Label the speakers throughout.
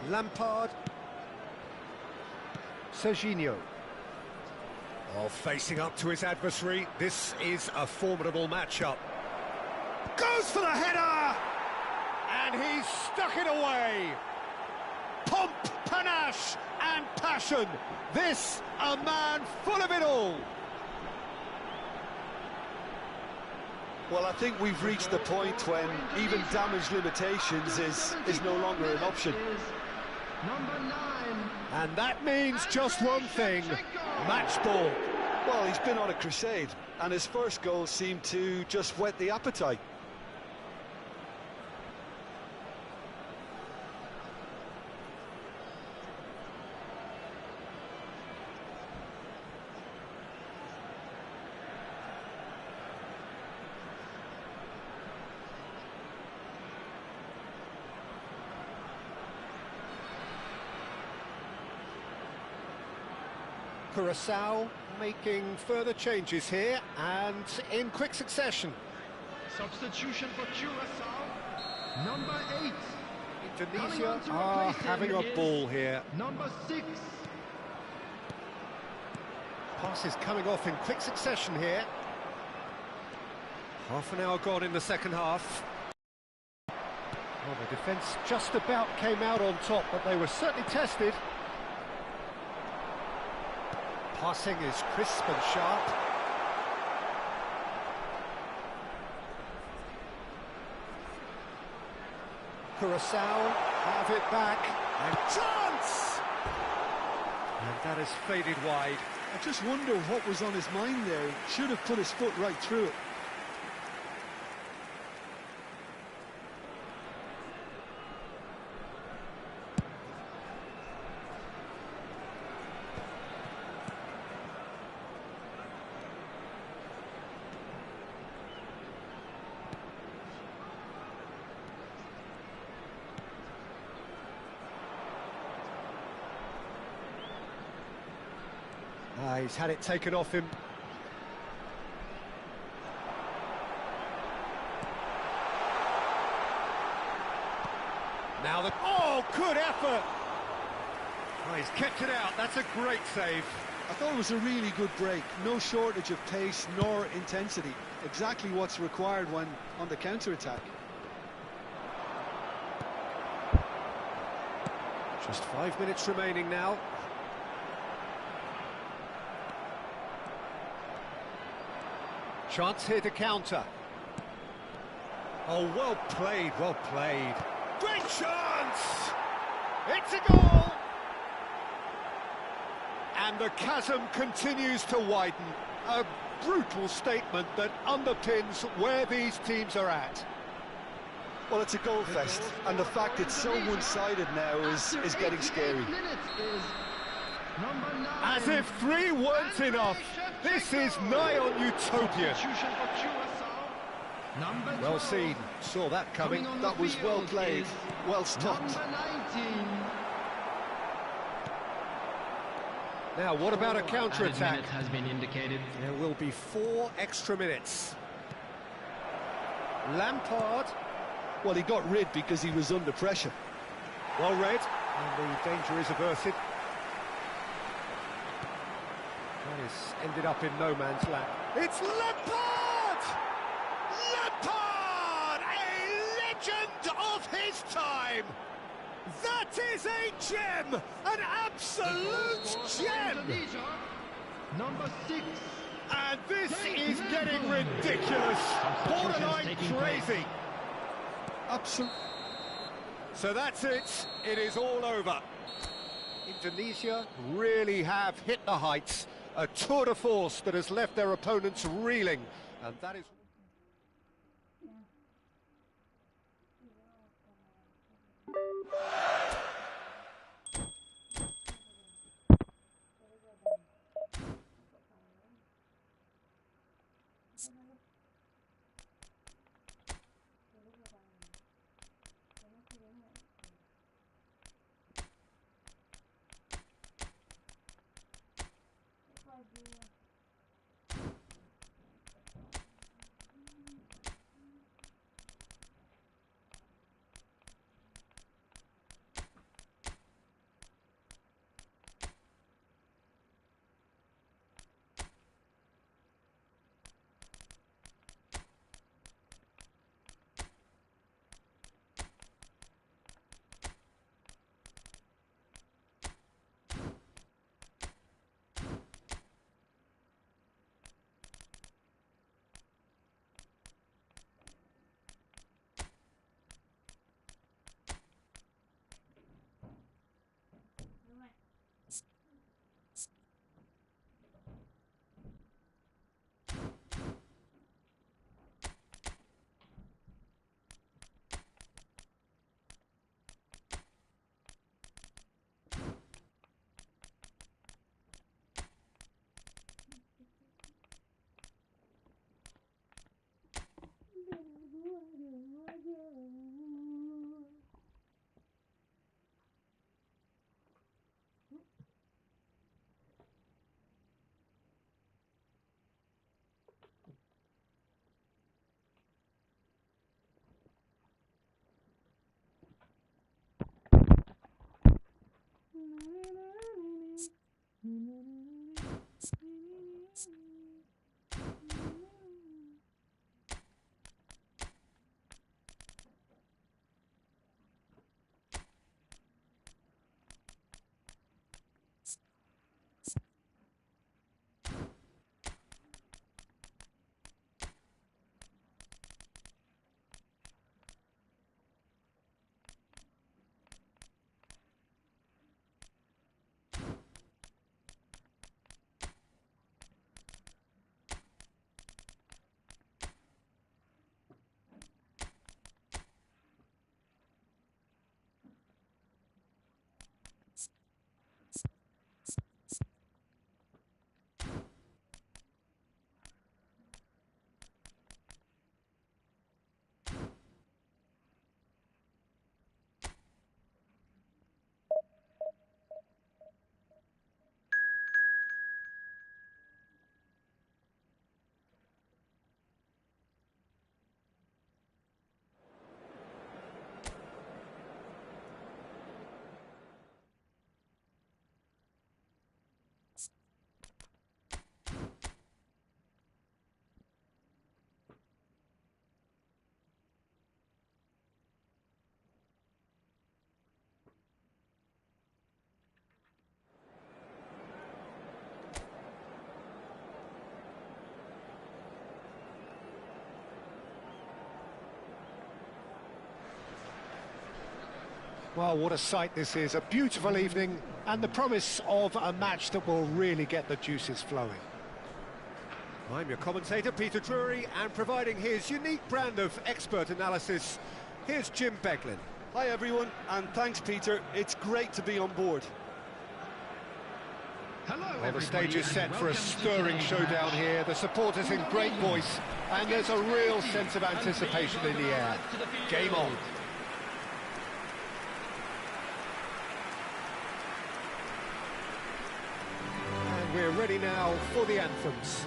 Speaker 1: Lampard. Serginho. Oh, facing up to his adversary. This is a formidable matchup. Goes for the header! And he's stuck it away. Pomp, panache and passion. This, a man full of it all.
Speaker 2: Well, I think we've reached the point when even damage limitations is no longer an option.
Speaker 3: Number 9.
Speaker 1: And that means just one thing, match ball.
Speaker 2: Well, he's been on a crusade, and his first goal seemed to just whet the appetite.
Speaker 1: Curaçao making further changes here and in quick succession.
Speaker 3: Substitution for Curaçao. Number 8.
Speaker 1: Indonesia are having a ball here.
Speaker 3: Number 6.
Speaker 1: Passes coming off in quick succession here. Half an hour gone in the second half. Well, the defence just about came out on top, but they were certainly tested. Passing is crisp and sharp. Curaçao have it back, and chance! And that has faded wide.
Speaker 2: I just wonder what was on his mind there. Should have put his foot right through it.
Speaker 1: He's had it taken off him. Now the... Oh, good effort! Oh, he's kept it out. That's a great save.
Speaker 2: I thought it was a really good break. No shortage of pace nor intensity. Exactly what's required when on the counter-attack.
Speaker 1: Just 5 minutes remaining now. Chance here to counter. Oh, well played, well played. Great chance! It's a goal! And the chasm continues to widen. A brutal statement that underpins where these teams are at.
Speaker 2: Well, it's a goal fest, and the fact it's so one-sided now is getting scary.
Speaker 1: As if 3 weren't enough, this is nigh on utopia. Well seen, saw that coming.
Speaker 2: That was well played, well stopped.
Speaker 1: Now, what about a counter-attack?
Speaker 3: Has been indicated.
Speaker 1: There will be 4 extra minutes. Lampard.
Speaker 2: Well, he got rid because he was under pressure.
Speaker 1: Well read, and the danger is averted. That ended up in no man's land. It's Lampard! Lampard! A legend of his time! That is a gem! An absolute gem!
Speaker 3: Number 6.
Speaker 1: And this is getting ridiculous! Borderline crazy!
Speaker 2: Absolutely.
Speaker 1: So that's it. It is all over. Indonesia really have hit the heights. A tour de force that has left their opponents reeling. And that is... Well, what a sight this is. A beautiful evening and the promise of a match that will really get the juices flowing. I'm your commentator, Peter Drury, and providing his unique brand of expert analysis, here's Jim Beglin.
Speaker 2: Hi everyone, and thanks Peter. It's great to be on board.
Speaker 3: Hello,
Speaker 1: Well, the stage
Speaker 3: everybody,
Speaker 1: is set
Speaker 3: and
Speaker 1: for a
Speaker 3: welcome to
Speaker 1: stirring
Speaker 3: today's
Speaker 1: showdown
Speaker 3: match.
Speaker 1: here. The supporters in great voice, and there's a real sense of anticipation in the air. Game on. And we're ready now for the anthems.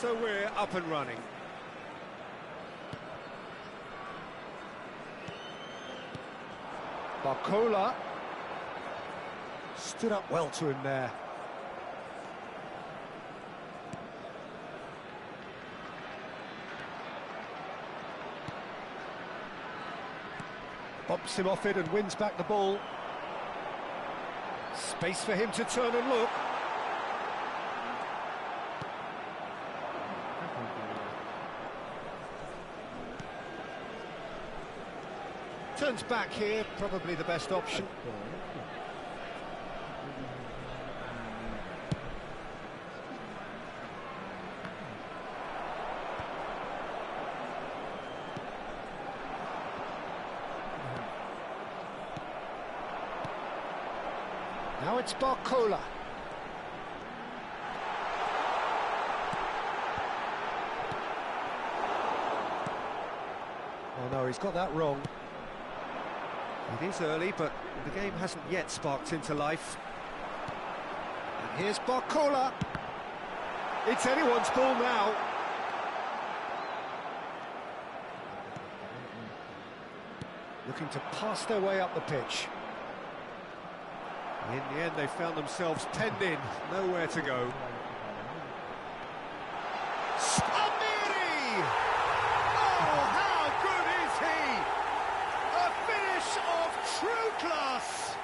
Speaker 1: So we're up and running. Barcola stood up well to him there. Bumps him off it and wins back the ball. Space for him to turn and look. Turns back here, probably the best option. Now it's Barcola. Oh no, he's got that wrong. It is early, but the game hasn't yet sparked into life. And here's Barcola. It's anyone's ball now. Looking to pass their way up the pitch. In the end, they found themselves penned in, nowhere to go. True class!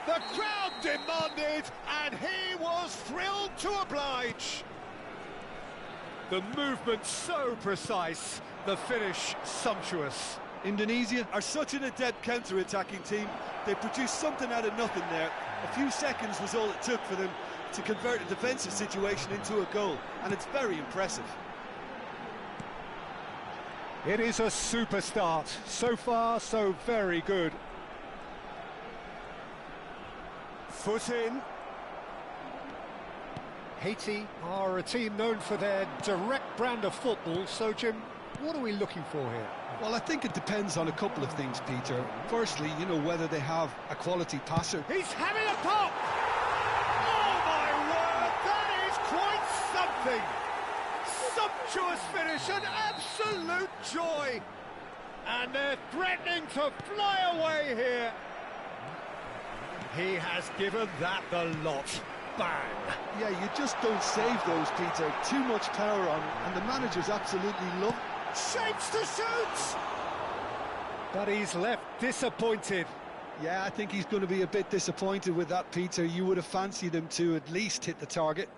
Speaker 1: The crowd demanded, and he was thrilled to oblige. The movement so precise, the finish sumptuous.
Speaker 2: Indonesia are such an adept counter-attacking team. They produced something out of nothing there. A few seconds was all it took for them to convert a defensive situation into a goal, and it's very impressive.
Speaker 1: It is a super start. So far, so very good. Foot in. Haiti are a team known for their direct brand of football, so Jim, what are we looking for here?
Speaker 2: Well, I think it depends on a couple of things, Peter. Firstly, you know, whether they have a quality passer.
Speaker 1: He's having a pop! Oh my word, that is quite something! Sumptuous finish, an absolute joy! And they're threatening to fly away here. He has given that the lot. Bang!
Speaker 2: Yeah, you just don't save those, Peter. Too much power on, and the managers absolutely love.
Speaker 1: Shapes to shoot! But he's left disappointed.
Speaker 2: Yeah, I think he's going to be a bit disappointed with that, Peter. You would have fancied him to at least hit the target.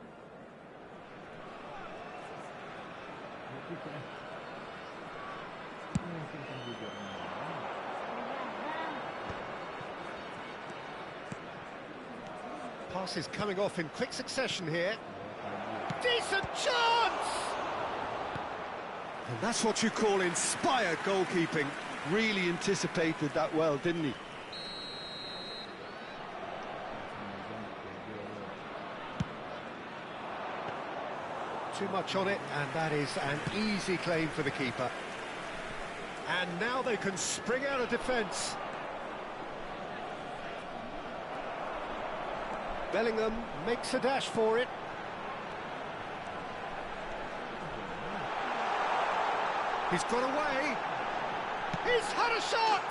Speaker 1: Passes coming off in quick succession here. Decent chance! And that's what you call inspired goalkeeping.
Speaker 2: Really anticipated that well, didn't he?
Speaker 1: Too much on it, and that is an easy claim for the keeper. And now they can spring out of defence. Bellingham makes a dash for it. He's got away. He's had a shot!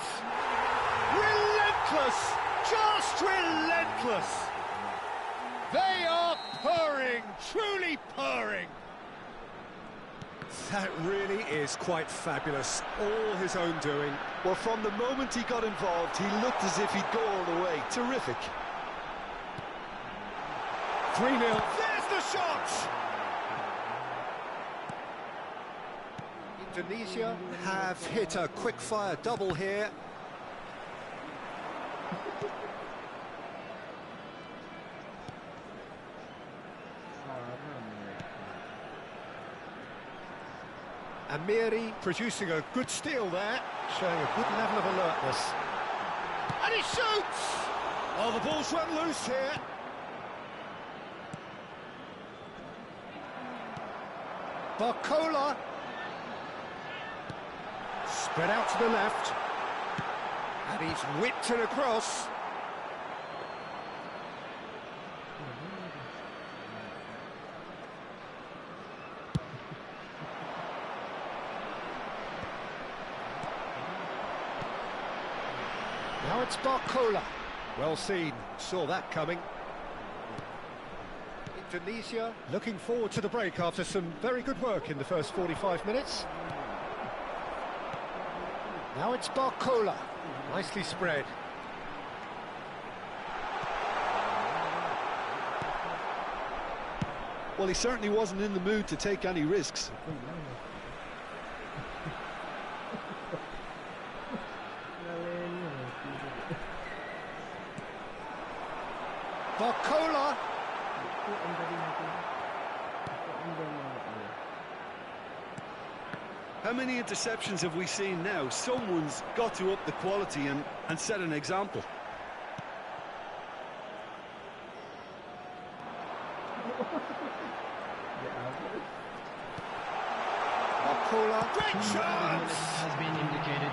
Speaker 1: Relentless! Just relentless! They are purring, truly purring. That really is quite fabulous. All his own doing.
Speaker 2: Well, from the moment he got involved, he looked as if he'd go all the way. Terrific.
Speaker 1: 3-0. There's the shot! Indonesia have hit a quick-fire double here. Amiri producing a good steal there, showing a good level of alertness. And he shoots! Oh, the ball's run loose here. Barcola. Spread out to the left. And he's whipped it across. Now it's Barcola. Well seen, saw that coming. Indonesia looking forward to the break after some very good work in the first 45 minutes. Now it's Barcola. Nicely spread.
Speaker 2: Well, he certainly wasn't in the mood to take any risks.
Speaker 1: Barcola.
Speaker 2: How many interceptions have we seen now? Someone's got to up the quality and set an example.
Speaker 1: Barcola. Great chance!
Speaker 3: Has been indicated.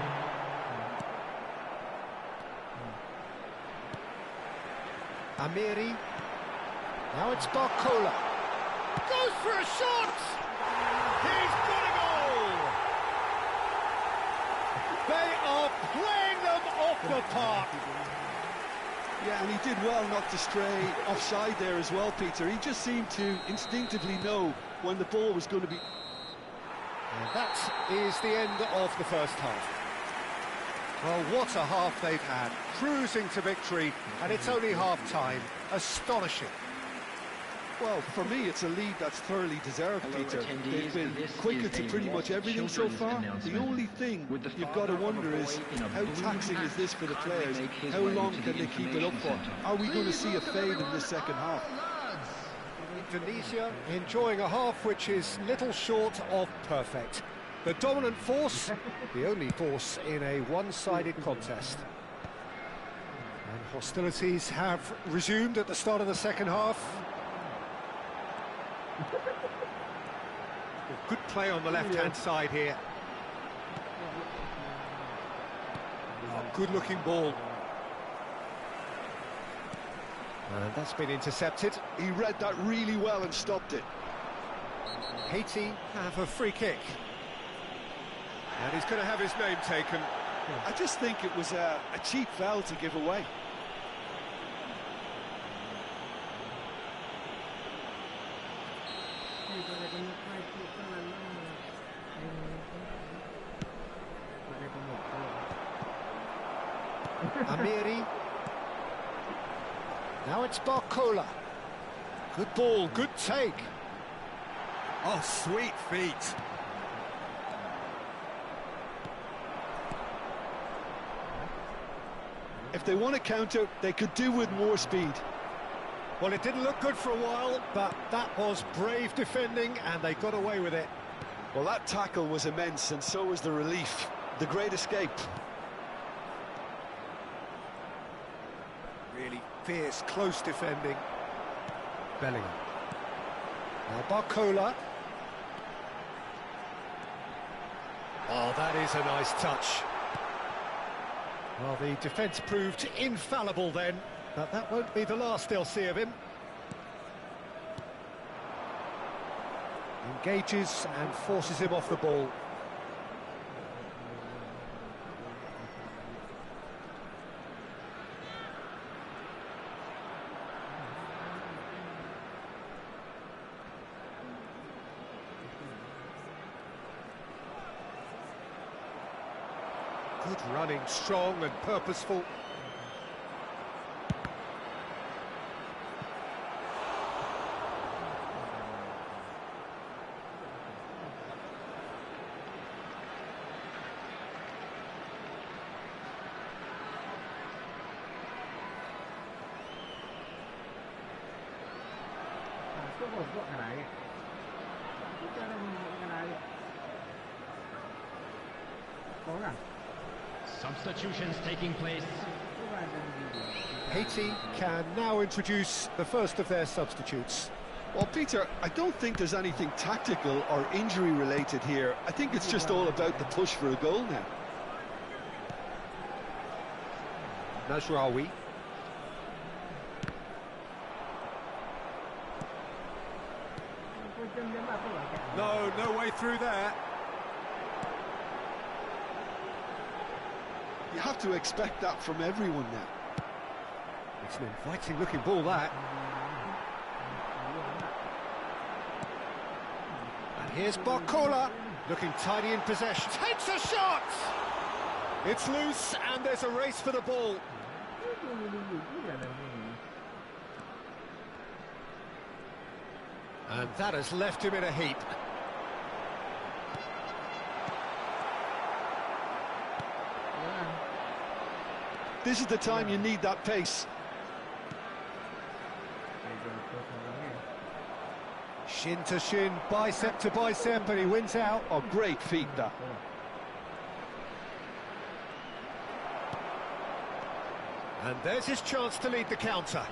Speaker 1: Amiri. Now it's Barcola. Goes for a shot! He's got a goal! They are playing them off the park.
Speaker 2: Yeah, and he did well not to stray offside there as well, Peter. He just seemed to instinctively know when the ball was going to be...
Speaker 1: And that is the end of the first half. Well, what a half they've had. Cruising to victory, and it's only half-time. Astonishing.
Speaker 2: Well, for me, it's a lead that's thoroughly deserved, Peter. They've been quicker to pretty much everything so far. The only thing you've got to wonder is how taxing is this for the players? How long can they keep it up for? Are we going to see a fade in this second half?
Speaker 1: Indonesia enjoying a half which is little short of perfect. The dominant force, the only force in a one-sided contest. And hostilities have resumed at the start of the second half. Good play on the left-hand side here. Oh, good-looking ball. And that's been intercepted.
Speaker 2: He read that really well and stopped it.
Speaker 1: Haiti have a free kick. And he's going to have his name taken.
Speaker 2: I just think it was a cheap foul to give away.
Speaker 1: Amiri. Now it's Barcola. Good ball, good take. Oh, sweet feet.
Speaker 2: If they want to counter, they could do with more speed.
Speaker 1: Well, it didn't look good for a while, but that was brave defending, and they got away with it.
Speaker 2: Well, that tackle was immense, and so was the relief. The great escape.
Speaker 1: Really fierce, close defending. Bellingham. Now Barcola. Oh, that is a nice touch. Well, the defence proved infallible then, but that won't be the last they'll see of him. Engages and forces him off the ball. Good running, strong and purposeful.
Speaker 3: Substitutions taking place.
Speaker 1: Haiti can now introduce the first of their substitutes.
Speaker 2: Well, Peter, I don't think there's anything tactical or injury related here. I think it's just all about the push for a goal now.
Speaker 1: Nasraoui. No way through there.
Speaker 2: You have to expect that from everyone now.
Speaker 1: It's an inviting looking ball, that. And here's Barcola, looking tidy in possession. Takes a shot! It's loose and there's a race for the ball. And that has left him in a heap.
Speaker 2: This is the time you need that pace.
Speaker 1: Shin to shin, bicep to bicep, and he wins out.
Speaker 2: Oh, great feat, that.
Speaker 1: And there's his chance to lead the counter.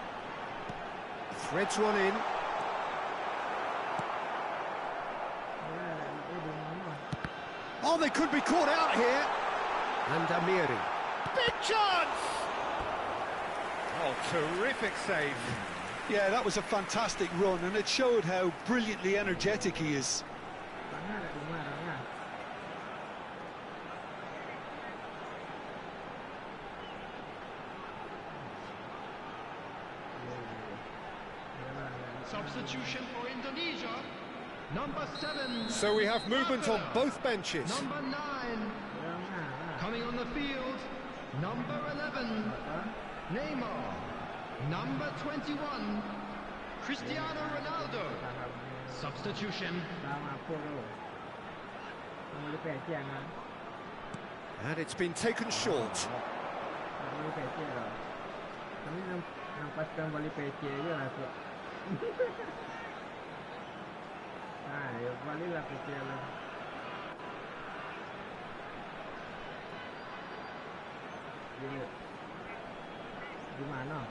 Speaker 1: Threads one in. Oh, they could be caught out here. And Amiri. Big chance! Oh, terrific save.
Speaker 2: Yeah, that was a fantastic run, and it showed how brilliantly energetic he is.
Speaker 3: Substitution for Indonesia. Number 7.
Speaker 1: So we have movement on both benches.
Speaker 3: Number 9. Coming on the field. Number 11. Neymar. Number 21. Cristiano Ronaldo. Substitution.
Speaker 1: And it's been taken short.
Speaker 4: Gimana?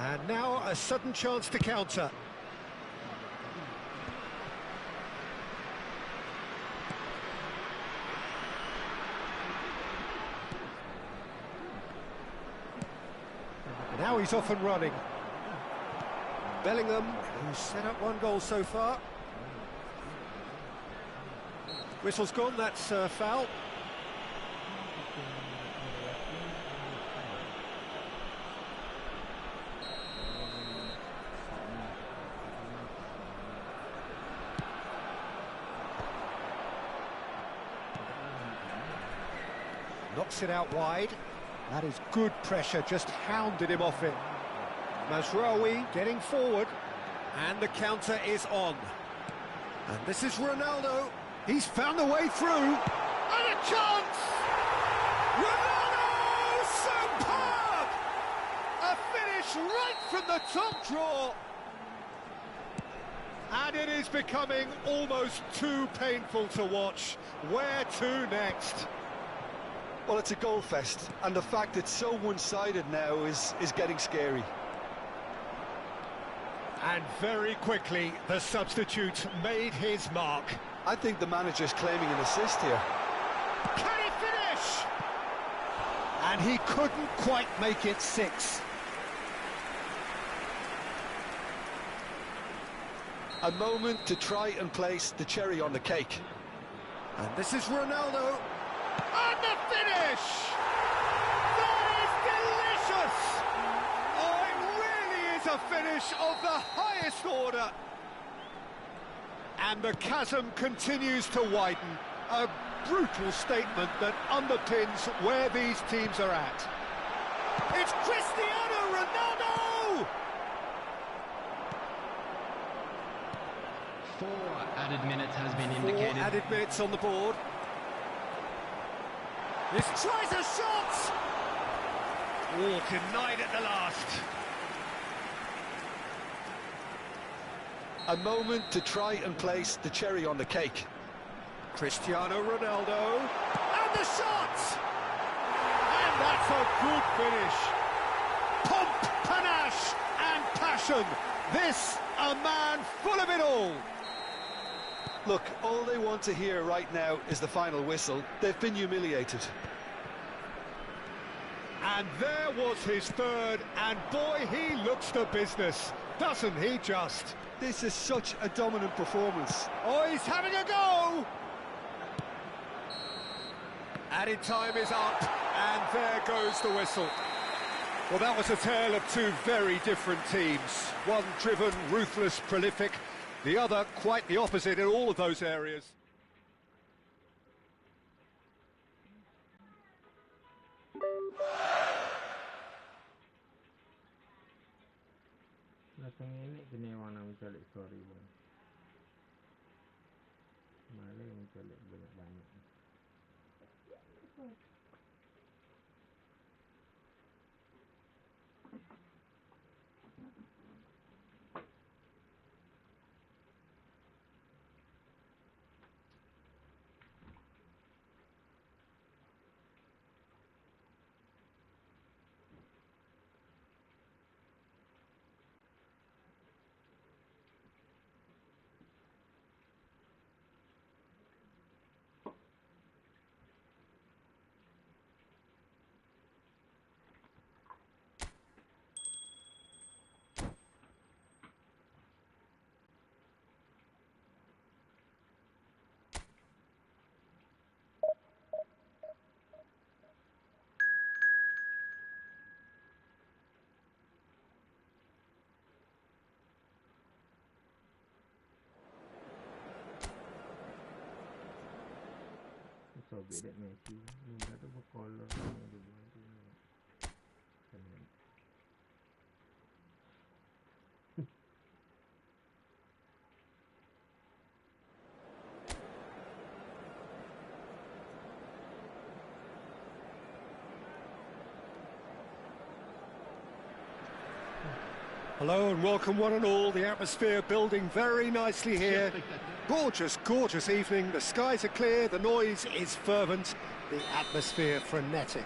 Speaker 1: And now a sudden chance to counter. Now he's off and running. Bellingham, who's set up one goal so far. Whistle's gone, that's foul. Knocks it out wide. That is good pressure, just hounded him off it. Mazraoui getting forward, and the counter is on. And this is Ronaldo. He's found a way through, and a chance! Ronaldo! Superb! A finish right from the top draw. And it is becoming almost too painful to watch. Where to next?
Speaker 2: Well, it's a goal fest, and the fact it's so one-sided now is getting scary.
Speaker 1: And very quickly, the substitute made his mark.
Speaker 2: I think the manager's claiming an assist here.
Speaker 1: Can he finish? And he couldn't quite make it 6.
Speaker 2: A moment to try and place the cherry on the cake.
Speaker 1: And this is Ronaldo. And the finish! That is delicious! Oh, it really is a finish of the highest order. And the chasm continues to widen. A brutal statement that underpins where these teams are at. It's Cristiano Ronaldo!
Speaker 3: 4 added minutes has been indicated.
Speaker 1: 4 added minutes on the board. This tries a shot! Oh, denied at the last.
Speaker 2: A moment to try and place the cherry on the cake.
Speaker 1: Cristiano Ronaldo, and the shot! And that's a good finish. Pomp, panache, and passion. This, a man full of it all.
Speaker 2: Look, all they want to hear right now is the final whistle. They've been humiliated.
Speaker 1: And there was his third, and boy, he looks the business, doesn't he just?
Speaker 2: This is such a dominant performance.
Speaker 1: Oh, he's having a go! Added time is up, and there goes the whistle. Well, that was a tale of two very different teams. One driven, ruthless, prolific. The other quite the opposite in all of those areas.
Speaker 4: Datang ini kena mana mencari story pun. Malah mencari banyak-banyak. So beda Messi, muda tu berkolor yang dibuat tu.
Speaker 1: Hello and welcome one and all. The atmosphere building very nicely here. Gorgeous, gorgeous evening. The skies are clear, the noise is fervent, the atmosphere frenetic.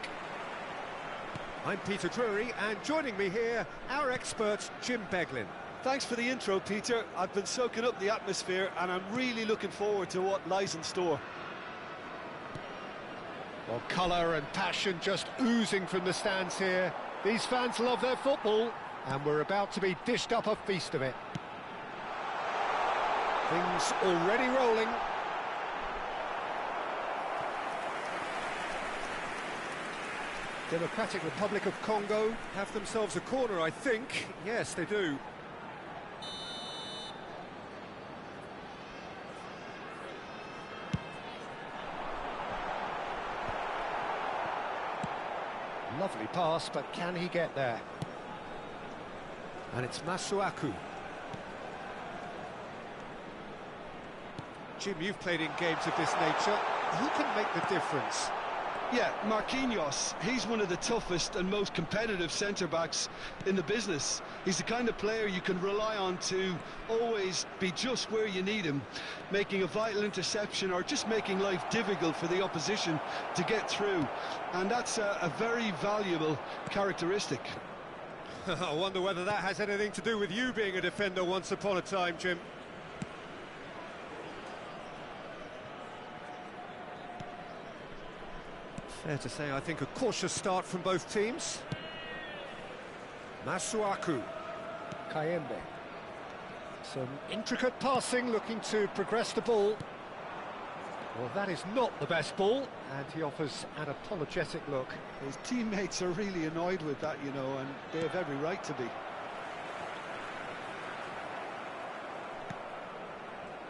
Speaker 1: I'm Peter Drury, and joining me here, our expert Jim Beglin.
Speaker 2: Thanks for the intro, Peter. I've been soaking up the atmosphere, and I'm really looking forward to what lies in store.
Speaker 1: Well, colour and passion just oozing from the stands here. These fans love their football, and we're about to be dished up a feast of it. Things already rolling. Democratic Republic of Congo have themselves a corner, I think. Yes, they do. Lovely pass, but can he get there? And it's Masuaku. Jim, you've played in games of this nature. Who can make the difference?
Speaker 2: Yeah, Marquinhos, he's one of the toughest and most competitive centre-backs in the business. He's the kind of player you can rely on to always be just where you need him, making a vital interception or just making life difficult for the opposition to get through. And that's a very valuable characteristic.
Speaker 1: I wonder whether that has anything to do with you being a defender once upon a time, Jim. Fair to say, I think a cautious start from both teams. Masuaku. Kayembe. Some intricate passing, looking to progress the ball. Well, that is not the best ball, and he offers an apologetic look.
Speaker 2: His teammates are really annoyed with that, you know, and they have every right to be.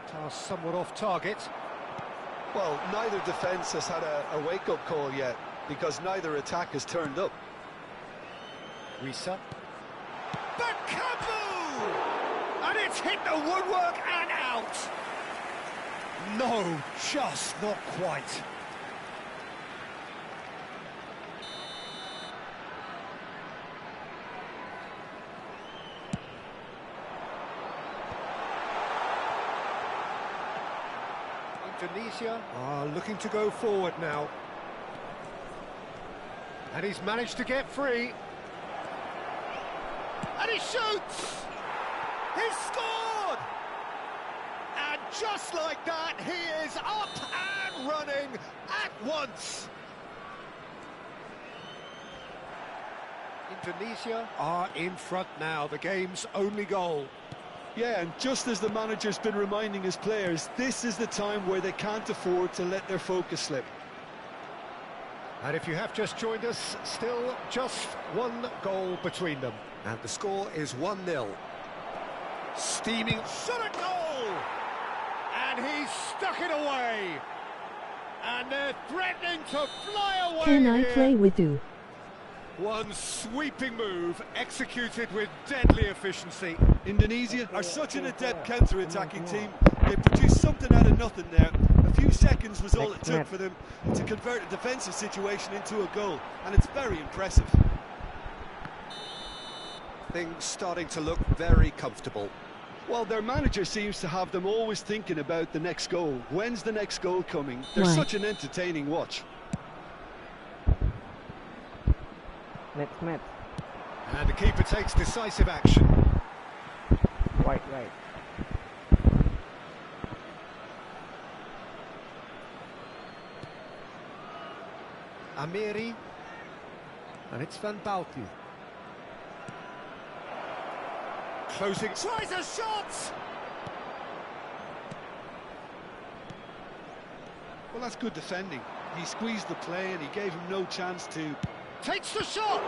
Speaker 1: Pass somewhat off target.
Speaker 2: Well, neither defence has had a wake-up call yet, because neither attack has turned up.
Speaker 1: Bisa. Bakabu! And it's hit the woodwork and out! No, just not quite. Indonesia are looking to go forward now. And he's managed to get free. And he shoots! He's scored! And just like that, he is up and running at once. Indonesia are in front now, the game's only goal.
Speaker 2: Yeah, and just as the manager's been reminding his players, this is the time where they can't afford to let their focus slip.
Speaker 1: And if you have just joined us, still just one goal between them. And the score is 1-0. Steaming shot at goal! And he's stuck it away! And they're threatening to fly away.
Speaker 5: Can I
Speaker 1: here.
Speaker 5: play with you?
Speaker 1: One sweeping move, executed with deadly efficiency.
Speaker 2: Indonesia are such an adept counter-attacking team. They produced something out of nothing there. A few seconds was all it took for them to convert a defensive situation into a goal, and it's very impressive.
Speaker 1: Things starting to look very comfortable.
Speaker 2: Well, their manager seems to have them always thinking about the next goal. When's the next goal coming? They're such an entertaining watch.
Speaker 4: Next match.
Speaker 1: And the keeper takes decisive action.
Speaker 4: Right.
Speaker 1: Amiri. And it's Van Balken. Closing. Tries a shot!
Speaker 2: Well, that's good defending. He squeezed the play and he gave him no chance to...
Speaker 1: Takes the shot!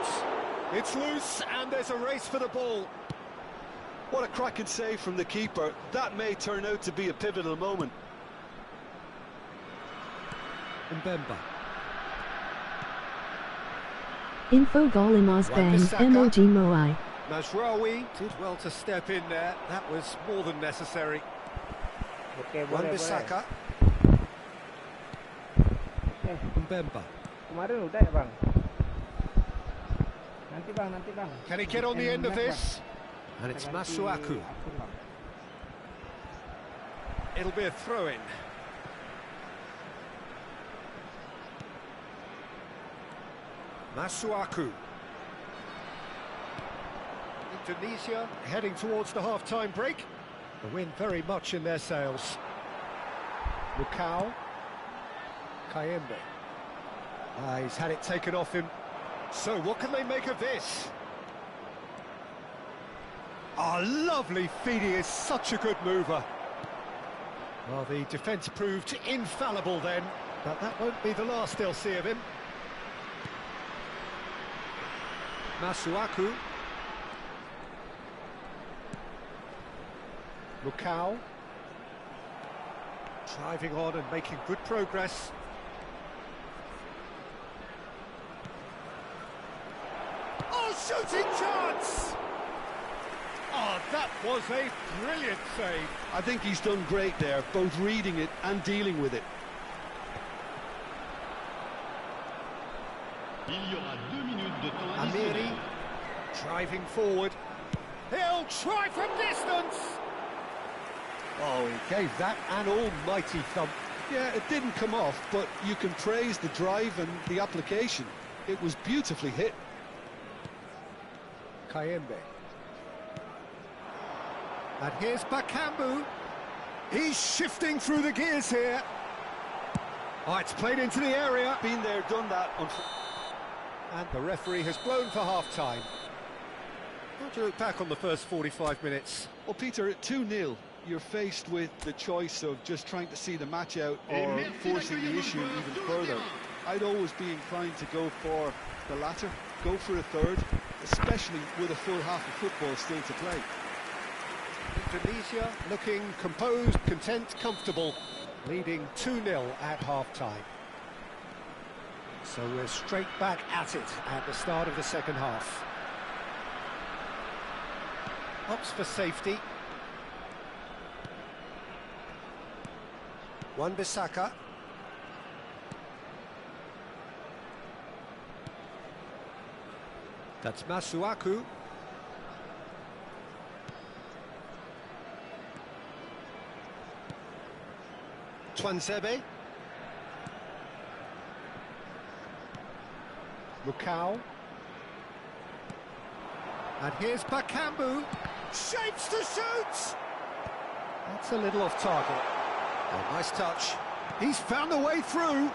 Speaker 1: It's loose and there's a race for the ball.
Speaker 2: What a cracking save from the keeper. That may turn out to be a pivotal moment.
Speaker 1: Mbemba.
Speaker 5: Info gol imas bang emoji moai.
Speaker 1: Mazraoui did well to step in there. That was more than necessary.
Speaker 4: Okay, boleh.
Speaker 1: Wan-Bissaka. Mbemba.
Speaker 4: Kemarin udah ya, Bang? Nanti bang.
Speaker 1: Can he get on the end of this? And it's Masuaku. It'll be a throw-in. Masuaku. Indonesia heading towards the half-time break. The wind very much in their sails. Lukau. Kayembe. He's had it taken off him. So what can they make of this? Lovely feed. He is such a good mover. Well, the defence proved infallible then, but that won't be the last they'll see of him. Masuaku. Lukau. Driving on and making good progress. That was a brilliant save.
Speaker 2: I think he's done great there, both reading it and dealing with it.
Speaker 3: Il y aura 2 minutes de temps
Speaker 1: Amiri
Speaker 3: additionnel.
Speaker 1: driving forward. He'll try from distance. Oh, he gave that an almighty thump.
Speaker 2: Yeah, it didn't come off, but you can praise the drive and the application. It was beautifully hit.
Speaker 1: Kayembe. And here's Bakambu. He's shifting through the gears here. Oh, it's played into the area.
Speaker 2: Been there, done that.
Speaker 1: And the referee has blown for half-time. How do you look back on the first 45 minutes?
Speaker 2: Well, Peter, at 2-0, you're faced with the choice of just trying to see the match out or forcing the issue even further. I'd always be inclined to go for the latter, go for a third, especially with a full half of football still to play.
Speaker 1: Indonesia looking composed, content, comfortable, leading 2-0 at half-time. So we're straight back at it at the start of the second half. Opts for safety. Wan-Bissaka. That's Masuaku. Twansebe. Mukau. And here's Bakambu. Shapes to shoot! That's a little off target. Oh, nice touch. He's found a way through.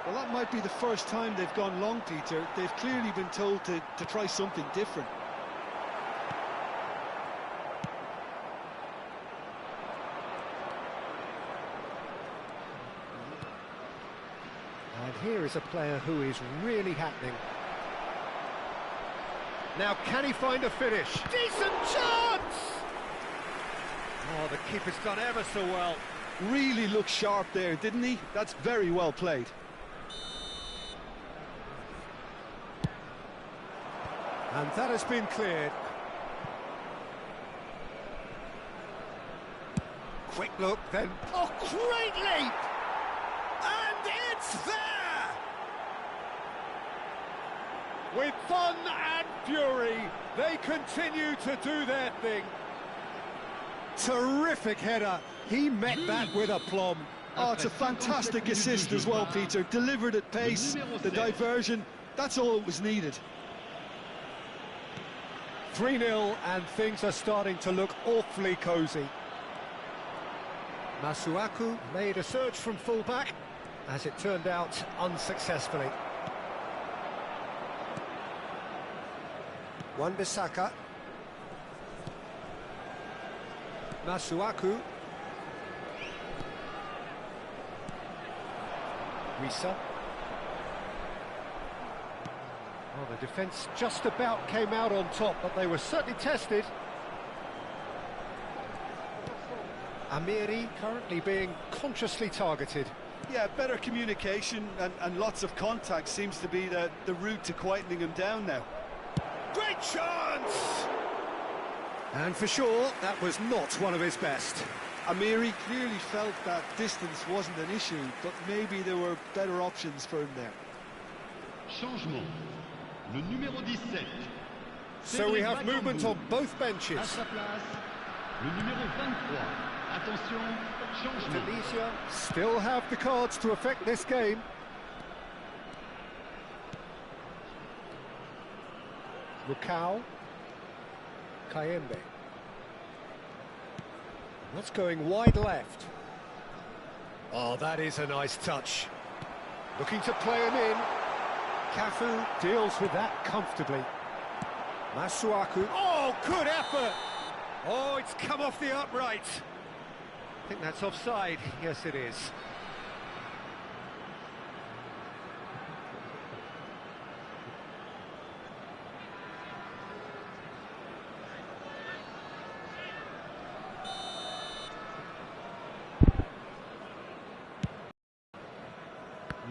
Speaker 2: Well, that might be the first time they've gone long, Peter. They've clearly been told to try something different.
Speaker 1: And here is a player who is really happening. Now, can he find a finish? Decent chance! Oh, the keeper's done ever so well.
Speaker 2: Really looked sharp there, didn't he? That's very well played.
Speaker 1: And that has been cleared. Quick look, then... Oh, great leap! And it's there! With fun and fury, they continue to do their thing. Terrific header. He met that with aplomb.
Speaker 2: Oh, it's a fantastic assist as well, Peter. Delivered at pace, the diversion, that's all that was needed.
Speaker 1: 3-0 and things are starting to look awfully cosy. Masuaku made a surge from full-back, as it turned out unsuccessfully. Wan-Bissaka. Masuaku. Bisa. Oh, the defence just about came out on top, but they were certainly tested. Amiri currently being consciously targeted.
Speaker 2: Yeah, better communication and lots of contact seems to be the route to quietening him down now.
Speaker 1: Great chance! And for sure, that was not one of his best.
Speaker 2: Amiri clearly felt that distance wasn't an issue, but maybe there were better options for him there.
Speaker 3: Changement. Le numéro 17.
Speaker 1: So we have movement on both benches.
Speaker 3: À sa place, le numéro 23. Attention, changement.
Speaker 1: Indonesia still have the cards to affect this game. Mukau. Kayembe. That's going wide left. Oh, that is a nice touch. Looking to play him in. Cafu deals with that comfortably. Masuaku. Oh, good effort! Oh, it's come off the upright. I think that's offside. Yes, it is.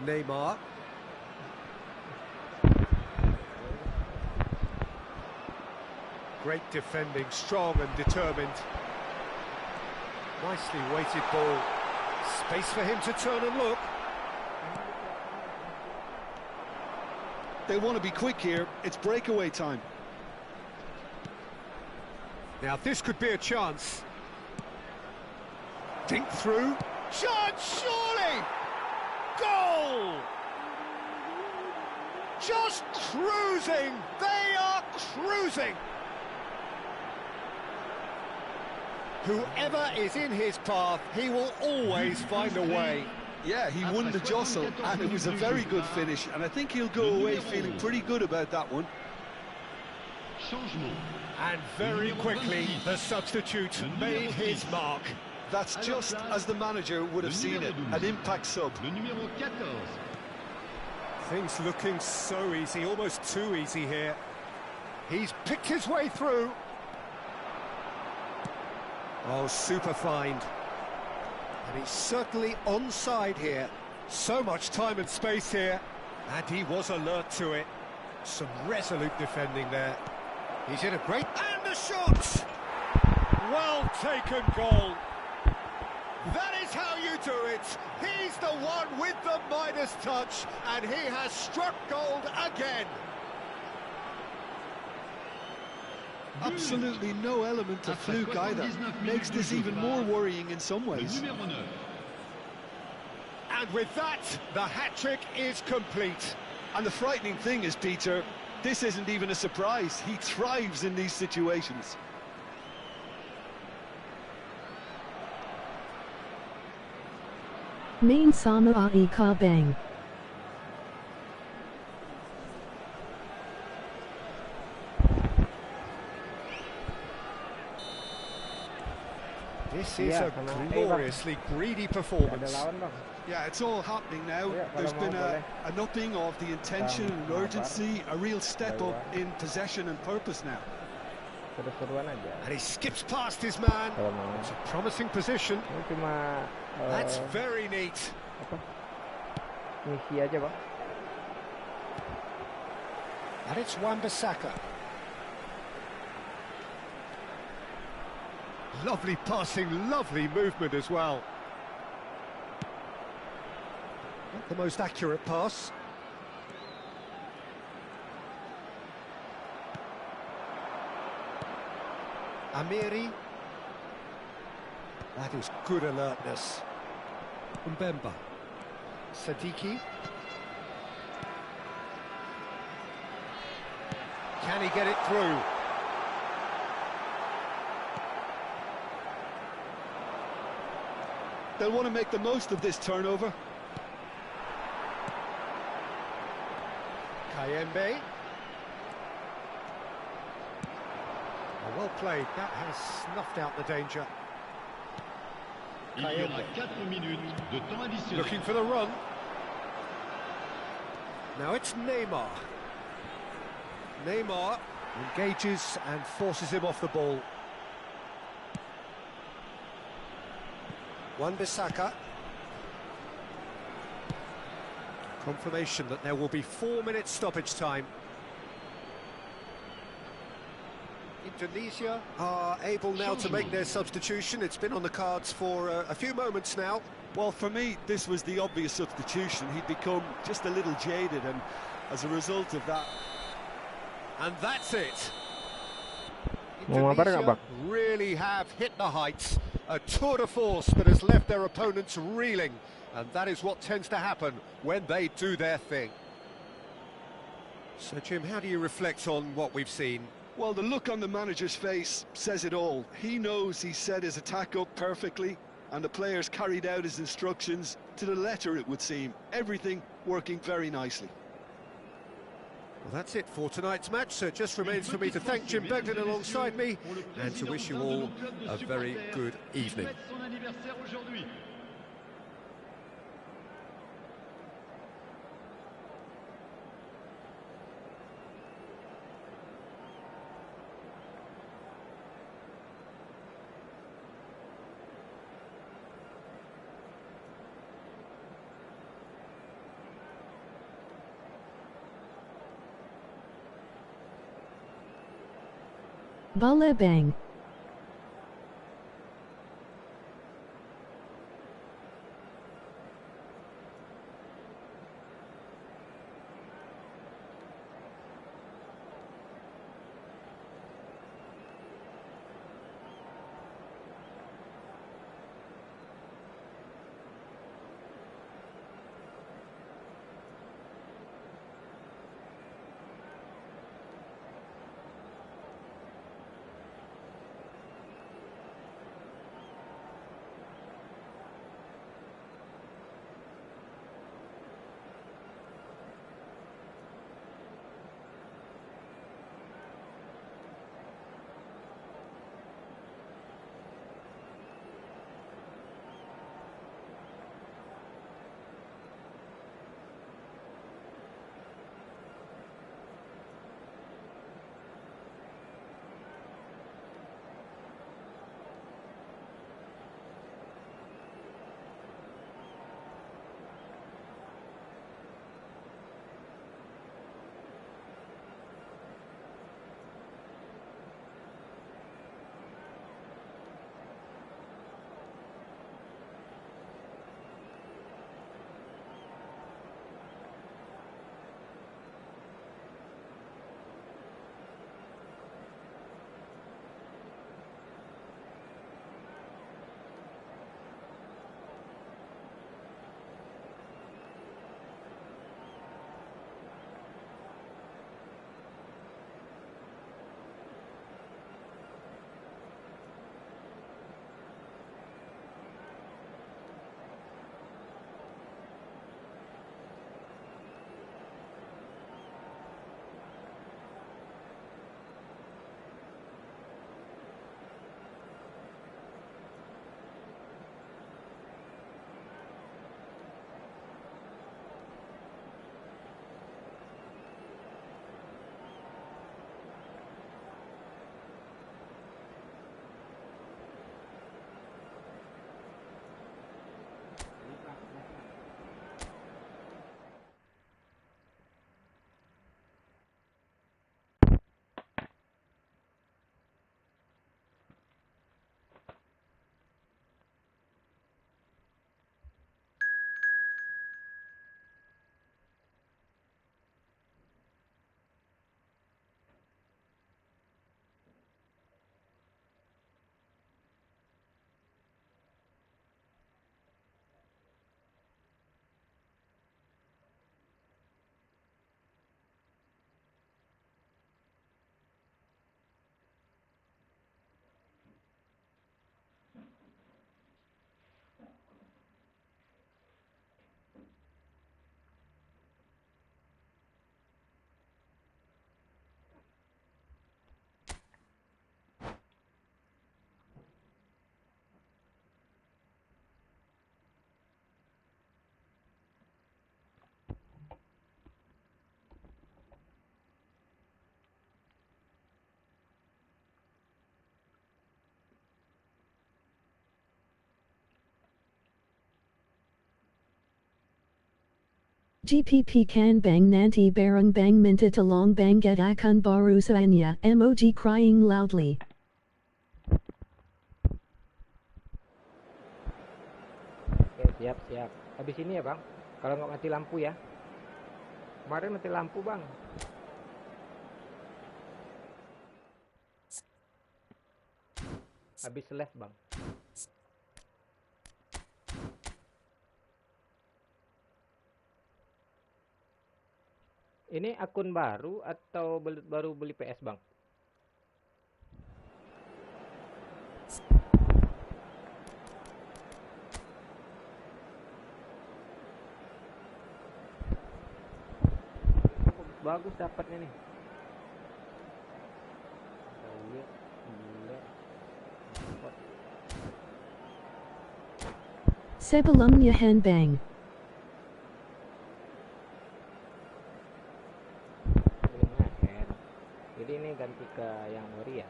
Speaker 1: Neymar. Great defending, strong and determined. Nicely weighted ball. Space for him to turn and look.
Speaker 2: They want to be quick here. It's breakaway time.
Speaker 1: Now this could be a chance. Dink through. Chance, surely! Goal! Just cruising! They are cruising! Whoever is in his path, he will always find a way.
Speaker 2: Yeah, he won the jostle, and it was a very good finish, and I think he'll go away feeling pretty good about that one.
Speaker 1: And very quickly, the substitute made his mark.
Speaker 2: That's just as the manager would have seen it, an impact sub.
Speaker 1: Things looking so easy, almost too easy here. He's picked his way through. Oh, super find. And he's certainly onside here. So much time and space here. And he was alert to it. Some resolute defending there. He's in a great... And the shot! Well taken goal. That is how you do it. He's the one with the Midas touch. And he has struck gold again.
Speaker 2: Absolutely no element of fluke either. Makes this even more worrying in some ways.
Speaker 1: And with that, the hat-trick is complete.
Speaker 2: And the frightening thing is, Peter, this isn't even a surprise. He thrives in these situations.
Speaker 5: Main sama ai ka bang.
Speaker 1: This is a gloriously greedy performance.
Speaker 2: Yeah, it's all happening now. There's been an upping of the intention and urgency, a real step up in possession and purpose now.
Speaker 1: And he skips past his man. It's a promising position. That's very neat. And it's Wan-Bissaka. Lovely passing, lovely movement as well. Not the most accurate pass. Amiri. That is good alertness. Mbemba. Sadiki. Can he get it through?
Speaker 2: They'll want to make the most of this turnover.
Speaker 1: Kayembe. Oh, well played. That has snuffed out the danger. Looking for the run. Now it's Neymar. Neymar engages and forces him off the ball. Wan-Bissaka. Confirmation that there will be 4 minutes stoppage time. Indonesia are able now to make their substitution. It's been on the cards for a few moments now.
Speaker 2: Well, for me, this was the obvious substitution. He'd become just a little jaded, and as a result of that...
Speaker 1: And that's it. Indonesia really have hit the heights. A tour de force that has left their opponents reeling. And that is what tends to happen when they do their thing. So, Jim, how do you reflect on what we've seen?
Speaker 2: Well, the look on the manager's face says it all. He knows he set his attack up perfectly, and the players carried out his instructions to the letter, it would seem. Everything working very nicely.
Speaker 1: Well, that's it for tonight's match, so it just remains for me to thank Jim Begden alongside me and to wish you all a very good evening.
Speaker 5: Bola bang. GPP kan bang nanti bareng bang minta tolong bang Dadakan baru lainnya emoji crying loudly.
Speaker 6: Oke, siap. Habis ini ya bang, kalau nggak mati lampu ya. Kemarin mati lampu bang. Habis live bang. Ini akun baru atau baru beli PS bang? Bagus dapatnya nih.
Speaker 5: Sebelumnya handbang.
Speaker 6: Jadi ini ganti ke yang ori ya.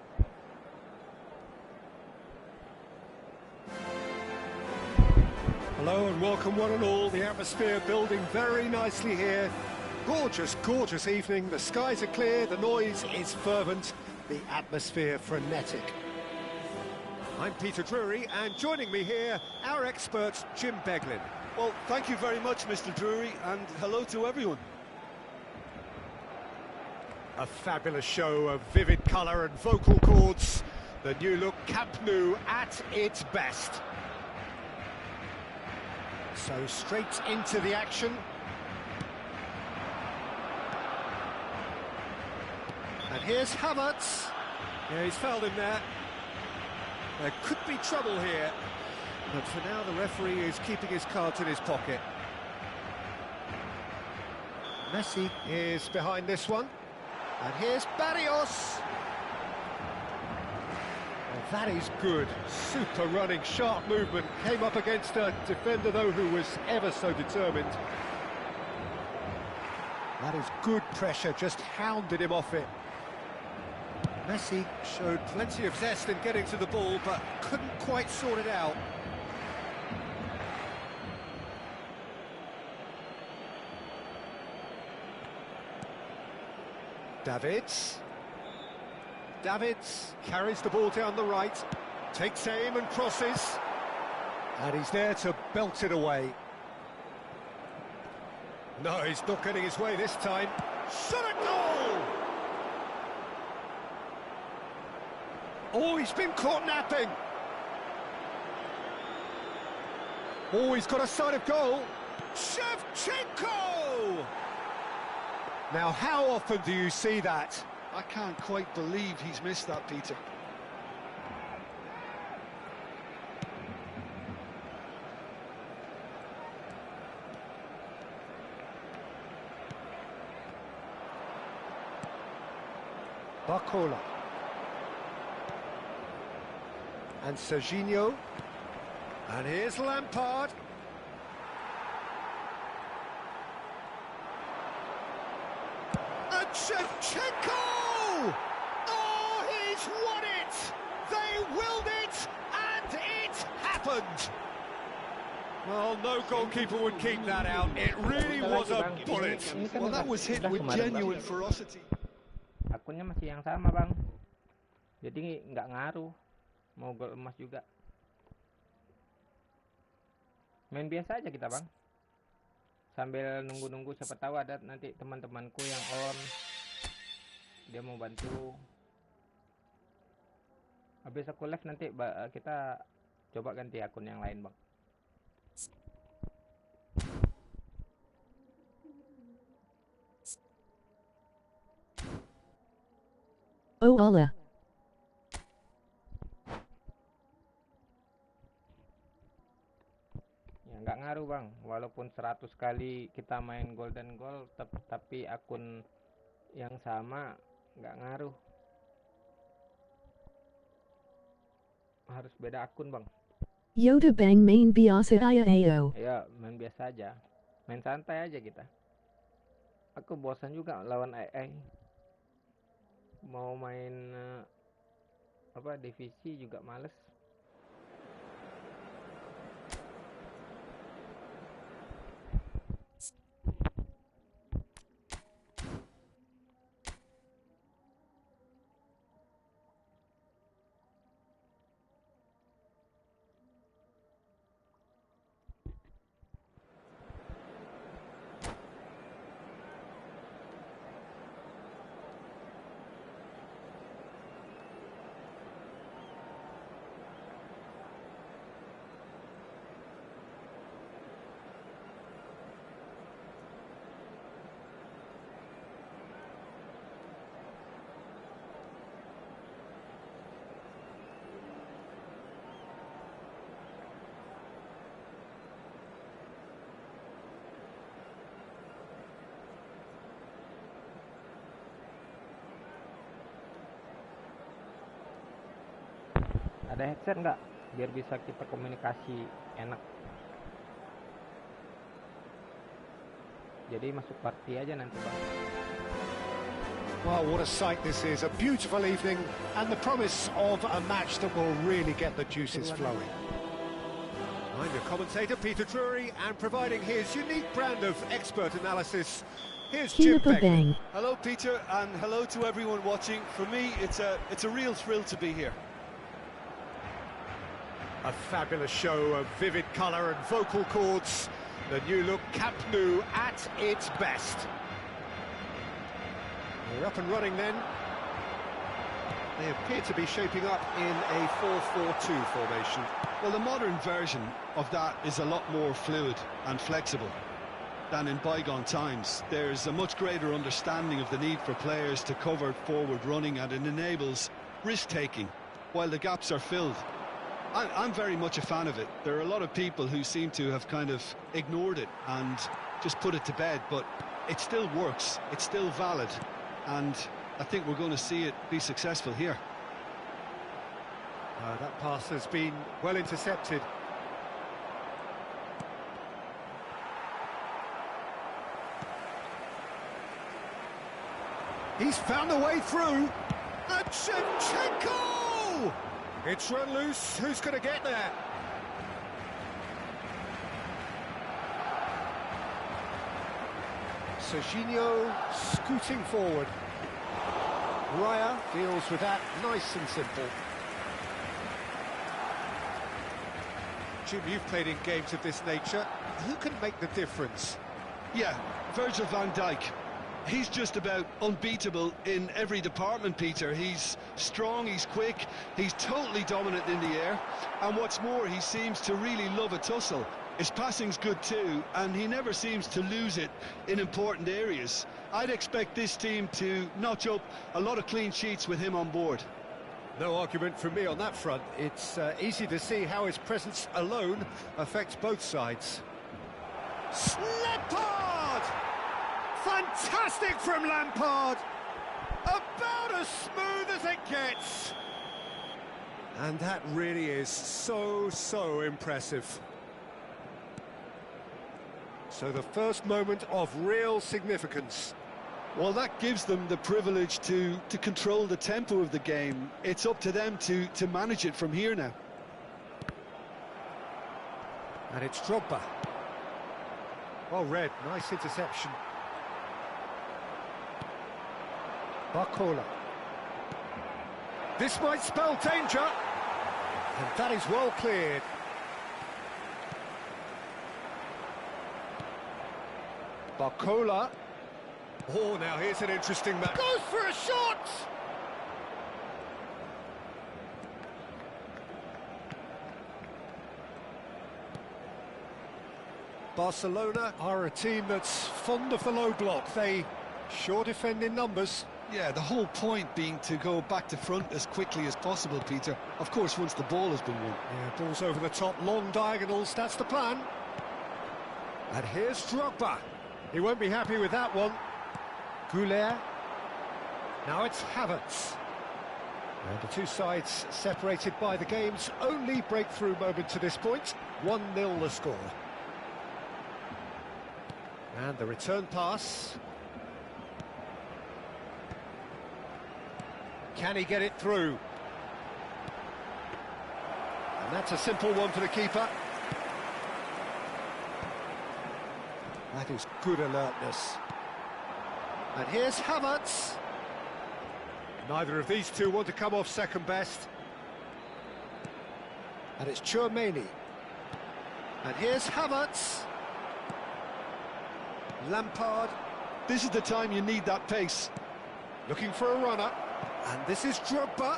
Speaker 1: Hello and welcome one and all. The atmosphere building very nicely here. Gorgeous, gorgeous evening. The skies are clear, the noise is fervent. the atmosphere frenetic. I'm Peter Drury, and joining me here, our expert, Jim Beglin.
Speaker 2: Well, thank you very much, Mr. Drury, and hello to everyone.
Speaker 1: A fabulous show of vivid colour and vocal cords. The new look Camp Nou at its best. So straight into the action. And here's Havertz. Yeah, he's fouled him there. There could be trouble here. But for now, the referee is keeping his cards in his pocket. Messi is behind this one. And here's Barrios. Well, that is good. Super running, sharp movement. Came up against a defender, though, who was ever so determined. That is good pressure, just hounded him off it. Messi showed plenty of zest in getting to the ball, but couldn't quite sort it out. Davids carries the ball down the right, takes aim and crosses, and he's there to belt it away. No, he's not getting his way this time. Shot at goal! Oh, he's been caught napping. Oh, he's got a sight of goal. Shevchenko! Now, how often do you see that?
Speaker 2: I can't quite believe he's missed that, Peter.
Speaker 1: Barcola. And Serginho. And here's Lampard. And Shevchenko! Oh, he's won it! They willed it, and it happened! Well, no goalkeeper would keep that out. It really was a bullet.
Speaker 2: Well, that was hit with genuine ferocity.
Speaker 6: Akunnya masih yang sama, Bang. Jadi nggak ngaruh. Mau gol emas juga. Main biasa aja kita, Bang. Sambil nunggu-nunggu, siapa tahu ada nanti teman-temanku yang on. Dia mau bantu. Habis aku live nanti kita coba ganti akun yang lain, Bang.
Speaker 5: Oh Allah.
Speaker 6: Ya nggak ngaruh, Bang. Walaupun 100 kali kita main golden goal, tapi akun yang sama nggak ngaruh. Harus beda akun, Bang.
Speaker 5: Yoda bang main biasa ayo.
Speaker 6: Ya, main biasa aja. Main santai aja kita. Aku bosan juga lawan AI. Mau main divisi juga males. Ada headset nggak? Biar bisa kita komunikasi enak. Jadi masuk party aja nanti, Bang.
Speaker 1: Well, what a sight this is. A beautiful evening and the promise of a match that will really get the juices flowing. I'm your commentator, Peter Drury, and providing his unique brand of expert analysis, Here's Jim
Speaker 5: Bang.
Speaker 2: Hello, Peter, and hello to everyone watching. For me, it's a real thrill to be here.
Speaker 1: A fabulous show of vivid colour and vocal cords. The new look Camp Nou at its best. We're up and running then. They appear to be shaping up in a 4-4-2 formation.
Speaker 2: Well, the modern version of that is a lot more fluid and flexible than in bygone times. There's a much greater understanding of the need for players to cover forward running, and it enables risk-taking while the gaps are filled. I'm very much a fan of it. There are a lot of people who seem to have kind of ignored it and just put it to bed, but it still works, it's still valid, and I think we're going to see it be successful here.
Speaker 1: That pass has been well intercepted. He's found a way through. And Shevchenko! It's run loose. Who's going to get there? Serginho scooting forward. Raya deals with that nice and simple. Jim, you've played in games of this nature. Who can make the difference?
Speaker 2: Yeah, Virgil van Dijk. He's just about unbeatable in every department, Peter. He's strong, he's quick, he's totally dominant in the air, and what's more, he seems to really love a tussle. His passing's good too, and he never seems to lose it in important areas. I'd expect this team to notch up a lot of clean sheets with him on board.
Speaker 1: No argument from me on that front. It's easy to see how his presence alone affects both sides. Lampard! Fantastic from Lampard! About as smooth as it gets! And that really is so impressive. So the first moment of real significance.
Speaker 2: Well, that gives them the privilege to control the tempo of the game. It's up to them to manage it from here now.
Speaker 1: And it's Drogba. Well read, nice interception. Barcola. This might spell danger. And that is well cleared. Barcola. Oh, now here's an interesting match. Goes for a shot! Barcelona are a team that's fond of the low block. They sure defend in numbers.
Speaker 2: Yeah, the whole point being to go back to front as quickly as possible, Peter. Of course, once the ball has been won.
Speaker 1: Yeah, ball's over the top, long diagonals, that's the plan. And here's Drogba. He won't be happy with that one. Goulet. Now it's Havertz. And the two sides separated by the game's only breakthrough moment to this point. 1-0 the score. And the return pass. Can he get it through? And that's a simple one for the keeper. That is good alertness. And here's Havertz. Neither of these two want to come off second best. And it's Chouameni. And here's Havertz. Lampard.
Speaker 2: This is the time you need that pace.
Speaker 1: Looking for a runner. And this is Drogba.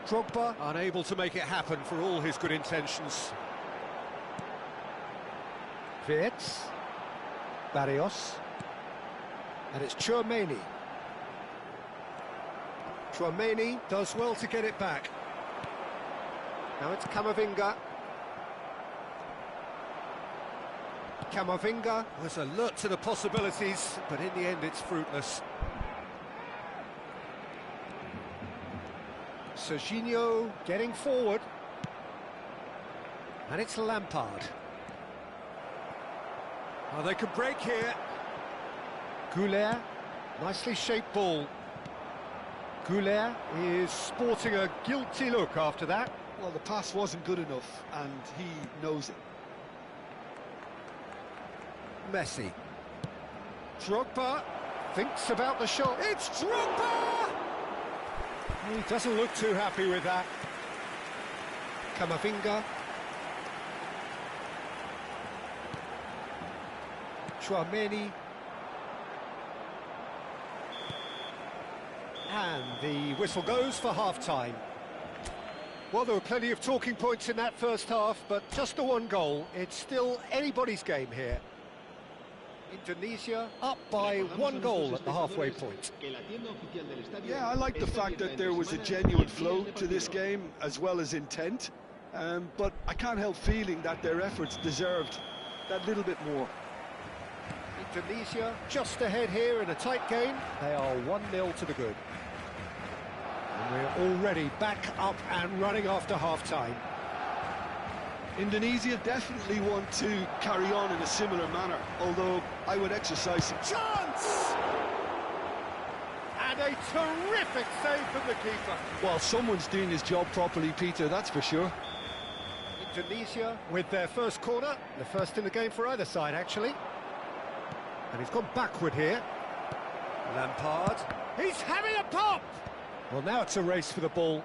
Speaker 1: Drogba unable to make it happen for all his good intentions. Wirtz. Barrios. And it's Chouameni. Chouameni does well to get it back. Now it's Camavinga. Camavinga was alert to the possibilities, but in the end it's fruitless. Serginho getting forward. And it's Lampard. Oh, they could break here. Goulet, nicely shaped ball. Goulet is sporting a guilty look after that.
Speaker 2: Well, the pass wasn't good enough, and he knows it.
Speaker 1: Messi. Drogba thinks about the shot. It's Drogba! He doesn't look too happy with that. Camavinga. Chouameni. And the whistle goes for half-time. Well, there were plenty of talking points in that first half, but just the one goal. It's still anybody's game here. Indonesia up by 1 goal at the halfway point.
Speaker 2: Yeah, I like the fact that there was a genuine flow to this game, as well as intent. But I can't help feeling that their efforts deserved that little bit more.
Speaker 1: Indonesia just ahead here in a tight game. They are 1-0 to the good. And we're already back up and running after half-time.
Speaker 2: Indonesia definitely want to carry on in a similar manner, although I would exercise some...
Speaker 1: Chance! And a terrific save from the keeper.
Speaker 2: Well, someone's doing his job properly, Peter, that's for sure.
Speaker 1: Indonesia with their first corner, the first in the game for either side, actually. And he's gone backward here. Lampard. He's having a pop! Well, now it's a race for the ball.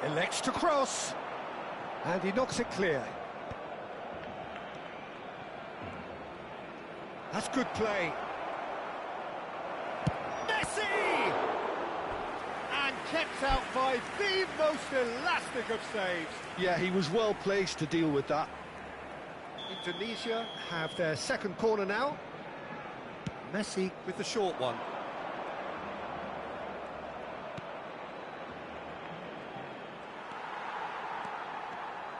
Speaker 1: Elects to cross. And he knocks it clear. That's good play. Messi! And kept out by the most elastic of saves.
Speaker 2: Yeah, he was well placed to deal with that.
Speaker 1: Indonesia have their second corner now. Messi with the short one.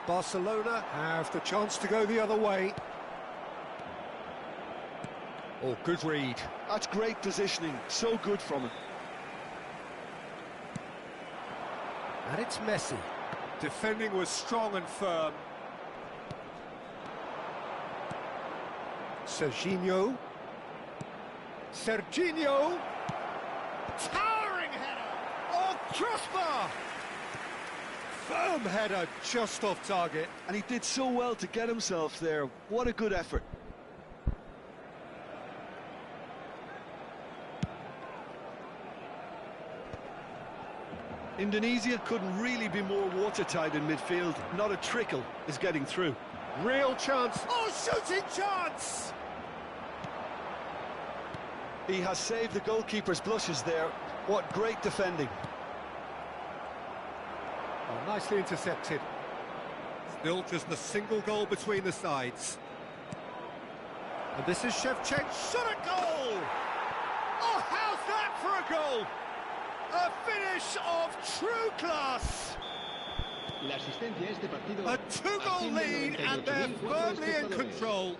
Speaker 1: Barcelona have the chance to go the other way. Oh, good read.
Speaker 2: That's great positioning, so good from him.
Speaker 1: And it's Messi. Defending was strong and firm. Serginho. Towering header. Oh, crossbar. Firm header just off target.
Speaker 2: And he did so well to get himself there. What a good effort. Indonesia couldn't really be more watertight in midfield. Not a trickle is getting through.
Speaker 1: Real chance. Oh, shooting chance!
Speaker 2: He has saved the goalkeeper's blushes there. What great defending.
Speaker 1: Oh, nicely intercepted. Still just a single goal between the sides. And this is Shevchenko. Shot a goal! Oh, how's that for a goal? A finish of true class. A 2-goal lead and they're firmly in control.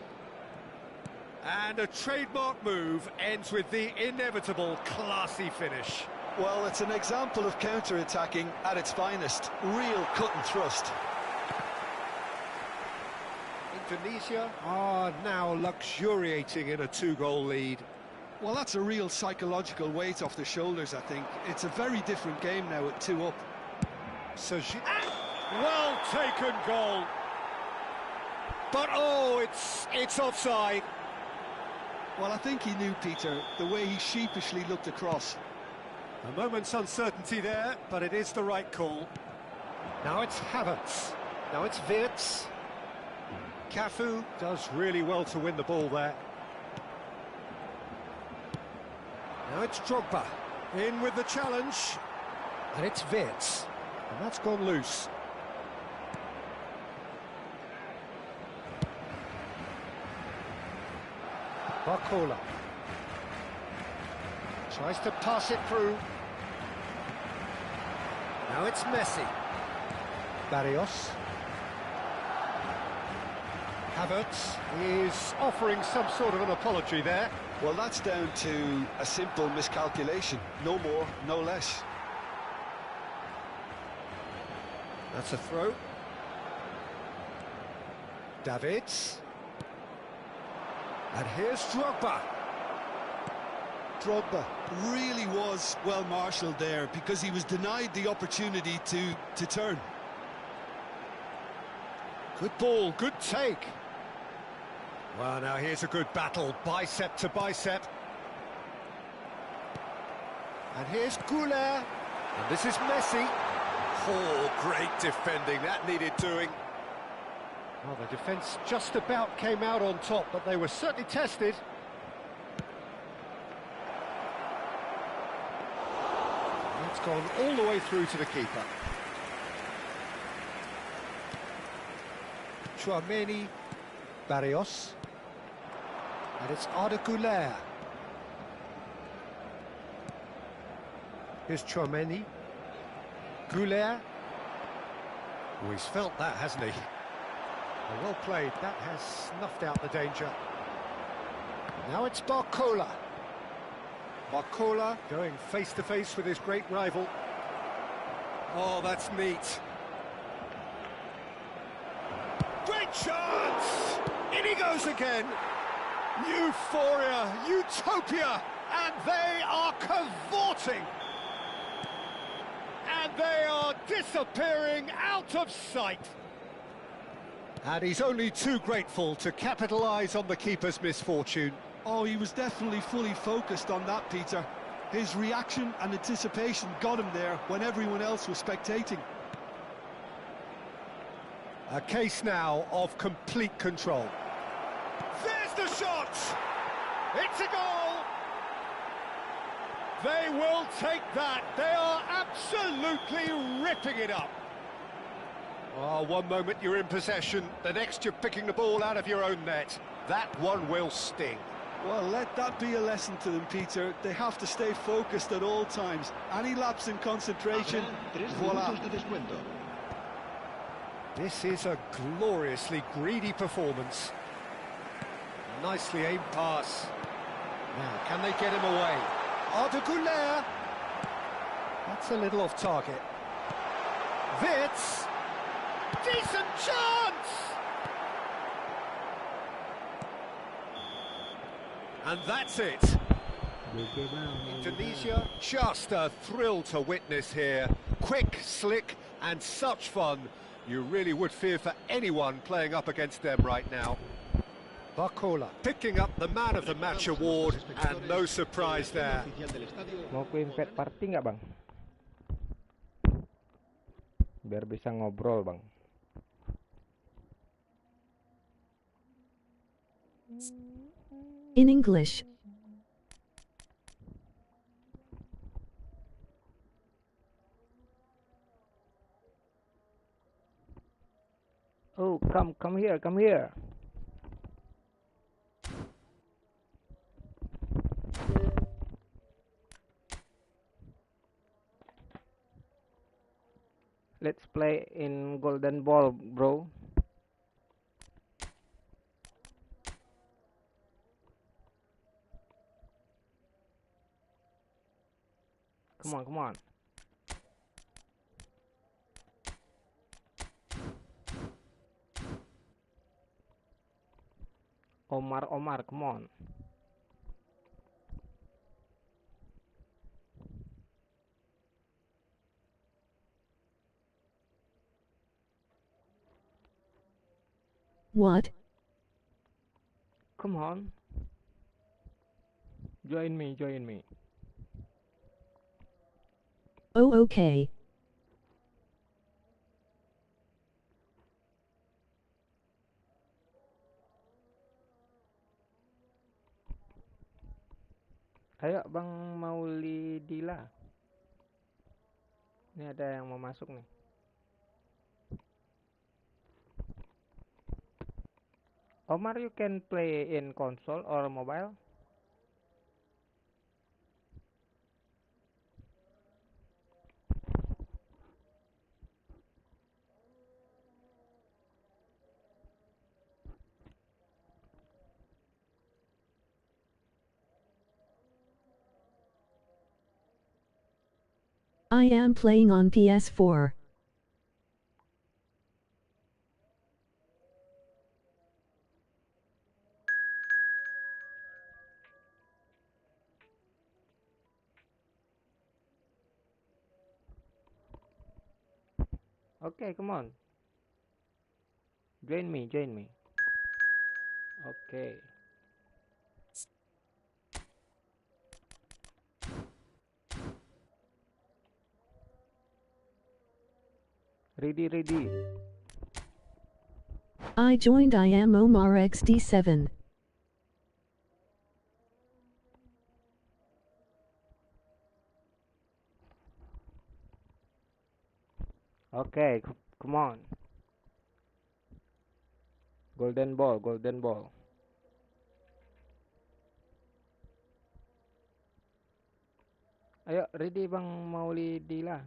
Speaker 1: And a trademark move ends with the inevitable classy finish.
Speaker 2: Well, it's an example of counter-attacking at its finest. Real cut and thrust.
Speaker 1: Indonesia are now luxuriating in a 2-goal lead.
Speaker 2: Well, that's a real psychological weight off the shoulders, I think. It's a very different game now at 2 up.
Speaker 1: Well taken goal. But oh, it's offside.
Speaker 2: Well, I think he knew, Peter, the way he sheepishly looked across.
Speaker 1: A moment's uncertainty there, but it is the right call. Now it's Havertz. Now it's Wirtz. Cafu does really well to win the ball there. Now it's Drogba. In with the challenge. And it's Wirtz. And that's gone loose. Barcola. Tries to pass it through. Now it's Messi. Barrios. Havertz is offering some sort of an apology there.
Speaker 2: Well, that's down to a simple miscalculation. No more, no less.
Speaker 1: That's a throw. Davids. And here's Drogba.
Speaker 2: Drogba really was well marshalled there because he was denied the opportunity to turn.
Speaker 1: Good ball, good take. Well, now here's a good battle, bicep to bicep. And here's Goulet. And this is Messi. Oh, great defending, that needed doing. Well, the defence just about came out on top, but they were certainly tested. It's gone all the way through to the keeper. Chouameni, Barrios. And it's Arda Güler. Here's Chouameni. Güler. Oh, he's felt that, hasn't he? Well played, that has snuffed out the danger. Now it's Barcola. Barcola going face-to-face with his great rival. Oh, that's neat. Great chance! In he goes again. Euphoria, utopia, and they are cavorting. And they are disappearing out of sight. And he's only too grateful to capitalise on the keeper's misfortune.
Speaker 2: Oh, he was definitely fully focused on that, Peter. His reaction and anticipation got him there when everyone else was spectating.
Speaker 1: A case now of complete control. There's the shot! It's a goal! They will take that. They are absolutely ripping it up. Oh, one moment you're in possession, the next you're picking the ball out of your own net. That one will sting.
Speaker 2: Well, let that be a lesson to them, Peter. They have to stay focused at all times. Any lapse in concentration, voila.
Speaker 1: This is a gloriously greedy performance. Nicely aimed pass. Now, can they get him away? Arda Güler. That's a little off target. Wits. Decent chance! And that's it. Indonesia, just a thrill to witness here. Quick, slick, and such fun. You really would fear for anyone playing up against them right now. Barcola picking up the Man of the Match award, and no surprise there.
Speaker 6: Mau ku invite party nggak, Bang? Biar bisa ngobrol, Bang.
Speaker 5: In English.
Speaker 6: Oh, come here, come here. Let's play in golden ball, bro. Come on, come on. Omar, come on.
Speaker 5: What?
Speaker 6: Come on. Join me, join me.
Speaker 5: Oh, okay.
Speaker 6: Ayo Bang Maulidila. Ini ada yang mau masuk nih. Omar, you can play in console or mobile?
Speaker 5: I am playing on PS4.
Speaker 6: Okay, come on. Join me, join me. Oke. Ready.
Speaker 5: I joined. I am Omar XD7.
Speaker 6: Oke, come on. Golden ball. Ayo, ready Bang Maulidi lah.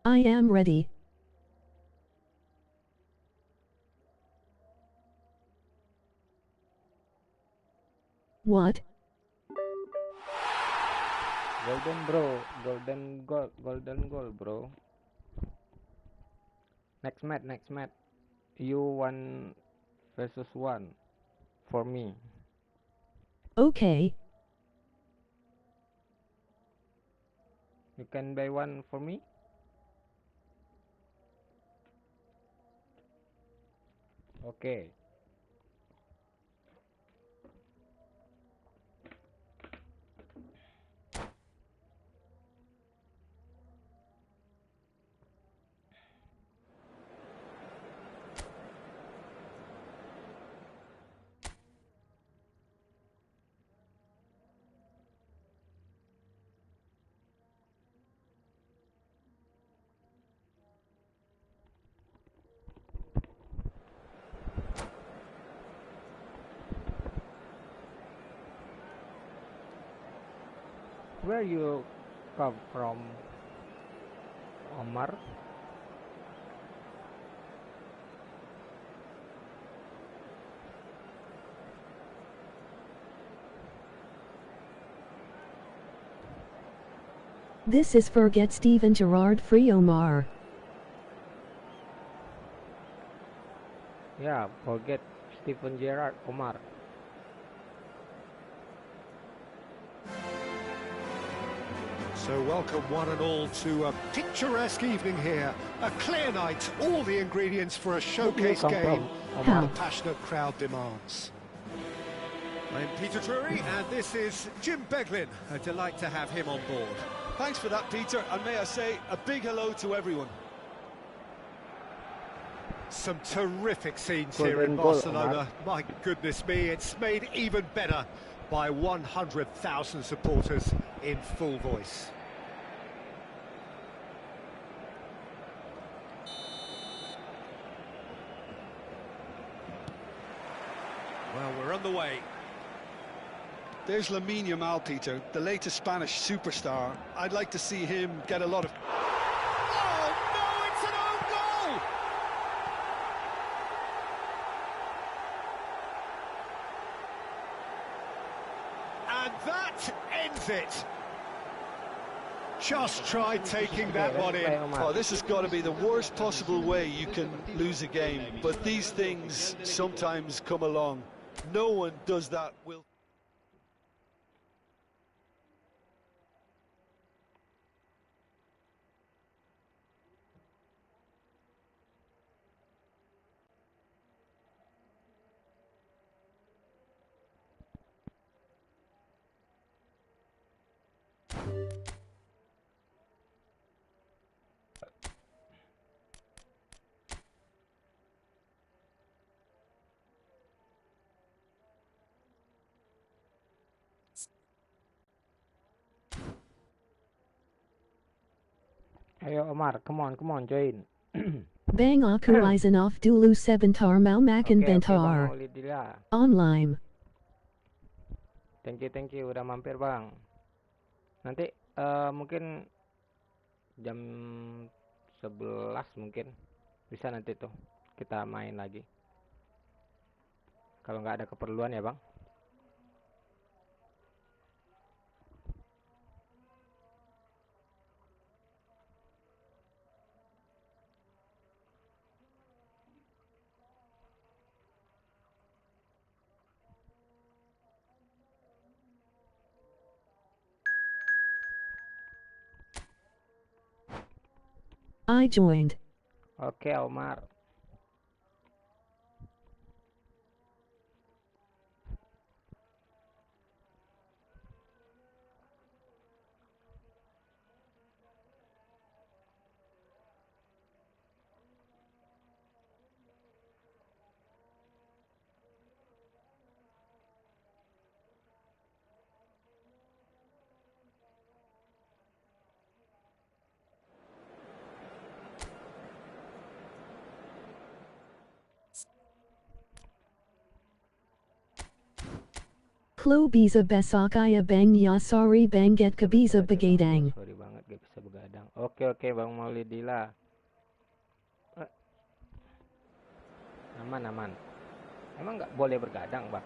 Speaker 5: I am ready. What?
Speaker 6: Golden bro, golden goal bro. Next match. You 1 versus 1 for me.
Speaker 5: Okay.
Speaker 6: You can buy one for me? Okay. Where you come from, Omar?
Speaker 5: This is Forget Steven Gerrard Free Omar.
Speaker 6: Yeah, forget Steven Gerrard, Omar.
Speaker 1: So welcome one and all to a picturesque evening here. A clear night, all the ingredients for a showcase game
Speaker 5: How?
Speaker 1: the passionate crowd demands. I'm Peter Drury and this is Jim Beglin. A delight to have him on board.
Speaker 2: Thanks for that, Peter, and may I say a big hello to everyone.
Speaker 1: Some terrific scenes
Speaker 6: Golden
Speaker 1: here in
Speaker 6: goal,
Speaker 1: Barcelona. My goodness me, it's made even better by 100,000 supporters in full voice. Well, we're on the way.
Speaker 2: There's Lamine Yamal, Peter, the latest Spanish superstar. I'd like to see him get a lot of...
Speaker 1: Oh, no, it's an own goal! And that ends it. Just try taking that one in.
Speaker 2: Oh, this has got to be the worst possible way you can lose a game, but these things sometimes come along. No one does that.
Speaker 6: Ayo Omar, come on, join.
Speaker 5: Bang aku Izanoff dulu sebentar mau makan
Speaker 6: Bang
Speaker 5: bentar.
Speaker 6: Maulidi lah.
Speaker 5: Online.
Speaker 6: Thank you, udah mampir Bang. Nanti mungkin jam 11 mungkin bisa nanti tuh kita main lagi. Kalau nggak ada keperluan ya Bang.
Speaker 5: I joined.
Speaker 6: Oke, Omar.
Speaker 5: Klo bisa besok ya bang ya sorry bang get ke bisa begadang.
Speaker 6: Sorry banget gak bisa begadang. Oke Bang Maulidila. Aman. Emang nggak boleh bergadang, Bang?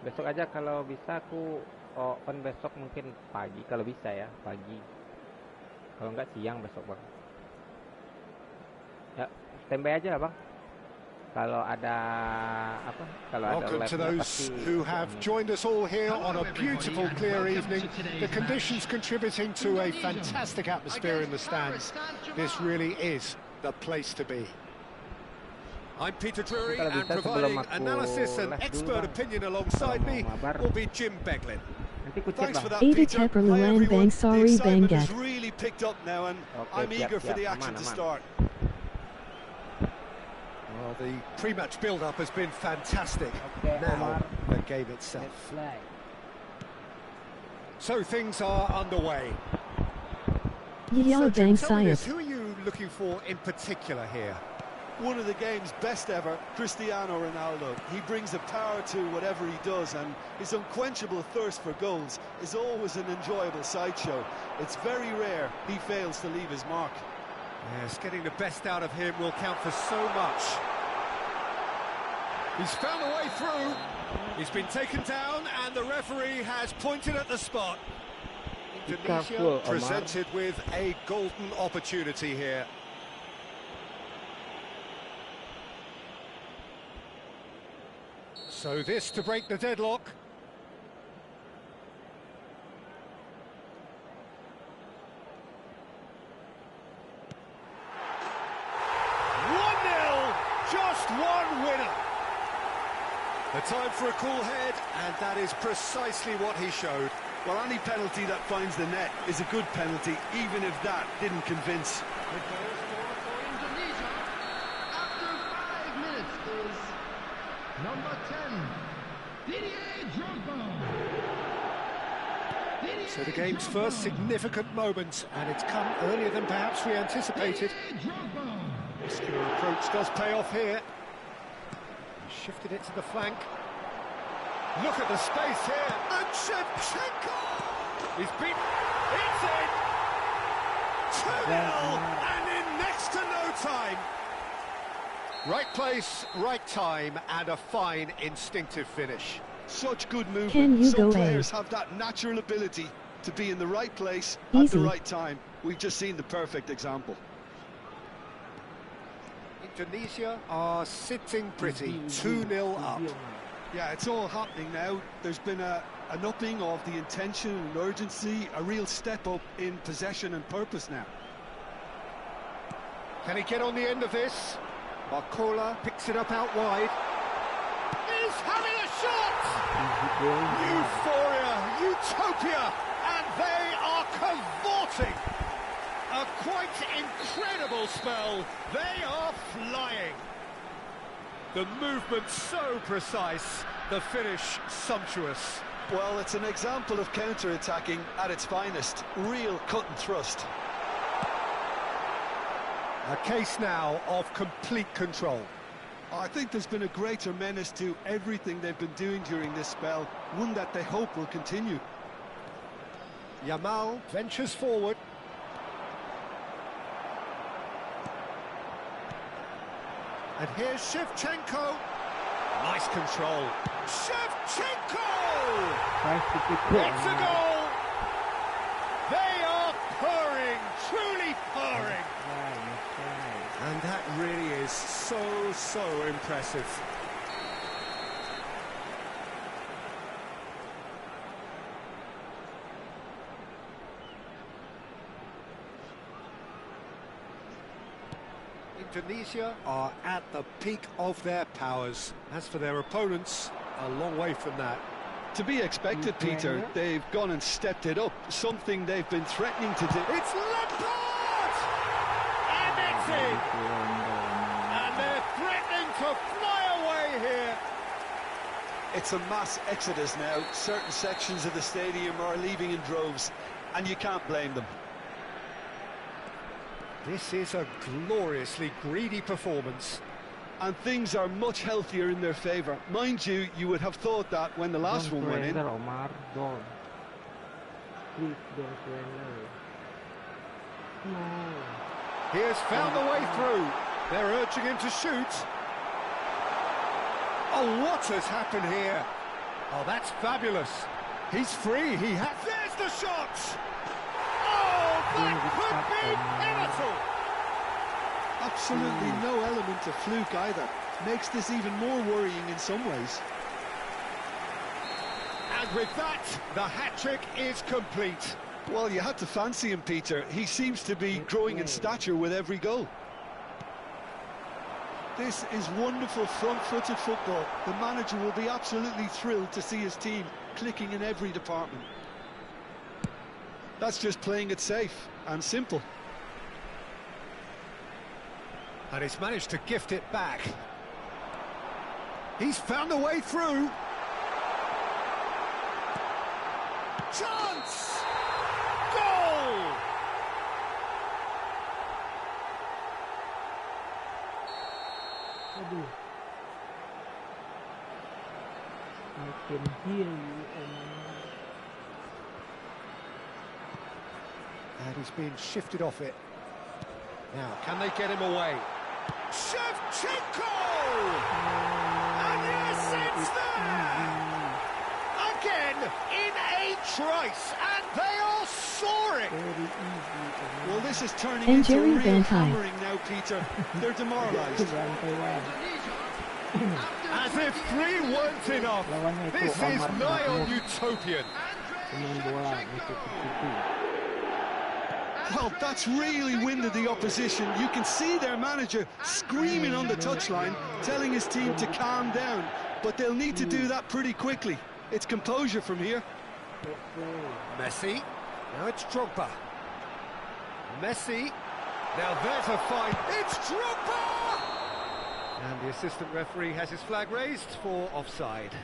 Speaker 6: Besok aja kalau bisa aku open besok mungkin pagi kalau bisa ya, pagi. Kalau nggak siang besok, Bang. Ya, standby aja lah, Bang. Kalau ada apa? Kalau ada
Speaker 1: Welcome to those who have joined us all here on a beautiful clear evening. The conditions contributing to a fantastic atmosphere in the stands. This really is the place to be. I'm Peter Drury, and providing analysis and expert opinion alongside me will be Jim Beglin. Thanks for that, Peter. Hi everyone. The excitement has really picked up now, and I'm eager for the action to start. Well, the pre-match build-up has been fantastic. Now, the game itself. So things are underway.
Speaker 5: Yeah,
Speaker 1: Jim,
Speaker 5: bang
Speaker 1: tell me this,
Speaker 5: Sayed.
Speaker 1: who are you looking for in particular here?
Speaker 2: One of the game's best ever, Cristiano Ronaldo. He brings a power to whatever he does, and his unquenchable thirst for goals is always an enjoyable sideshow. It's very rare he fails to leave his mark.
Speaker 1: Yes, getting the best out of him will count for so much. He's found a way through. He's been taken down, and the referee has pointed at the spot. Indonesia presented with a golden opportunity here. So this to break the deadlock. Just one winner. The time for a cool head, and that is precisely what he showed.
Speaker 2: Well, any penalty that finds the net is a good penalty, even if that didn't convince.
Speaker 3: The goal scorer for Indonesia after 5 minutes is number 10, Didier Drogba.
Speaker 1: So the game's first significant moment, and it's come earlier than perhaps we anticipated. Muscular approach does pay off here. He shifted it to the flank. Look at the space here. And Shevchenko! He's beaten. It's in! 2-0, and in next to no time. Right place, right time, and a fine instinctive finish.
Speaker 2: Such good movement.
Speaker 5: Can you
Speaker 2: Some
Speaker 5: go
Speaker 2: players have that natural ability to be in the right place at
Speaker 5: Easy.
Speaker 2: the right time. We've just seen the perfect example.
Speaker 1: Indonesia are sitting pretty, 2-0 up.
Speaker 2: Yeah, it's all happening now. There's been an upping of the intention and urgency, a real step up in possession and purpose now.
Speaker 1: Can he get on the end of this? Barcola picks it up out wide. He's having a shot! Euphoria, utopia, and they are cavorting. A quite incredible spell. They are flying. The movement so precise, the finish sumptuous.
Speaker 2: Well, it's an example of counter-attacking at its finest. Real cut and thrust.
Speaker 1: A case now of complete control.
Speaker 2: I think there's been a greater menace to everything they've been doing during this spell, one that they hope will continue.
Speaker 1: Yamal ventures forward. And here's Shevchenko. Nice control. Shevchenko! It's a goal! They are purring, truly purring. And that really is so impressive. Indonesia are at the peak of their powers. As for their opponents, a long way from that.
Speaker 2: To be expected, Peter. They've gone and stepped it up, something they've been threatening to do.
Speaker 1: It's Lampard! And it's in! And they're threatening to fly away here.
Speaker 2: It's a mass exodus now. Certain sections of the stadium are leaving in droves, and you can't blame them.
Speaker 1: This is a gloriously greedy performance.
Speaker 2: And things are much healthier in their favour. Mind you, you would have thought that when the last one went in.
Speaker 4: Omar, don't. Please don't surrender. No.
Speaker 1: He has found a way through. They're urging him to shoot. Oh, what has happened here? Oh, that's fabulous. He's free. He has. There's the shot. Oh, that could be pivotal.
Speaker 2: Absolutely no element of fluke either. Makes this even more worrying in some ways.
Speaker 1: And with that, the hat-trick is complete.
Speaker 2: Well, you had to fancy him, Peter. He seems to be growing in stature with every goal. This is wonderful front-footed football. The manager will be absolutely thrilled to see his team clicking in every department. That's just playing it safe and simple.
Speaker 1: And he's managed to gift it back. He's found a way through. Chance! Goal!
Speaker 4: Aduh. I can hear you, Omar.
Speaker 1: And he's been shifted off it. Now, can they get him away? Shevchenko! And yes, it's there! Again, in a trice, and they are soaring!
Speaker 2: Well, this is turning
Speaker 5: And
Speaker 2: into
Speaker 5: Jerry
Speaker 2: real
Speaker 5: Van Hyne.
Speaker 2: hammering now, Peter. They're demoralised.
Speaker 1: As if 3 weren't enough. This is nigh on utopian.
Speaker 2: Well, that's really winded the opposition. You can see their manager screaming on the touchline, telling his team to calm down. But they'll need to do that pretty quickly. It's composure from here.
Speaker 1: Messi. Now it's Drogba. Messi. Now there's a fight. It's Drogba! And the assistant referee has his flag raised for offside.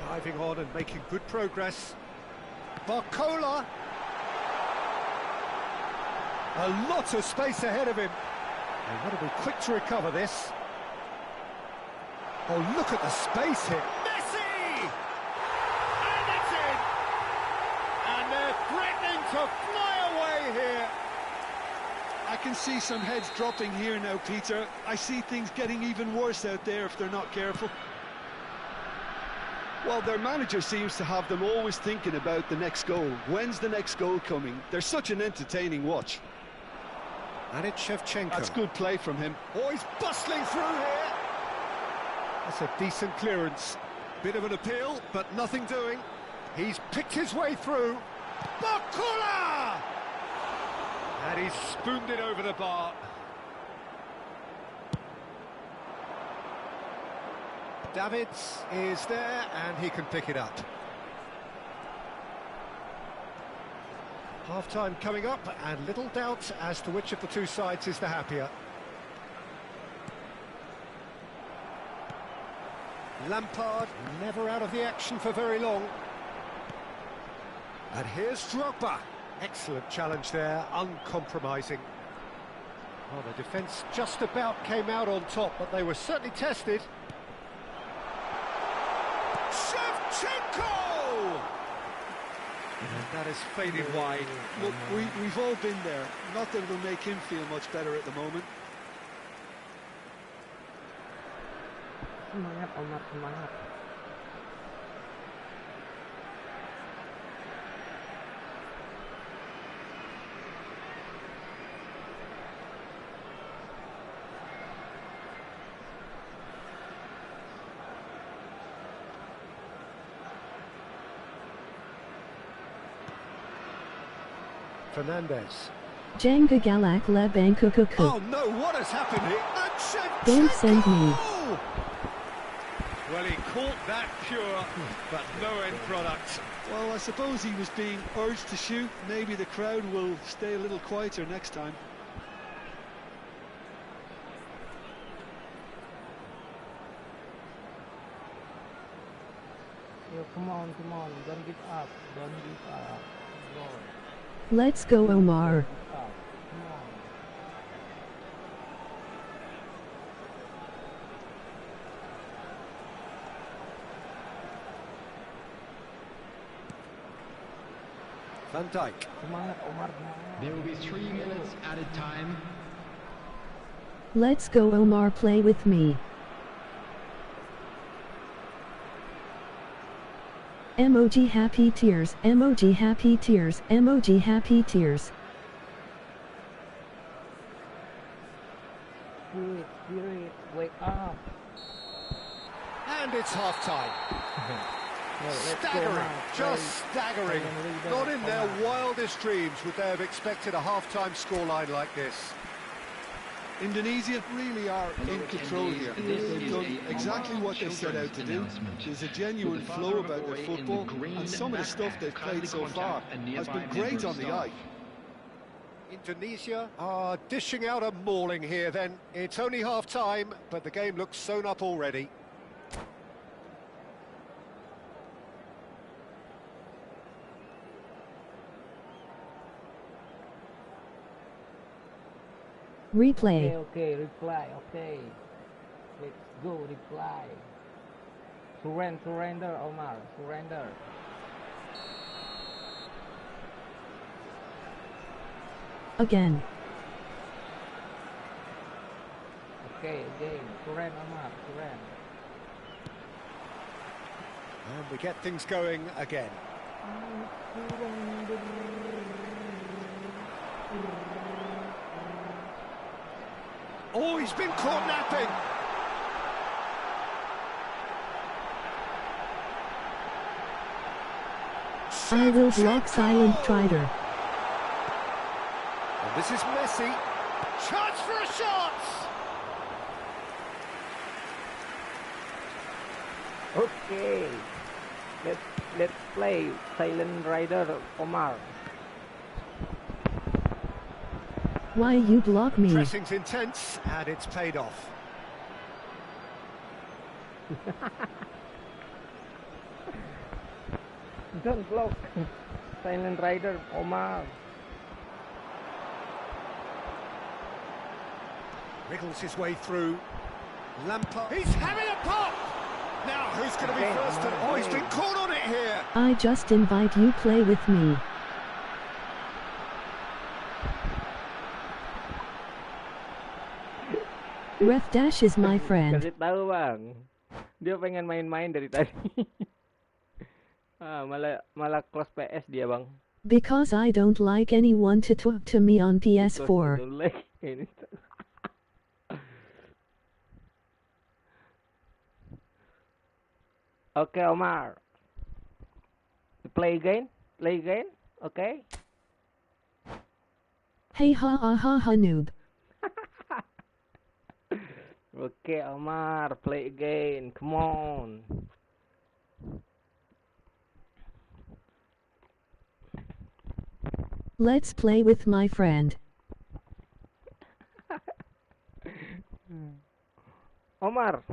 Speaker 1: Driving on and making good progress. Barcola. A lot of space ahead of him. They've got to be quick to recover this. Oh, look at the space here. Messi! And it's in! And they're threatening to fly away here.
Speaker 2: I can see some heads dropping here now, Peter. I see things getting even worse out there if they're not careful. Well, their manager seems to have them always thinking about the next goal. When's the next goal coming? They're such an entertaining watch.
Speaker 1: And it's Shevchenko.
Speaker 2: That's good play from him.
Speaker 1: Oh, he's bustling through here. That's a decent clearance. Bit of an appeal, but nothing doing. He's picked his way through. Barcola! And he's spooned it over the bar. Davids is there, and he can pick it up. Half-time coming up, and little doubt as to which of the two sides is the happier. Lampard never out of the action for very long. And here's Drogba. Excellent challenge there, uncompromising. Well, the defence just about came out on top, but they were certainly tested. Shevchenko! And that is faded wide.
Speaker 2: Look, we've all been there. Not that it'll make him feel much better at the moment.
Speaker 4: Semangat, Omar, semangat.
Speaker 1: Fernandez.
Speaker 5: Janga galak le bangkukuku.
Speaker 1: Oh no, what has happened here?
Speaker 5: Don't send me.
Speaker 1: Well, he caught that pure, but no end product.
Speaker 2: Well, I suppose he was being urged to shoot. Maybe the crowd will stay a little quieter next time.
Speaker 6: Yo, come on, don't give up, Go.
Speaker 5: Let's go, Omar.
Speaker 6: Come on.
Speaker 1: Van Dijk.
Speaker 6: Semangat, Omar.
Speaker 3: There will be 3 minutes added time.
Speaker 5: Let's go, Omar, play with me. Emoji happy tears, emoji happy tears, emoji happy tears.
Speaker 6: Spirit, wake up.
Speaker 1: And it's half-time.
Speaker 6: Well, let's go
Speaker 1: Staggering,
Speaker 6: now.
Speaker 1: just staggering. Not in their wildest dreams would they have expected a half-time scoreline like this.
Speaker 2: Indonesia really are in control here. They've done exactly what they set out to do. There's a genuine flow about their football, and some of the stuff they've played so far has been great on the eye.
Speaker 1: Indonesia are dishing out a mauling here then. It's only half-time, but the game looks sewn up already.
Speaker 5: Replay.
Speaker 6: Okay, reply, okay. Let's go, reply. Surrender, Omar, surrender.
Speaker 5: Again.
Speaker 6: Okay, again, surrender, Omar, surrender.
Speaker 1: And we get things going again. Oh, he's been caught napping.
Speaker 5: I will block silent Trider.
Speaker 1: And this is Messi. Chance for a shot.
Speaker 6: Okay, let's play silent rider, Omar.
Speaker 5: Why you block me?
Speaker 1: Pressing's intense, and it's paid off.
Speaker 6: Don't block. Silent rider, Omar.
Speaker 1: Wriggles his way through. Lampard. He's having a pop! Now, who's going to be first? Oh, he's been caught on it here.
Speaker 5: I just invite you play with me. Ref Dash is my friend.
Speaker 6: Kasih tahu bang, dia pengen main-main dari tadi. malah close PS dia bang.
Speaker 5: Because I don't like anyone to talk to me on PS4.
Speaker 6: Okay, Omar. Play again, okay?
Speaker 5: Hey ha ha ha ha noob.
Speaker 6: Okay, Omar, play again. Come on.
Speaker 5: Let's play with my friend.
Speaker 6: Omar.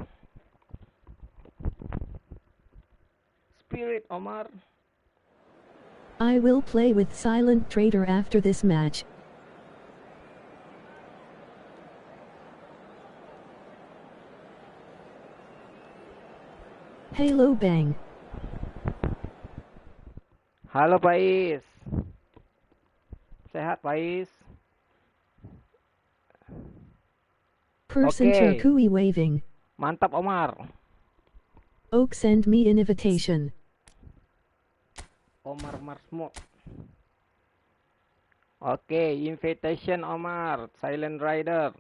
Speaker 6: Spirit, Omar.
Speaker 5: I will play with Silent Trader after this match. Hello Bang.
Speaker 6: Halo Pais. Sehat Pais.
Speaker 5: Person
Speaker 6: Okay.
Speaker 5: Tercui waving.
Speaker 6: Mantap Omar.
Speaker 5: Oak send me an invitation.
Speaker 6: Omar Marsmut. Okay, invitation Omar. Silent Rider.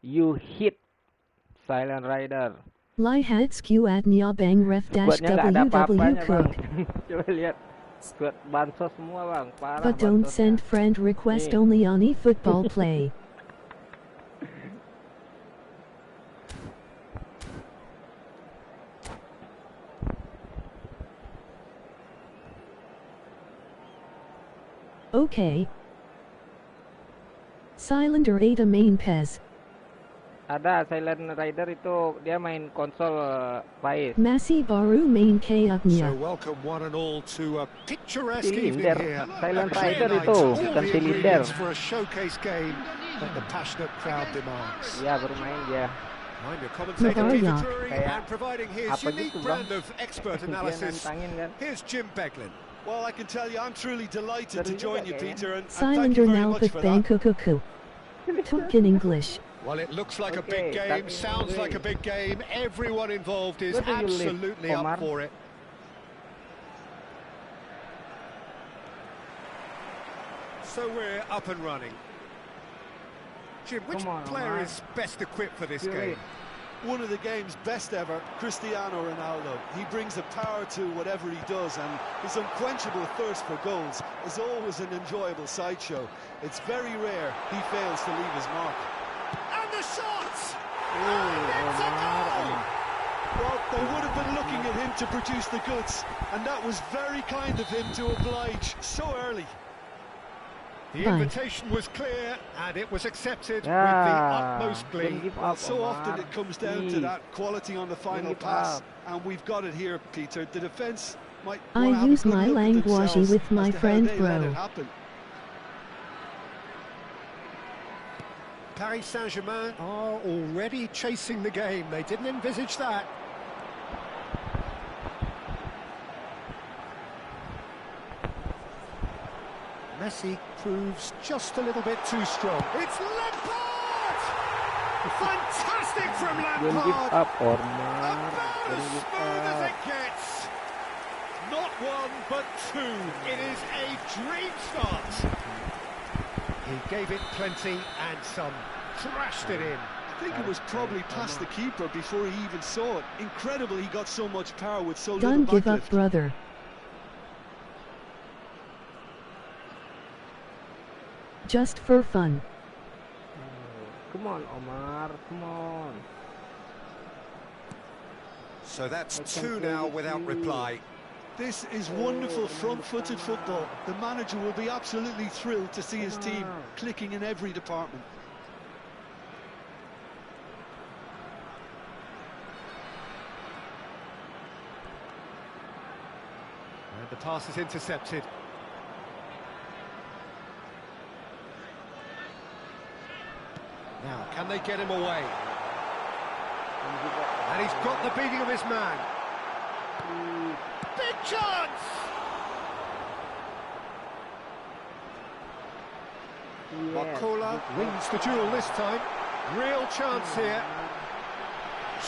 Speaker 6: You hit Silent Rider.
Speaker 5: Lie hats Q at Nya Bang Ref Dash
Speaker 6: Buatnya nggak ada
Speaker 5: WW
Speaker 6: apa-apanya bang.
Speaker 5: Cook.
Speaker 6: Coba lihat. Buat bansos semua bang, parah.
Speaker 5: But don't
Speaker 6: bansosnya.
Speaker 5: send friend request
Speaker 6: Nih.
Speaker 5: only on eFootball play. Okay. Cylinder 8 a main Pez.
Speaker 6: Ada Silent Rider itu dia main konsol Heist.
Speaker 5: Masih baru main
Speaker 1: So
Speaker 5: kayaknya.
Speaker 1: welcome one and all to a picturesque evening
Speaker 6: Silinder.
Speaker 1: here.
Speaker 6: Silent
Speaker 1: A clear
Speaker 6: Rider
Speaker 1: night,
Speaker 6: itu,
Speaker 1: all
Speaker 6: bukan
Speaker 1: the
Speaker 6: silinder.
Speaker 1: ingredients for a showcase game that the passionate crowd demands.
Speaker 6: Iya baru main dia.
Speaker 1: I'm your commentator
Speaker 5: MABAR
Speaker 1: Peter
Speaker 5: Untuk.
Speaker 1: Drury,
Speaker 6: Kayak
Speaker 1: and providing his
Speaker 6: apa
Speaker 1: unique
Speaker 6: gitu,
Speaker 1: brand
Speaker 6: Bang?
Speaker 1: of expert
Speaker 6: Dia
Speaker 1: analysis.
Speaker 6: nantangin kan.
Speaker 1: Here's Jim Beglin.
Speaker 2: Well, I can tell you, I'm truly delighted to
Speaker 6: Seru
Speaker 2: join
Speaker 6: juga
Speaker 2: you,
Speaker 6: kayaknya.
Speaker 2: Peter, and thank
Speaker 5: Cylinder
Speaker 2: you very
Speaker 5: now
Speaker 2: much
Speaker 5: with
Speaker 2: for that.
Speaker 5: Bangkukuku. Talk in English.
Speaker 1: Well, it looks like a big
Speaker 6: Okay,
Speaker 1: game,
Speaker 6: that is
Speaker 1: sounds like a
Speaker 6: great.
Speaker 1: big game. Everyone involved is
Speaker 6: Where do you live,
Speaker 1: absolutely
Speaker 6: Omar?
Speaker 1: up for it. So we're up and running. Jim, which
Speaker 6: Come on,
Speaker 1: player
Speaker 6: Omar.
Speaker 1: is best equipped for this
Speaker 6: Fury.
Speaker 1: game?
Speaker 2: One of the game's best ever, Cristiano Ronaldo. He brings a power to whatever he does, and his unquenchable thirst for goals is always an enjoyable sideshow. It's very rare he fails to leave his mark.
Speaker 1: And the shot!
Speaker 6: Omar.
Speaker 2: Well, they would have been looking at him to produce the goods, and that was very kind of him to oblige so early.
Speaker 1: The
Speaker 5: Bye.
Speaker 1: invitation was clear, and it was accepted with the
Speaker 6: Ya,
Speaker 1: utmost
Speaker 6: don't
Speaker 1: glee.
Speaker 6: give
Speaker 2: Well,
Speaker 6: up,
Speaker 2: so often
Speaker 6: Omar.
Speaker 2: it comes down to
Speaker 6: Please.
Speaker 2: that quality on the final
Speaker 6: give
Speaker 2: pass,
Speaker 6: up.
Speaker 2: and we've got it here, Peter. The defence might
Speaker 5: I
Speaker 2: wanna have a
Speaker 5: use
Speaker 2: good
Speaker 5: my
Speaker 2: look at
Speaker 5: language
Speaker 2: themselves
Speaker 5: with my
Speaker 2: as to how
Speaker 5: friend
Speaker 2: they let
Speaker 5: bro.
Speaker 2: it happen.
Speaker 1: Paris Saint-Germain are already chasing the game. They didn't envisage that. Messi proves just a little bit too strong. It's Lampard! Fantastic from
Speaker 6: Don't give
Speaker 1: Lampard!
Speaker 6: up, Omar.
Speaker 1: About as
Speaker 6: Don't give
Speaker 1: smooth as
Speaker 6: up.
Speaker 1: it gets. Not one, but two. It is a dream start. He gave it plenty and some. Trashed it in.
Speaker 2: I think it was probably past the keeper before he even saw it. Incredible he got so much power with so little
Speaker 5: Don't give up,
Speaker 2: backlift.
Speaker 5: brother. Just for fun.
Speaker 6: Come on, Omar. Come on.
Speaker 1: So that's
Speaker 6: I can
Speaker 1: two
Speaker 6: play
Speaker 1: now
Speaker 6: with
Speaker 1: without
Speaker 6: you.
Speaker 1: reply.
Speaker 2: This is wonderful front-footed football. The manager will be absolutely thrilled to see his team clicking in every department.
Speaker 1: And the pass is intercepted. Now, can they get him away? And he's got the beating of his man. Big chance! Makola wins the duel this time. Real chance here.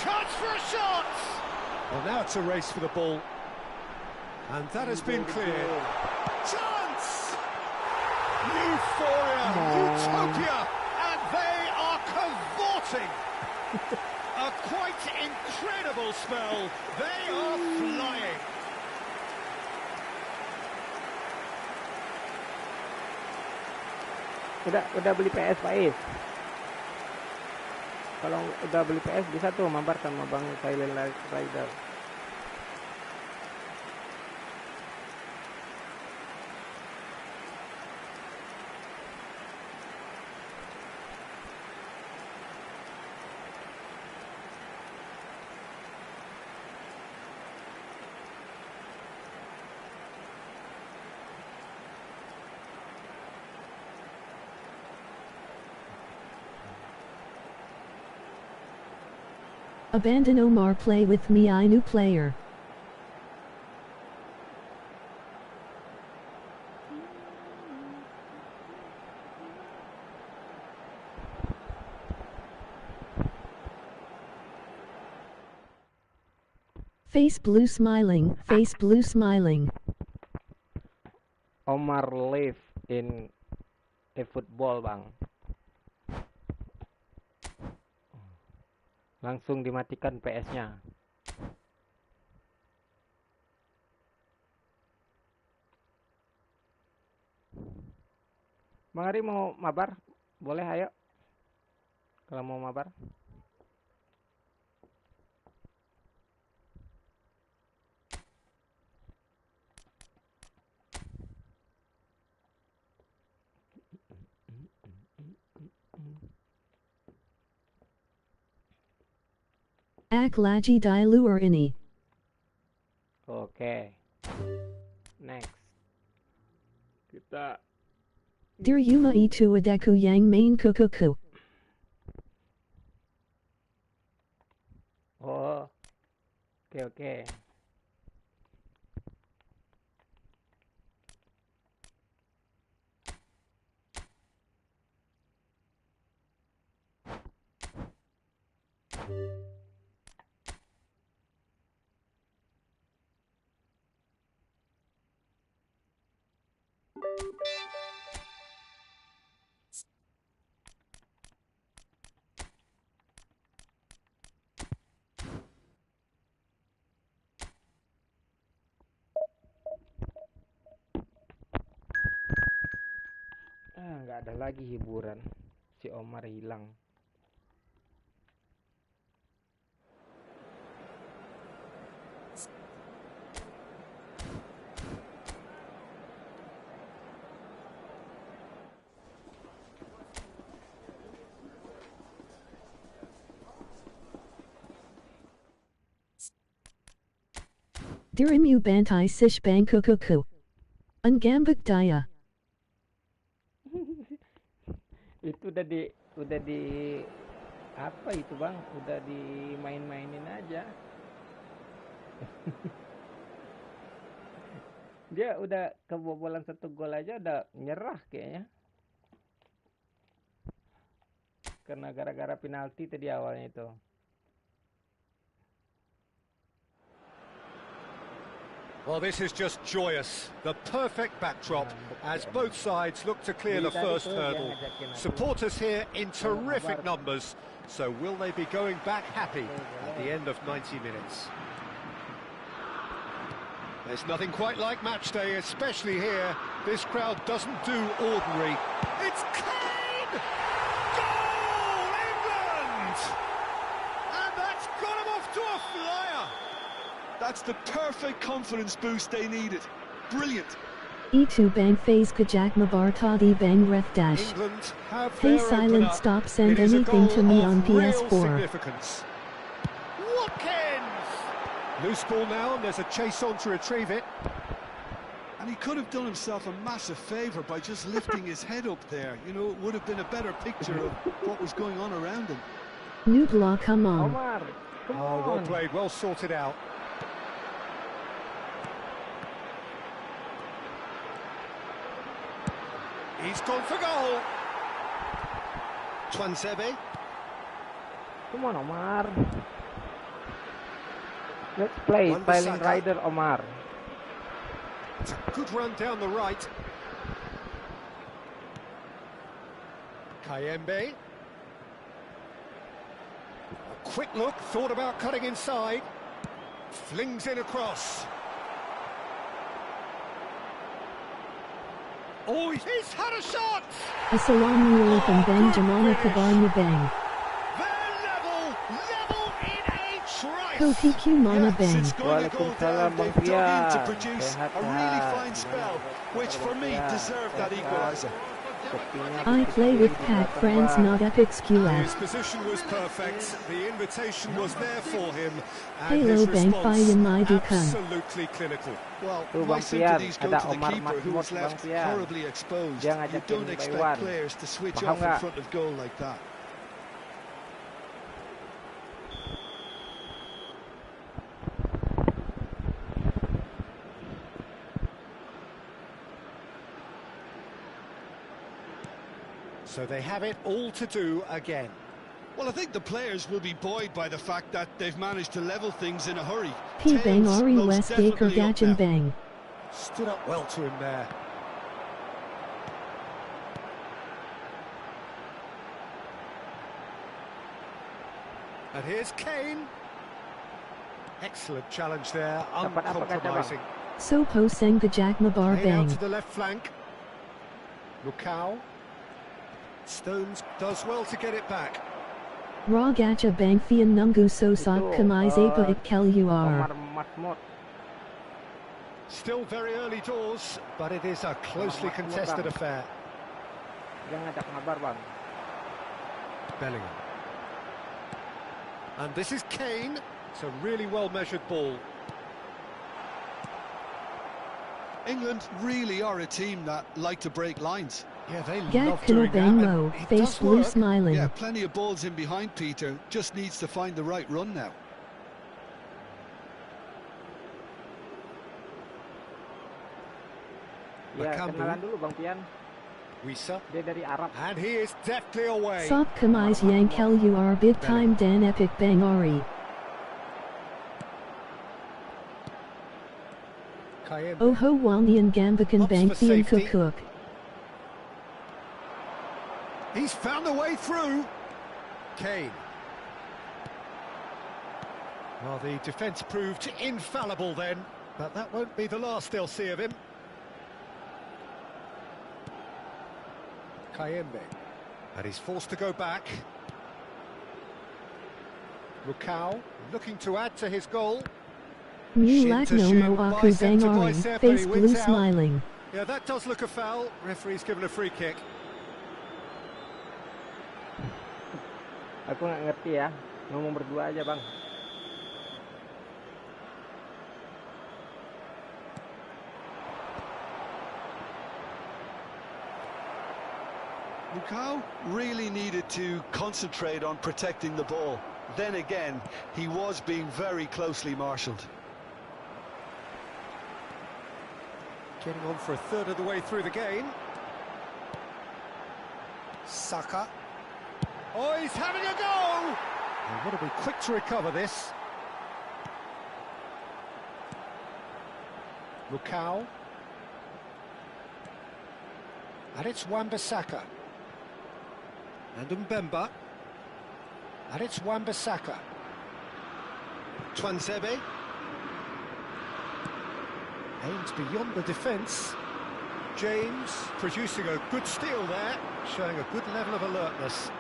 Speaker 1: Chance for a shot! Well, now it's a race for the ball. And that has been cleared. Chance! Euphoria! Utopia! And they are cavorting! A quite incredible spell. They are flying.
Speaker 6: Udah beli PS Faiz. Kalau udah beli PS bisa tuh mabar sama Bang Silent Rider.
Speaker 5: Abandon Omar, play with me, I new player. Face blue smiling, face blue smiling.
Speaker 6: Omar live in eFootball, Bang. Langsung dimatikan PS-nya. Bang Ari mau mabar? Boleh, ayo. Kalau mau mabar.
Speaker 5: Ak lagi di luar ini.
Speaker 6: Oke. Next. Kita
Speaker 5: Diruma itu adaku yang main kukuku.
Speaker 6: Oh. Oke. Nggak ada lagi hiburan. Si Omar hilang.
Speaker 5: Dirimu bantai sish bang kukuku. Ungambuk daya.
Speaker 6: Itu udah di apa itu bang? Udah dimain-mainin aja. Dia udah kebobolan 1 gol aja udah nyerah kayaknya. Karena gara-gara penalti tadi awalnya itu.
Speaker 1: Well, this is just joyous. The perfect backdrop as both sides look to clear the first hurdle. Supporters here in terrific numbers. So will they be going back happy at the end of 90 minutes? There's nothing quite like match day, especially here. This crowd doesn't do ordinary. It's Kane! Goal, England! And that's got him off to a flyer.
Speaker 2: That's the perfect confidence boost they needed. Brilliant.
Speaker 5: Itu bang phase kajak mabar tadi bang ref dash.
Speaker 1: England have
Speaker 5: Hey
Speaker 1: their
Speaker 5: silent
Speaker 1: opener.
Speaker 5: stop send
Speaker 1: It is a
Speaker 5: anything to
Speaker 1: goal
Speaker 5: me
Speaker 1: of
Speaker 5: on
Speaker 1: real
Speaker 5: PS4.
Speaker 1: significance. Watkins! Loose ball now, and there's a chase on to retrieve it.
Speaker 2: And he could have done himself a massive favour by just lifting his head up there. You know, it would have been a better picture of what was going on around him.
Speaker 5: Nubla come on.
Speaker 6: Omar, come
Speaker 1: Oh, well
Speaker 6: on.
Speaker 1: played, well sorted out. He's gone for goal. Twansebe.
Speaker 6: Come on, Omar. Let's play
Speaker 1: Wan-Bissaka.
Speaker 6: Styling Rider, Omar.
Speaker 1: It's a good run down the right. Kayembe. A quick look, thought about cutting inside. Flings in across. Oh, he's had a shot!
Speaker 5: Assalamualaikum bang jamana kabarnya bang.
Speaker 1: They're level in a trice!
Speaker 5: Kotiku mana
Speaker 2: Yes,
Speaker 5: bang.
Speaker 2: it's going to go
Speaker 6: Waalaikumsalam,
Speaker 2: down.
Speaker 6: Bang
Speaker 2: They've dug in to
Speaker 6: Fian.
Speaker 2: produce
Speaker 6: Sehat,
Speaker 2: a really
Speaker 6: sehat.
Speaker 2: fine spell, which for me deserved that equaliser.
Speaker 5: I play with Pat France not epic
Speaker 1: His
Speaker 5: squad.
Speaker 1: position was perfect, the invitation was there for him, and
Speaker 5: Hello,
Speaker 1: his
Speaker 5: Bang
Speaker 1: response
Speaker 5: Fian, my Dadakan.
Speaker 1: absolutely clinical.
Speaker 2: Well,
Speaker 6: Tuh,
Speaker 2: my
Speaker 6: Bang Fian,
Speaker 2: sympathies go
Speaker 6: ada
Speaker 2: to the
Speaker 6: Omar
Speaker 2: keeper who was
Speaker 6: Mahmud, Bang
Speaker 2: left
Speaker 6: Fian.
Speaker 2: horribly exposed.
Speaker 6: Dia
Speaker 2: You
Speaker 6: ngajakin
Speaker 2: don't
Speaker 6: Taiwan.
Speaker 2: expect players to switch
Speaker 6: Paham
Speaker 2: off in
Speaker 6: nggak?
Speaker 2: front of goal like that.
Speaker 1: So they have it all to do again.
Speaker 2: Well, I think the players will be buoyed by the fact that they've managed to level things in a hurry.
Speaker 5: P bang
Speaker 2: Tails
Speaker 5: Ari
Speaker 2: most
Speaker 5: West Baker
Speaker 2: definitely up
Speaker 5: Gachin
Speaker 2: now.
Speaker 5: bang.
Speaker 1: Stood up well to him there. And here's Kane. Excellent challenge there,
Speaker 6: Dapat apa kata, Bang?
Speaker 1: uncompromising.
Speaker 5: So po sang kajak mabar
Speaker 1: Kane out
Speaker 5: bang.
Speaker 1: to the left flank. Lukau. Stones does well to get it back.
Speaker 5: Raw gacha bang fian nunggu sosok kamai zapa ik keluar.
Speaker 1: Still very early doors, but it is a closely contested affair. Bellingham. And this is Kane. It's a really well-measured ball.
Speaker 2: England really are a team that like to break lines.
Speaker 1: Yeah, they
Speaker 5: Get
Speaker 1: love doing that. And
Speaker 5: Mo,
Speaker 1: it
Speaker 5: face
Speaker 1: does
Speaker 5: blue
Speaker 1: work.
Speaker 5: smiling.
Speaker 2: Yeah, plenty of balls in behind Peter. Just needs to find the right run now.
Speaker 6: Ya, kenalan dulu Bang Pian.
Speaker 1: Bisa.
Speaker 6: Dia dari Arab.
Speaker 1: And he is deftly away.
Speaker 5: Sok kamai's yang keluar big time dan epic bangari. Oho Wanyan Gambakan Bang Fian Cook.
Speaker 1: He's found a way through. Kane. Well, the defence proved infallible then, but that won't be the last they'll see of him. Kayembe. And he's forced to go back. Lukau looking to add to his goal.
Speaker 5: Mulak no mo aku bangari, face blue smiling.
Speaker 1: Yeah, that does look a foul. Referee's given a free kick.
Speaker 6: Aku nggak ngerti ya, ngomong berdua aja Bang.
Speaker 2: Lukau really needed to concentrate on protecting the ball. Then again, he was being very closely marshalled.
Speaker 1: Getting on for a third of the way through the game. Saka. Oh, he's having a go! And what to be quick to recover this. Lukau. And it's Wan-Bissaka. And Mbemba. And it's Wan-Bissaka. Tuanzebe. Aims beyond the defence. James producing a good steal there, showing a good level of alertness.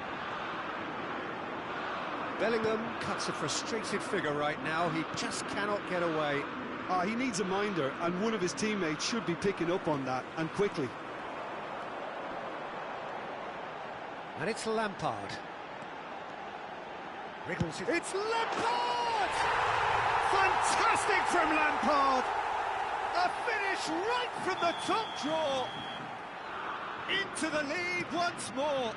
Speaker 1: Bellingham cuts a frustrated figure right now. He just cannot get away.
Speaker 2: He needs a minder, and one of his teammates should be picking up on that, and quickly.
Speaker 1: And it's Lampard. Wriggles it. It's Lampard! Fantastic from Lampard! A finish right from the top draw. Into the lead once more.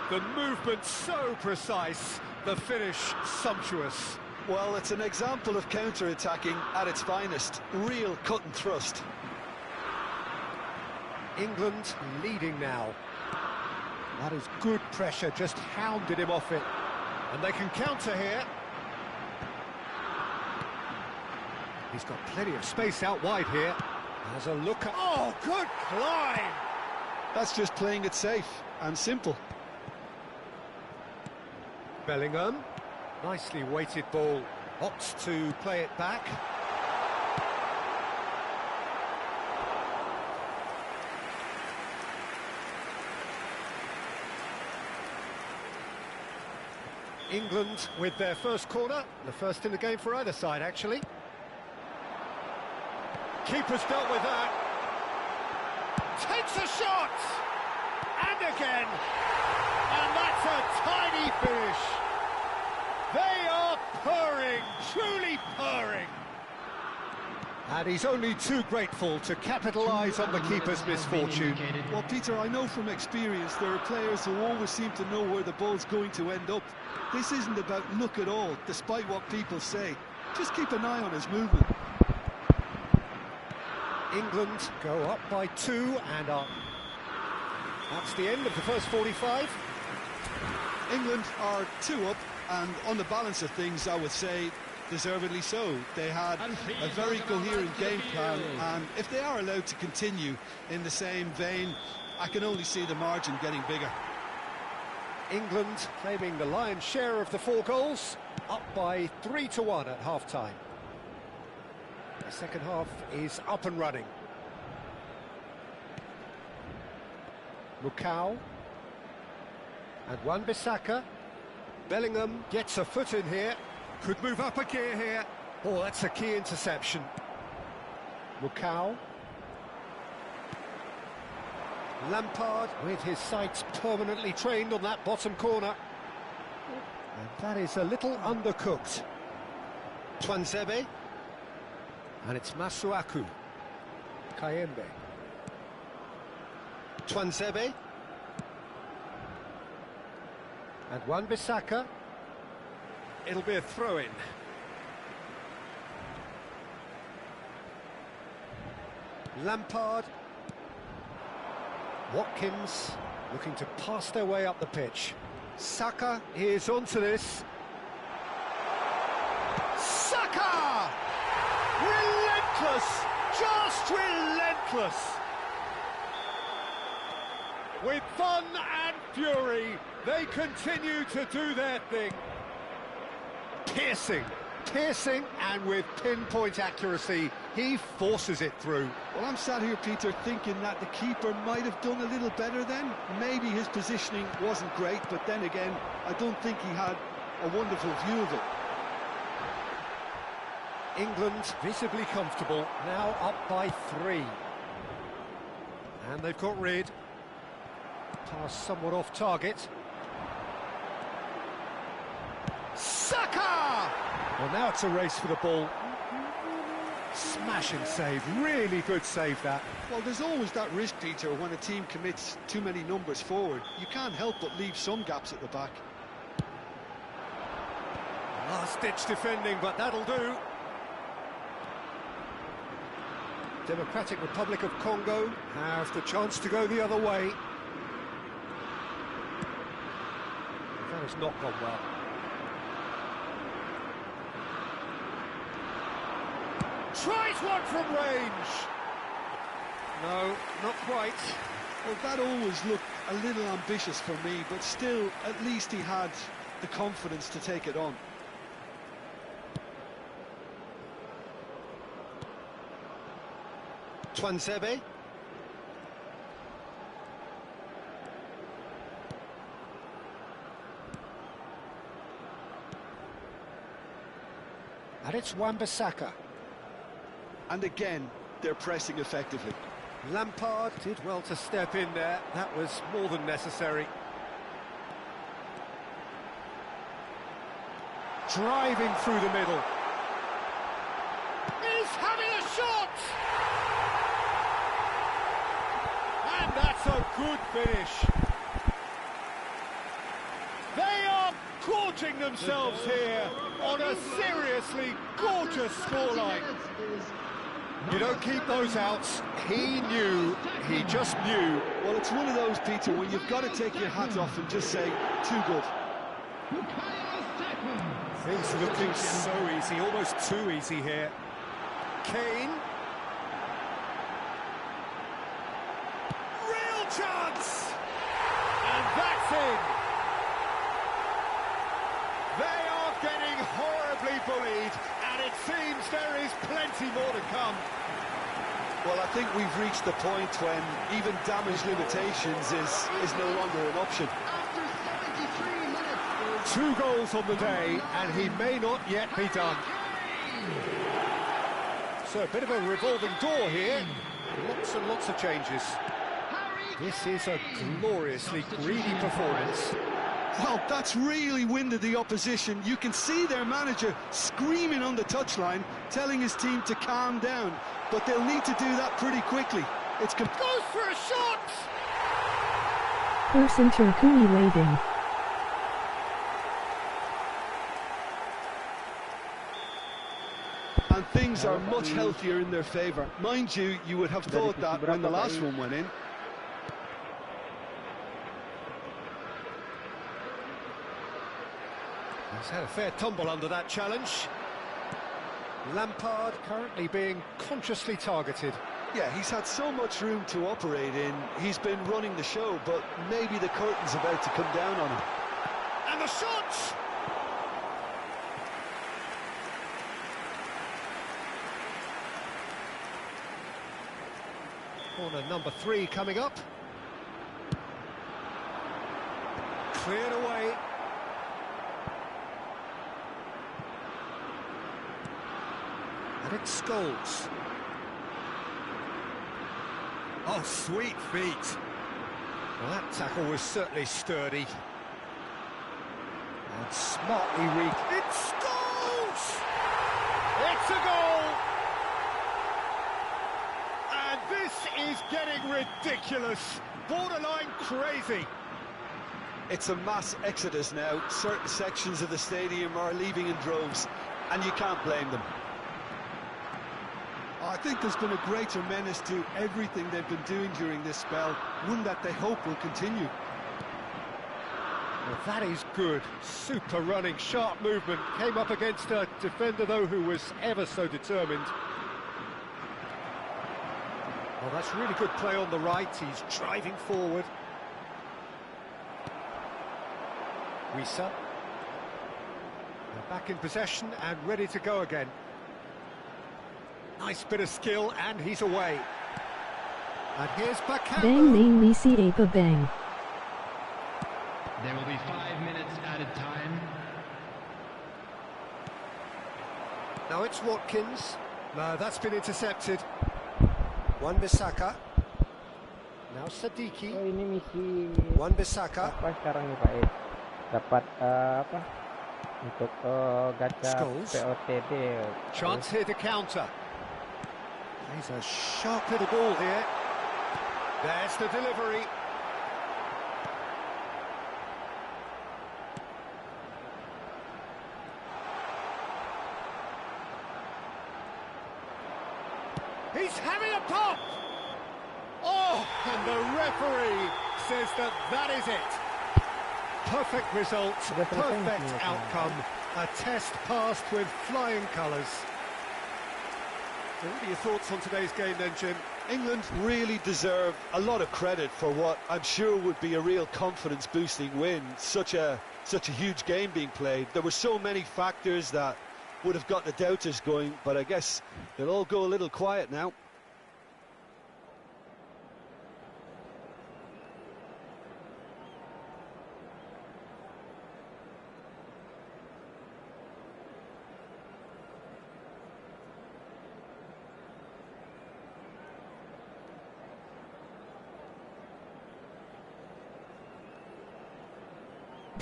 Speaker 1: The movement so precise, the finish sumptuous.
Speaker 2: Well, it's an example of counter-attacking at its finest. Real cut and thrust.
Speaker 1: England leading now. That is good pressure, just hounded him off it. And they can counter here. He's got plenty of space out wide here. Has a look at... Oh, good climb!
Speaker 2: That's just playing it safe and simple.
Speaker 1: Bellingham. Nicely weighted ball. Opts to play it back. England with their first corner. The first in the game for either side, actually. Keeper's dealt with that. Takes a shot! And again! And that's a tiny finish. They are purring, truly purring. And he's only too grateful to capitalise on the keeper's misfortune.
Speaker 2: Well, Peter, I know from experience there are players who always seem to know where the ball's going to end up. This isn't about luck at all, despite what people say. Just keep an eye on his movement.
Speaker 1: England go up by 2 and up. That's the end of the first 45.
Speaker 2: England are 2 up, and on the balance of things, I would say deservedly so. They had a very coherent game plan, and if they are allowed to continue in the same vein, I can only see the margin getting bigger.
Speaker 1: England claiming the lion's share of the 4 goals, up by 3-1 at half-time. The second half is up and running. Lukau. And Wan-Bissaka. Bellingham gets a foot in here. Could move up a gear here. Oh, that's a key interception. Mukau. Lampard with his sights permanently trained on that bottom corner. And that is a little undercooked. Twanzebe. And it's Masuaku. Kayembe. Twanzebe. And Wan-Bissaka. It'll be a throw-in. Lampard. Watkins looking to pass their way up the pitch. Saka is onto this. Saka! Relentless! Just relentless! With fun and fury, they continue to do their thing. Piercing, and with pinpoint accuracy, he forces it through.
Speaker 2: Well, I'm sat here, Peter, thinking that the keeper might have done a little better then. Maybe his positioning wasn't great, but then again, I don't think he had a wonderful view of it.
Speaker 1: England visibly comfortable, now up by 3. And they've got rid. Pass somewhat off target. Saka! Well, now it's a race for the ball. Smashing save, really good save that.
Speaker 2: Well, there's always that risk, Peter, when a team commits too many numbers forward. You can't help but leave some gaps at the back.
Speaker 1: Last-ditch defending, but that'll do. Democratic Republic of Congo have the chance to go the other way. That has not gone well. Tries one from range. No, not quite.
Speaker 2: Well, that always looked a little ambitious for me, but still, at least he had the confidence to take it on.
Speaker 1: Twanzebe. And it's Wan-Bissaka.
Speaker 2: And again, they're pressing effectively.
Speaker 1: Lampard did well to step in there. That was more than necessary. Driving through the middle. He's having a shot! And that's a good finish. They are gorging themselves here on a seriously gorgeous scoreline. You don't keep those outs. He knew, he just knew.
Speaker 2: Well, it's one of those, Peter, when you've got to take your hat off and just say, too good.
Speaker 1: Things looking so easy, almost too easy here. Kane. Real chance! And that's in. They are getting horribly bullied, and it seems there is plenty more to come.
Speaker 2: Well, I think we've reached the point when even damage limitations is no longer an option.
Speaker 3: After 73 minutes,
Speaker 1: 2 goals on the day, and he may not yet be done. So a bit of a revolving door here. Lots and lots of changes. This is a gloriously greedy performance.
Speaker 2: Well, that's really winded the opposition. You can see their manager screaming on the touchline, telling his team to calm down. But they'll need to do that pretty quickly. It's
Speaker 1: Goes for a shot!
Speaker 5: Person Turkui waving.
Speaker 2: and things are much healthier in their favour. Mind you, you would have thought that when the last one went in.
Speaker 1: He's had a fair tumble under that challenge. Lampard currently being consciously targeted.
Speaker 2: Yeah, he's had so much room to operate in. He's been running the show, but maybe the curtain's about to come down on him.
Speaker 1: And the shot! Corner number 3 coming up. Cleared away. And it's Scholes. Oh, sweet feet. Well, that tackle was certainly sturdy. And smartly It's Scholes! It's a goal! And this is getting ridiculous. Borderline crazy.
Speaker 2: It's a mass exodus now. Certain sections of the stadium are leaving in droves, and you can't blame them. I think there's been a greater menace to everything they've been doing during this spell, one that they hope will continue.
Speaker 1: Well, that is good. Super running, sharp movement. Came up against a defender, though, who was ever so determined. Well, that's really good play on the right. He's driving forward. Bisa. They're back in possession and ready to go again. Nice bit of skill, and he's away. And here's Bacambo.
Speaker 5: Bang main Nisi Apa Bang.
Speaker 3: There will be 5 minutes added time.
Speaker 1: Now it's Watkins. No, that's been intercepted. Wan-Bissaka. Now Sadiki.
Speaker 6: Oh, ini misi
Speaker 1: Wan-Bissaka.
Speaker 6: apa sekarang nih Pak? Dapat apa? Untuk gacha
Speaker 1: Scholes.
Speaker 6: POTD.
Speaker 1: Chance here to counter. He's a sharp little ball here. There's the delivery. He's having a pop! Oh, and the referee says that that is it. Perfect result, perfect outcome. A test passed with flying colours. What are your thoughts on today's game then, Jim?
Speaker 2: England really deserve a lot of credit for what I'm sure would be a real confidence-boosting win. Such a huge game being played. There were so many factors that would have got the doubters going, but I guess they'll all go a little quiet now.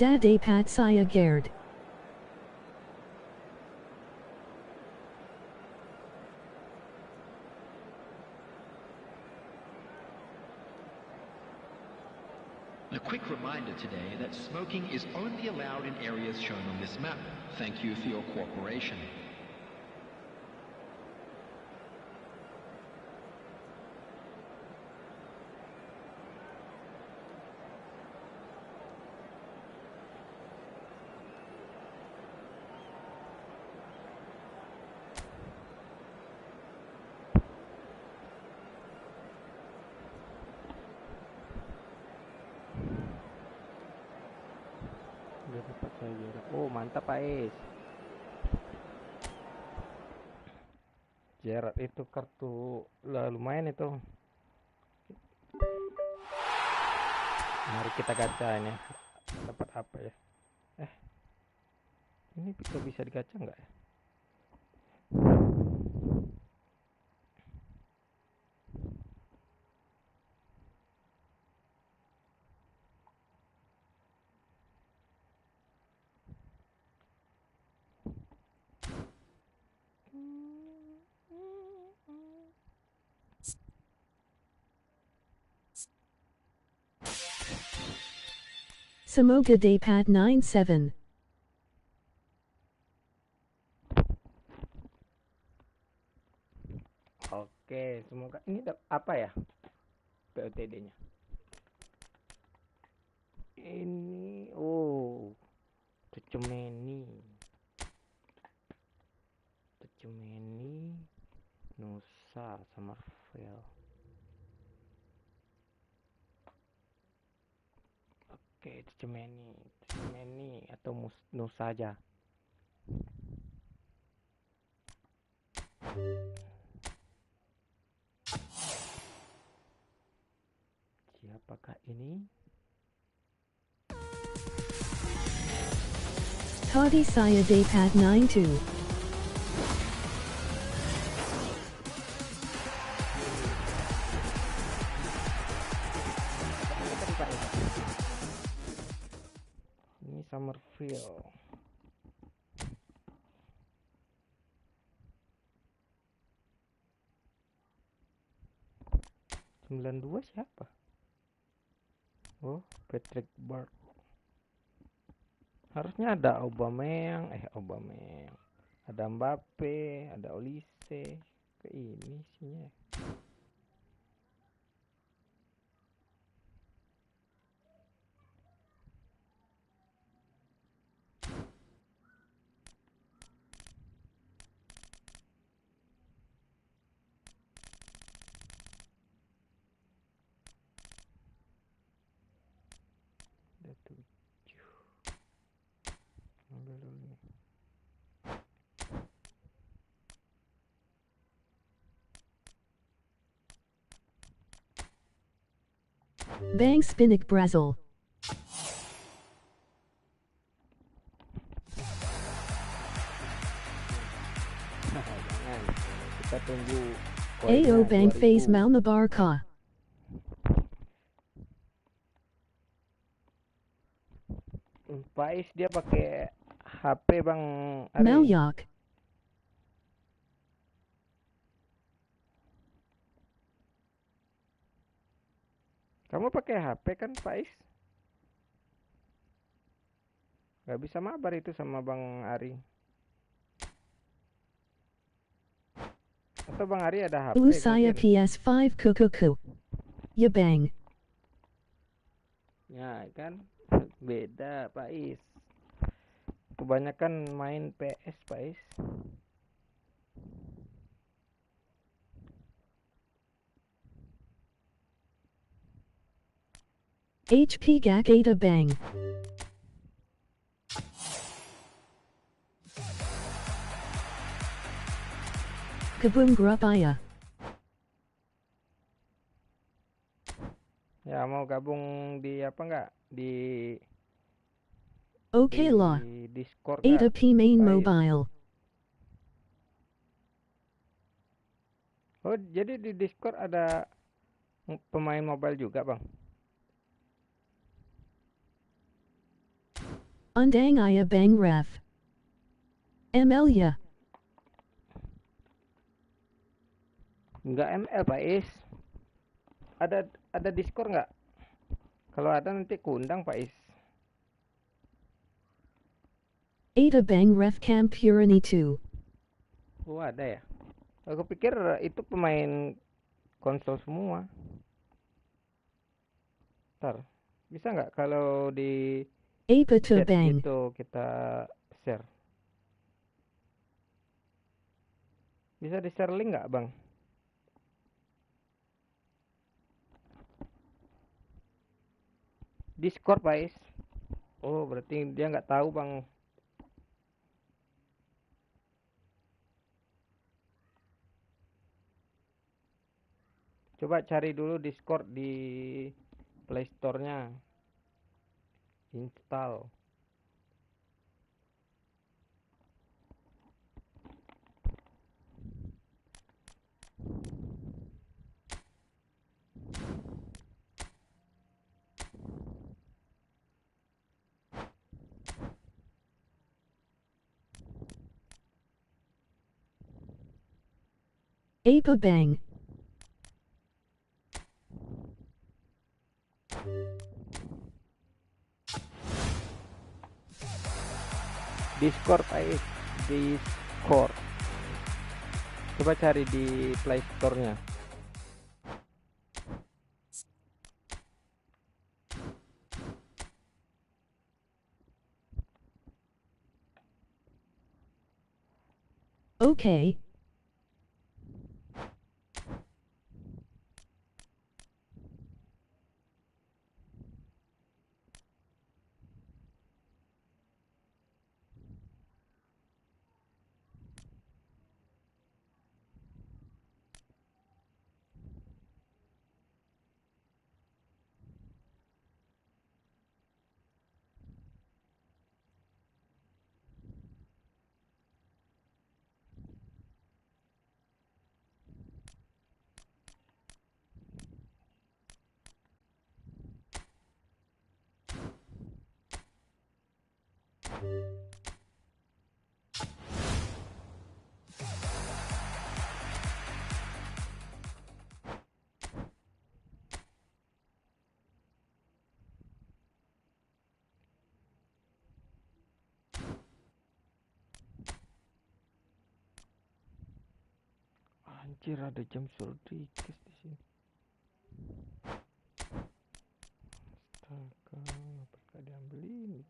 Speaker 5: Dadakan saya Gerd.
Speaker 3: A quick reminder today that smoking is only allowed in areas shown on this map. Thank you for your cooperation.
Speaker 6: Udah dapat saya juara. Oh, mantap Pak Is. Gerard itu kartu lah lumayan itu. Mari kita gacha ini. Dapat apa ya? Ini bisa digacha nggak ya?
Speaker 5: Semoga dapat 97.
Speaker 6: Oke, semoga ini apa ya? POTD-nya. Ini Tercapai. Nusa sama Marvel. Oke, Tercapai atau Nusa aja. Siapakah ini?
Speaker 5: Tadi saya dapat 92.
Speaker 6: Ini Summerfield. (92) siapa? Oh, Patrick Bart. Harusnya ada Aubameyang, ada Mbappe, ada Olise. Ke ini isinya. Ada 7. Ambil dulu nih.
Speaker 5: Bang Spinik Brazil.
Speaker 6: Jangan. Kita tunggu
Speaker 5: Ayo
Speaker 6: koinnya
Speaker 5: Bang
Speaker 6: 2000.
Speaker 5: Face MABAR Ka.
Speaker 6: Pais dia pakai HP Bang Ari.
Speaker 5: Malyak.
Speaker 6: Kamu pakai HP kan Pais? Gak bisa mabar itu sama Bang Ari. Atau Bang Ari ada HP
Speaker 5: Saya
Speaker 6: mungkin.
Speaker 5: PS5 kukuku. Ya Bang.
Speaker 6: Ya kan beda Pais. Kebanyakan main PS Pais.
Speaker 5: HP Gak Ada Bang. Kaboom Grubaya.
Speaker 6: Ya mau gabung di apa enggak? Di
Speaker 5: Okay lah.
Speaker 6: Discord
Speaker 5: Ada
Speaker 6: enggak?
Speaker 5: P main
Speaker 6: Pais.
Speaker 5: mobile.
Speaker 6: Oh, jadi di Discord ada pemain mobile juga, Bang?
Speaker 5: Undang Aya Bang Ref. ML ya.
Speaker 6: Enggak ML, Pais. Ada Discord enggak? Kalau ada nanti kuundang, Pais.
Speaker 5: Ada Bang Ref Camp Purani 2.
Speaker 6: Oh, ada ya. Aku pikir itu pemain konsol semua. Ntar, bisa nggak kalau di
Speaker 5: Apa to
Speaker 6: chat
Speaker 5: Bang.
Speaker 6: gitu kita share? Bisa di share link nggak, Bang? Discord, Pais. Oh, berarti dia nggak tahu, Bang. Coba cari dulu Discord di Play Store-nya. Install.
Speaker 5: Apa Bang.
Speaker 6: Discord, Pais. Discord. Coba cari di Play Store-nya.
Speaker 5: Okay.
Speaker 6: Anjir, ada jam Rodriguez di sini. Astaga, apakah diambilin?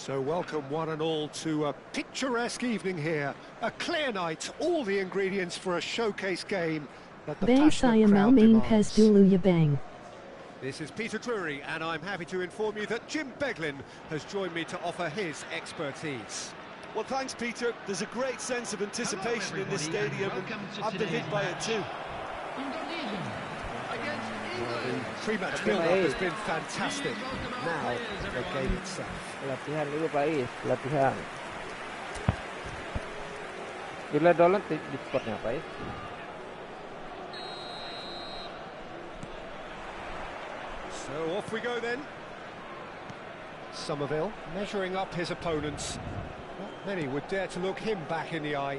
Speaker 1: So welcome one and all to a picturesque evening here. A clear night, all the ingredients for a showcase game that the
Speaker 5: Bang
Speaker 1: passionate
Speaker 5: saya mau
Speaker 1: crowd
Speaker 5: main PES
Speaker 1: demands.
Speaker 5: dulu ya bang.
Speaker 1: This is Peter Drury, and I'm happy to inform you that Jim Beglin has joined me to offer his expertise.
Speaker 2: Well, thanks, Peter. There's a great sense of anticipation in this
Speaker 3: everybody,
Speaker 2: stadium,
Speaker 3: and
Speaker 2: and
Speaker 3: welcome to
Speaker 2: I've been hit
Speaker 3: today's
Speaker 2: by it
Speaker 3: match.
Speaker 2: too.
Speaker 3: Indonesia against
Speaker 1: Well,
Speaker 3: England.
Speaker 1: the pre-match build-up has been fantastic. Now, the game itself.
Speaker 6: Latihan dulu Pak Is, latihan. Bila download di spotnya Pak Is.
Speaker 1: So off we go then. Somerville measuring up his opponents. Not many would dare to look him back in the eye.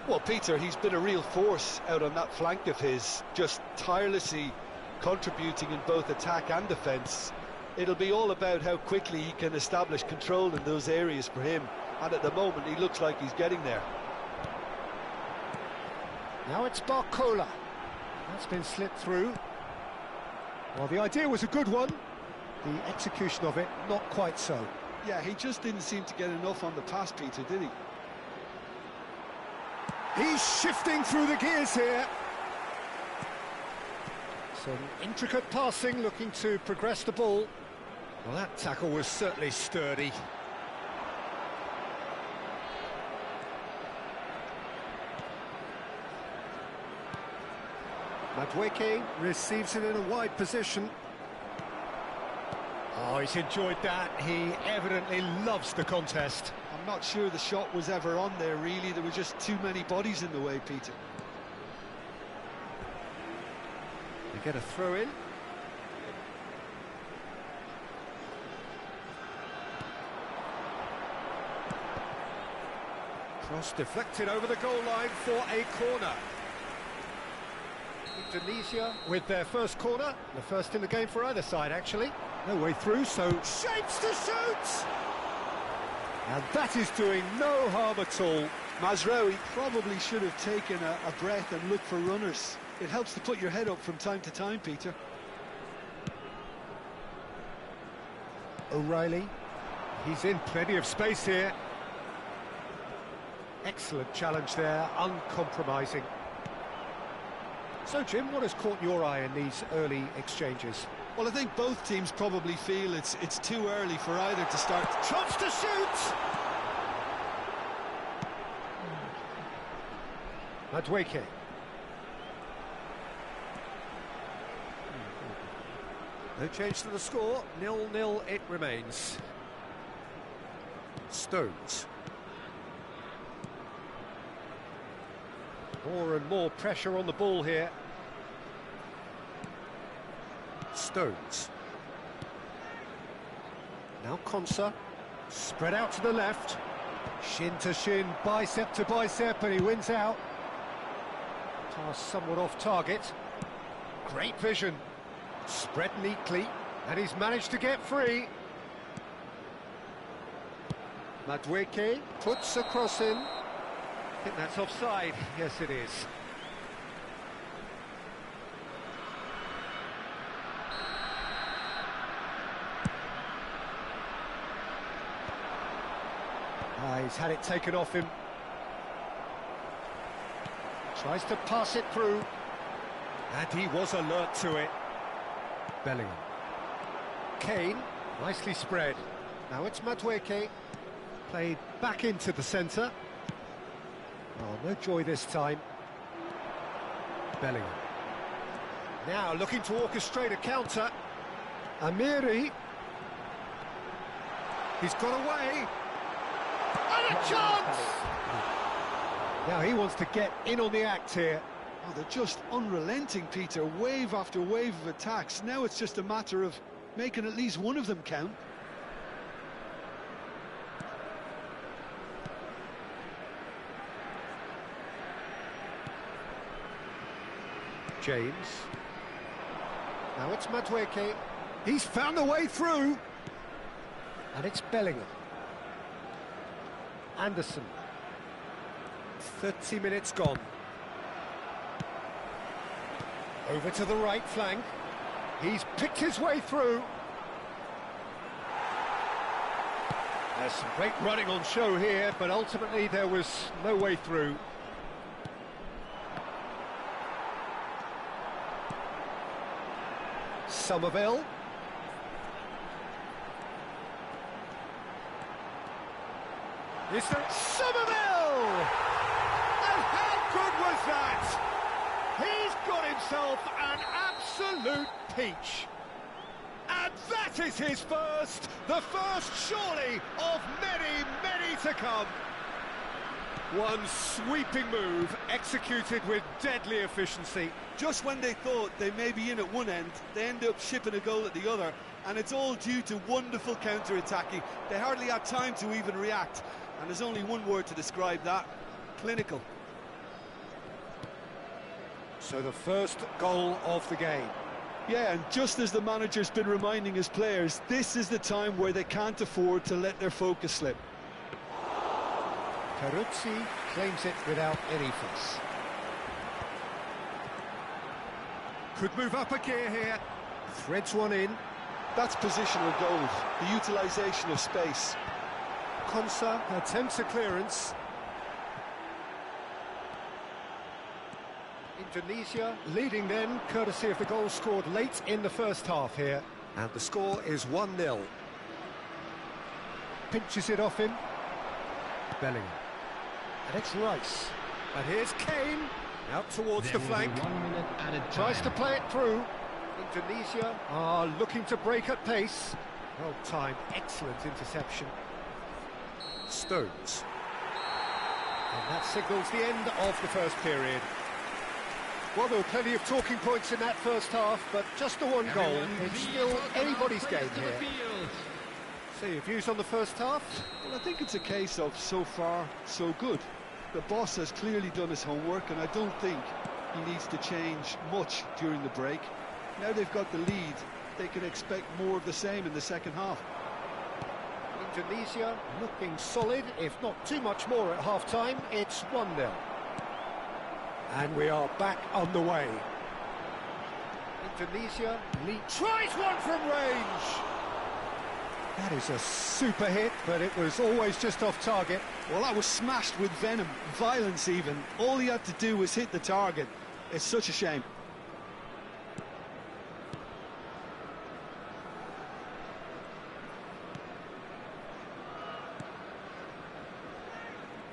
Speaker 2: Well, Peter, he's been a real force out on that flank of his, just tirelessly contributing in both attack and defence. It'll be all about how quickly he can establish control in those areas for him, and at the moment he looks like he's getting there.
Speaker 1: Now it's Barcola. That's been slipped through. Well, the idea was a good one. The execution of it, not quite so.
Speaker 2: Yeah, he just didn't seem to get enough on the pass, Peter, did he?
Speaker 1: He's shifting through the gears here. Some intricate passing, looking to progress the ball. Well, that tackle was certainly sturdy. Madueke receives it in a wide position. Oh, he's enjoyed that. He evidently loves the contest.
Speaker 2: I'm not sure the shot was ever on there, really. There were just too many bodies in the way, Peter.
Speaker 1: They get a throw in. Cross deflected over the goal line for a corner. Indonesia with their first corner, the first in the game for either side actually. No way through, so shapes to shoot! And that is doing no harm at all.
Speaker 2: Mazraoui probably should have taken a breath and looked for runners. It helps to put your head up from time to time, Peter.
Speaker 1: O'Reilly, he's in plenty of space here. Excellent challenge there, uncompromising. So, Jim, what has caught your eye in these early exchanges?
Speaker 2: Well, I think both teams probably feel it's too early for either to start.
Speaker 1: Chance to shoot! Madueke. No change to the score, 0-0 it remains. Stones. More and more pressure on the ball here. Stones. Now Konsa, spread out to the left. Shin to shin, bicep to bicep, and he wins out. Pass somewhat off target. Great vision. Spread neatly, and he's managed to get free. Madueke puts a cross in. I think that's offside. Yes, it is. He's had it taken off him. Tries to pass it through. And he was alert to it. Bellingham. Kane, nicely spread. Now it's Madueke. Played back into the centre. Oh, no joy this time. Bellingham. Now looking to orchestrate a counter. Amiri. He's got away. And a chance! Now he wants to get in on the act here.
Speaker 2: Oh, they're just unrelenting, Peter. Wave after wave of attacks. Now it's just a matter of making at least one of them count.
Speaker 1: James. Now it's Madueke. He's found a way through. And it's Bellingham. Anderson. 30 minutes gone. Over to the right flank. He's picked his way through. There's some great running on show here, but ultimately there was no way through. Somerville. Is there Somerville? And how good was that? He's got himself an absolute peach. And that is his first, the first surely of many, many to come. One sweeping move executed with deadly efficiency.
Speaker 2: Just when they thought they may be in at one end, they end up shipping a goal at the other, and it's all due to wonderful counter-attacking. They hardly had time to even react, and there's only one word to describe that: clinical.
Speaker 1: So the first goal of the game.
Speaker 2: Yeah, and just as the manager's been reminding his players, this is the time where they can't afford to let their focus slip.
Speaker 1: Peruzzi claims it without any fuss. Could move up a gear here. Threads one in.
Speaker 2: That's positional goals, the utilisation of space.
Speaker 1: Konsa attempts a clearance. Indonesia leading then, courtesy of the goal scored late in the first half here. And the score is 1-0. Pinches it off him. Bellingham. And it's Rice. And here's Kane. Out towards the flank. Tries to play it through. Indonesia are looking to break at pace. Well timed, excellent interception. Stones. And that signals the end of the first period. Well, there were plenty of talking points in that first half, but just the one goal. It's still anybody's game here. So your views on the first half?
Speaker 2: Well, I think it's a case of so far, so good. The boss has clearly done his homework, and I don't think he needs to change much during the break. Now they've got the lead, they can expect more of the same in the second half.
Speaker 1: Indonesia looking solid, if not too much more at half-time. It's 1-0. And we are back on the way. Indonesia tries one from range. That is a super hit, but it was always just off target.
Speaker 2: Well, that was smashed with venom, violence even. All he had to do was hit the target. It's such a shame.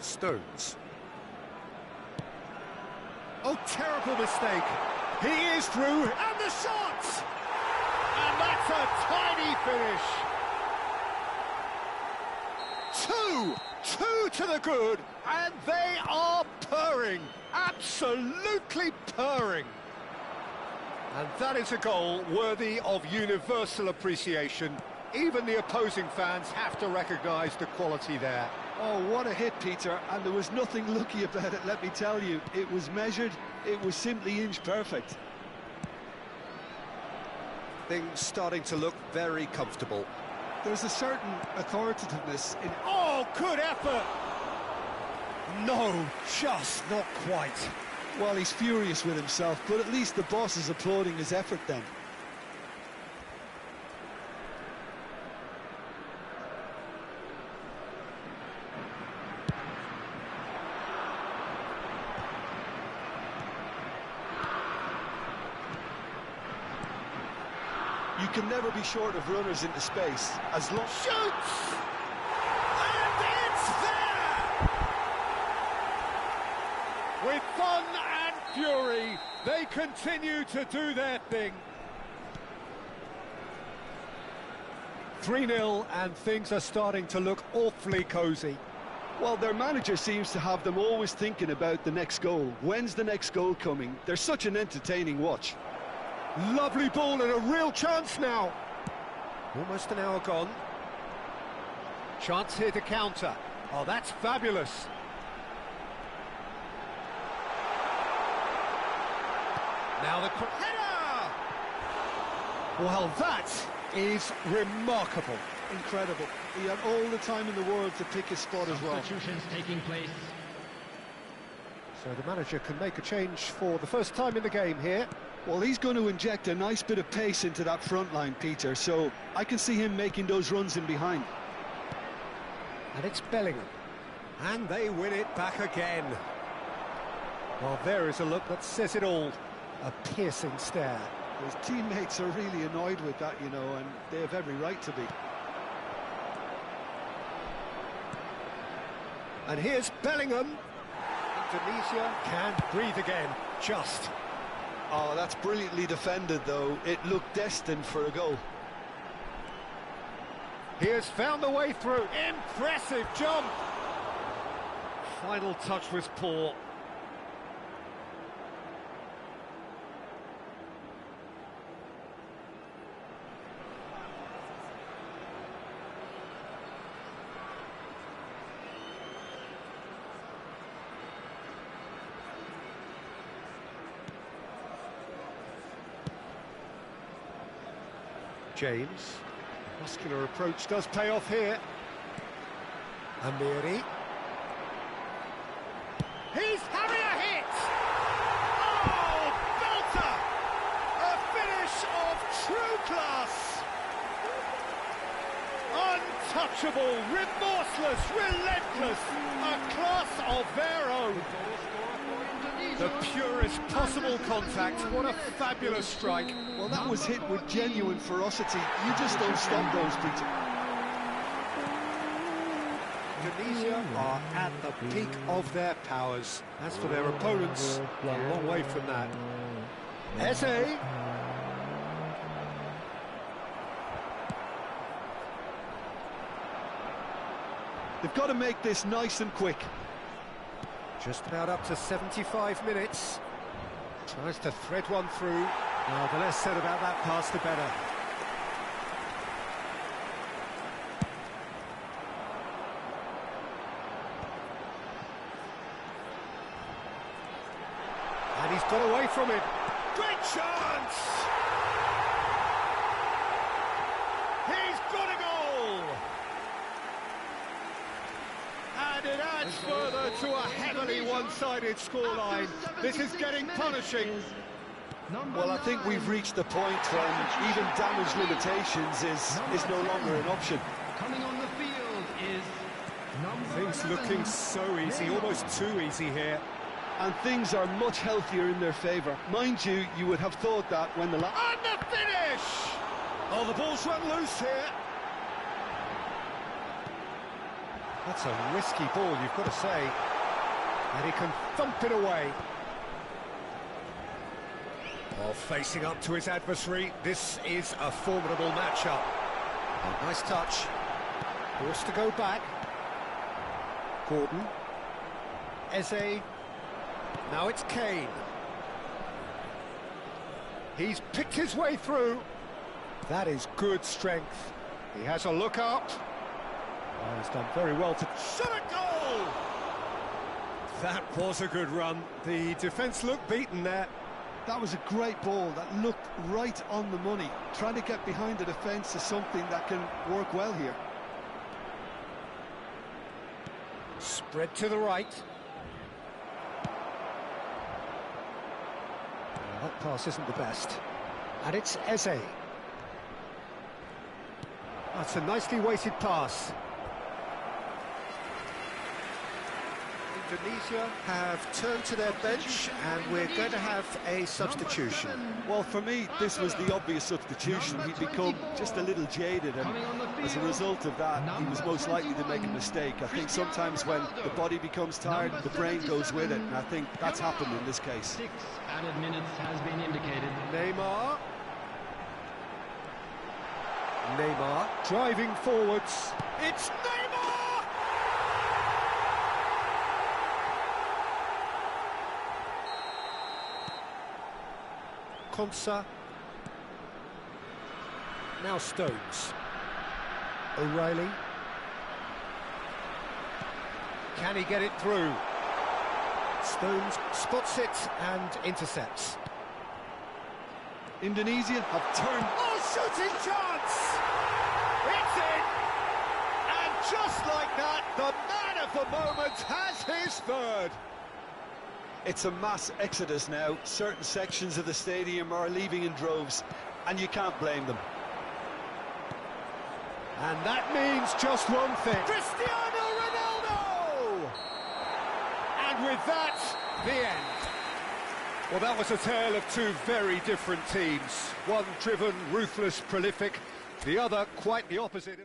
Speaker 1: Stones. Oh, terrible mistake. He is through, and the shot! And that's a tiny finish. Two to the good, and they are purring, absolutely purring. And that is a goal worthy of universal appreciation. Even the opposing fans have to recognise the quality there.
Speaker 2: Oh, what a hit, Peter, and there was nothing lucky about it, let me tell you. It was measured, it was simply inch perfect.
Speaker 1: Things starting to look very comfortable.
Speaker 2: There's a certain authoritativeness in...
Speaker 1: Oh, good effort! No, just not quite.
Speaker 2: Well, he's furious with himself, but at least the boss is applauding his effort then. You can never be short of runners into space, as long...
Speaker 1: Shoots! And it's there! With fun and fury, they continue to do their thing. 3-0, and things are starting to look awfully cosy.
Speaker 2: Well, their manager seems to have them always thinking about the next goal. When's the next goal coming? They're such an entertaining watch.
Speaker 1: Lovely ball and a real chance now. Almost an hour gone. Chance here to counter. Oh, that's fabulous. Now the header! Well, that is remarkable.
Speaker 2: Incredible. He had all the time in the world to pick his spot as well.
Speaker 3: Substitutions taking place.
Speaker 1: So the manager can make a change for the first time in the game here.
Speaker 2: Well, he's going to inject a nice bit of pace into that front line, Peter, so I can see him making those runs in behind.
Speaker 1: And it's Bellingham. And they win it back again. Well, there is a look that says it all. A piercing stare.
Speaker 2: His teammates are really annoyed with that, you know, and they have every right to be.
Speaker 1: And here's Bellingham. Indonesia can't breathe again, just.
Speaker 2: Oh, that's brilliantly defended, though. It looked destined for a goal.
Speaker 1: He has found the way through. Impressive jump. Final touch was poor. James, muscular approach does pay off here. Amiri. He's having a hit! Oh, belter! A finish of true class! Untouchable, remorseless, relentless, a class of their own. The purest possible contact. What a fabulous strike.
Speaker 2: Well, that was hit with genuine ferocity. You just don't stop those, Peter.
Speaker 1: Indonesia are at the peak of their powers. As for their opponents, a long way from that. Eze.
Speaker 2: They've got to make this nice and quick.
Speaker 1: Just about up to 75 minutes. Tries to thread one through. Well, the less said about that pass, the better. And he's got away from it. Great chance! He's got a goal! much further to a heavily one-sided scoreline. This is getting punishing.
Speaker 2: Well, I think we've reached the point when even damage limitations is no longer an option.
Speaker 3: Coming on the field is
Speaker 1: Things looking so easy, almost too easy here.
Speaker 2: And things are much healthier in their favour. Mind you, you would have thought that when the...
Speaker 1: And the finish! Oh, the ball's run loose here. That's a risky ball, you've got to say. And he can thump it away. Oh, facing up to his adversary, this is a formidable matchup. Oh, nice touch. Forced to go back. Gordon. Eze. Now it's Kane. He's picked his way through. That is good strength. He has a look up. Oh, he's done very well to shot a goal! That was a good run. The defence looked beaten there.
Speaker 2: That was a great ball that looked right on the money. Trying to get behind the defence is something that can work well here.
Speaker 1: Spread to the right. Well, that pass isn't the best. And it's Eze. That's a nicely weighted pass. Indonesia have turned to their bench and we're going to have a substitution.
Speaker 2: Well, for me, this was the obvious substitution. He'd become just a little jaded, and as a result of that, he was most likely to make a mistake. I think sometimes when the body becomes tired, the brain goes with it, and I think that's happened in this case.
Speaker 3: 6 added minutes has been indicated.
Speaker 1: Neymar. Neymar driving forwards. It's Neymar! Konsa. Now Stones. O'Reilly. Can he get it through? Stones spots it and intercepts.
Speaker 2: Indonesia have turned...
Speaker 1: Oh, shooting chance! It's in! And just like that, the man of the moment has his third.
Speaker 2: It's a mass exodus now. Certain sections of the stadium are leaving in droves, and you can't blame them.
Speaker 1: And that means just one thing. Cristiano Ronaldo! And with that, the end. Well, that was a tale of two very different teams. One driven, ruthless, prolific. The other quite the opposite.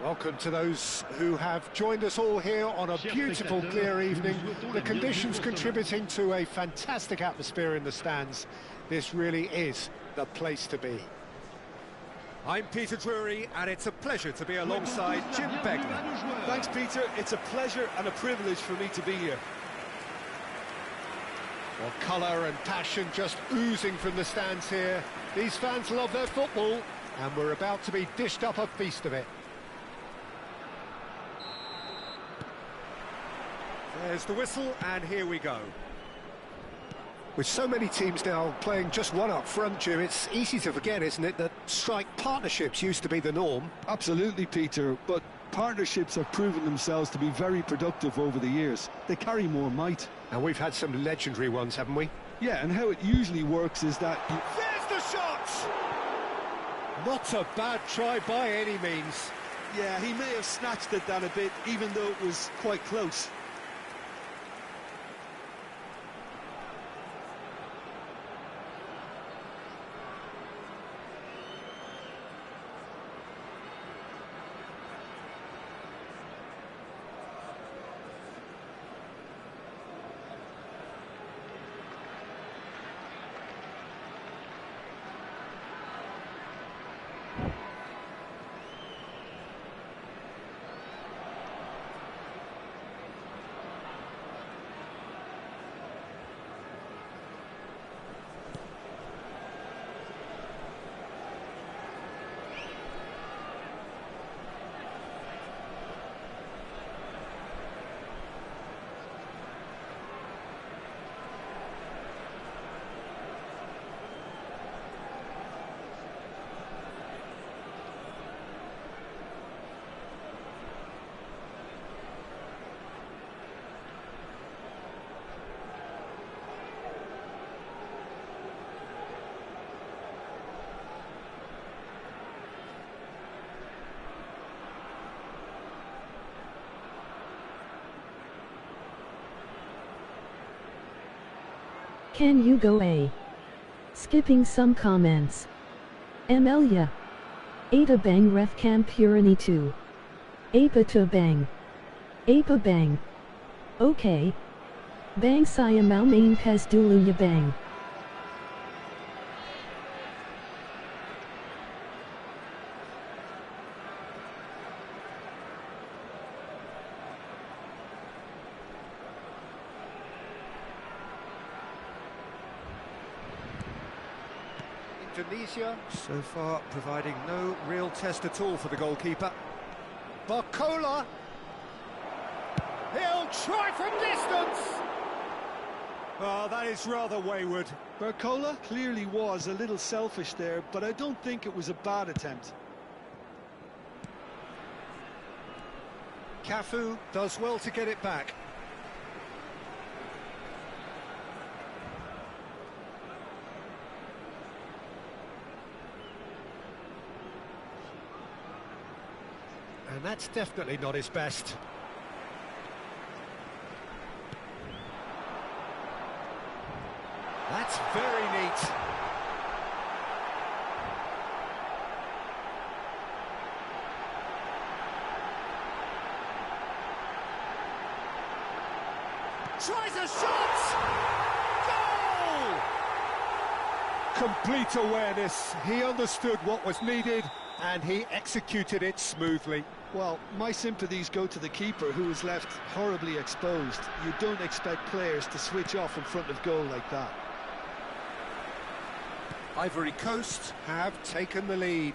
Speaker 1: Welcome to those who have joined us all here on a beautiful, clear evening. The conditions contributing to a fantastic atmosphere in the stands. This really is the place to be. I'm Peter Drury, and it's a pleasure to be alongside Jim Begley.
Speaker 2: Thanks, Peter. It's a pleasure and a privilege for me to be here.
Speaker 1: Well, colour and passion just oozing from the stands here. These fans love their football, and we're about to be dished up a feast of it. There's the whistle, and here we go. With so many teams now playing just one up front, Jim, it's easy to forget, isn't it, that strike partnerships used to be the norm?
Speaker 2: Absolutely, Peter, but partnerships have proven themselves to be very productive over the years. They carry more might.
Speaker 1: And we've had some legendary ones, haven't we?
Speaker 2: Yeah, and how it usually works is that...
Speaker 1: There's the shot! Not a bad try by any means.
Speaker 2: Yeah, he may have snatched at that a bit, even though it was quite close.
Speaker 5: Can you go A? Skipping some comments. Amelia. Ada bang ref cam purity 2. Apa to bang. Apa bang. Okay. Bang saya mau main pes dulu ya bang.
Speaker 1: Indonesia, so far providing no real test at all for the goalkeeper. Barcola. He'll try from distance. Oh, that is rather wayward.
Speaker 2: Barcola clearly was a little selfish there, but I don't think it was a bad attempt.
Speaker 1: Cafu does well to get it back. And that's definitely not his best. That's very neat. Tries a shot! Goal! Complete awareness. He understood what was needed and he executed it smoothly.
Speaker 2: Well, my sympathies go to the keeper, who was left horribly exposed. You don't expect players to switch off in front of goal like that.
Speaker 1: Ivory Coast have taken the lead.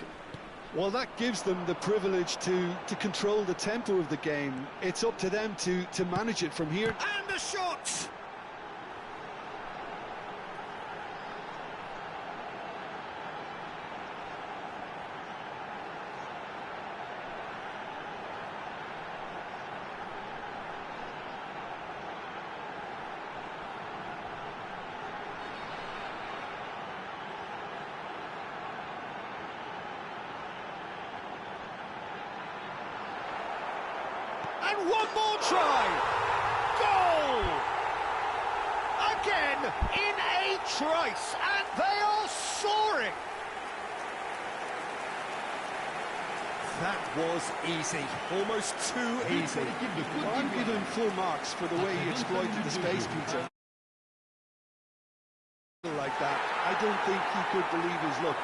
Speaker 2: Well, that gives them the privilege to control the tempo of the game. It's up to them to manage it from here.
Speaker 1: And the shot! And one more try! Goal! Again, in a trice, and they are soaring! That was easy, almost too easy.
Speaker 2: Well, I'm giving him full marks for the way he exploited the space, Peter. Like that, I don't think he could believe his luck.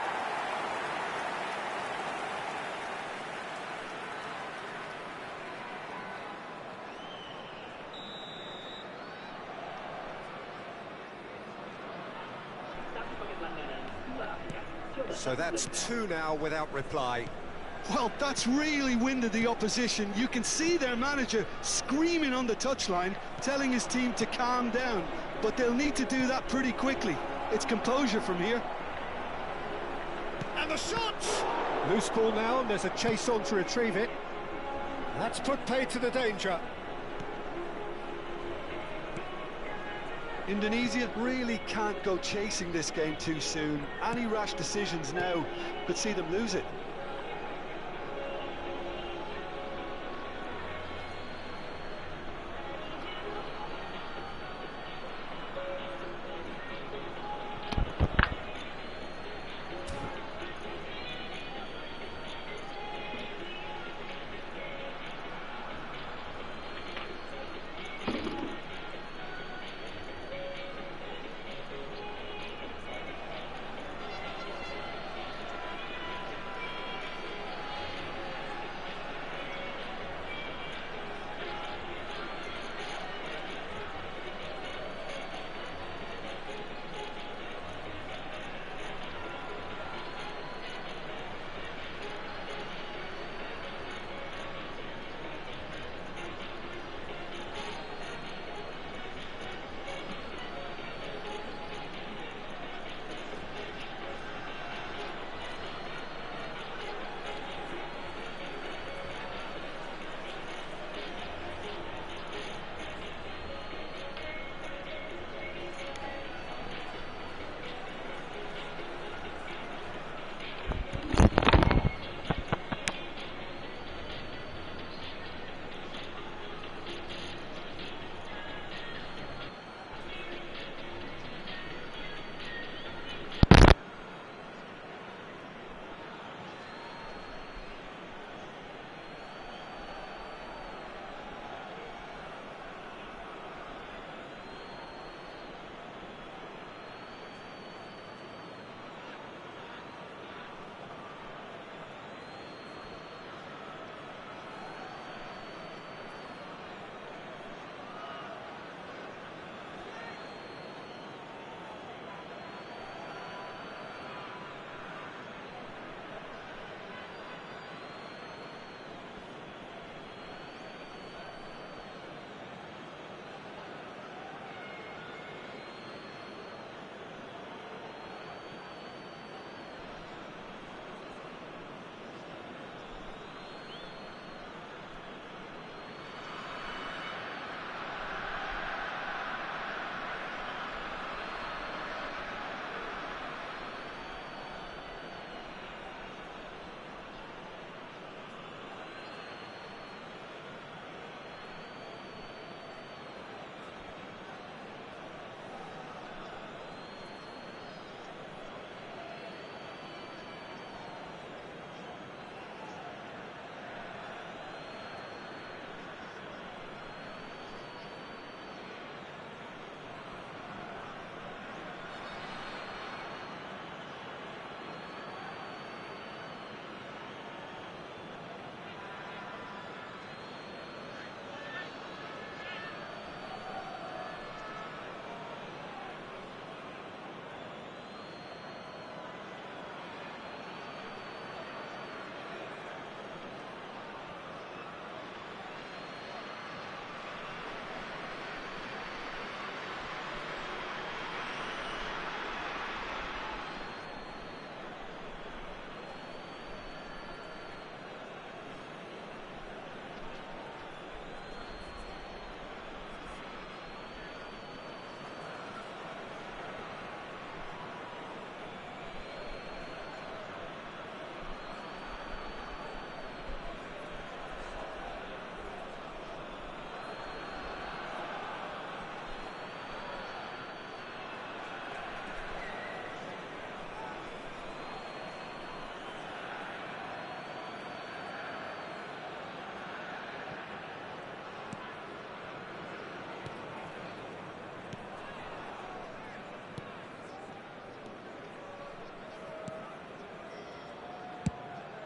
Speaker 1: So that's two now without reply.
Speaker 2: Well, that's really winded the opposition. You can see their manager screaming on the touchline, telling his team to calm down. But they'll need to do that pretty quickly. It's composure from here.
Speaker 1: And the shot! Loose ball now, and there's a chase on to retrieve it. That's put paid to the danger.
Speaker 2: Indonesia really can't go chasing this game too soon. Any rash decisions now could see them lose it.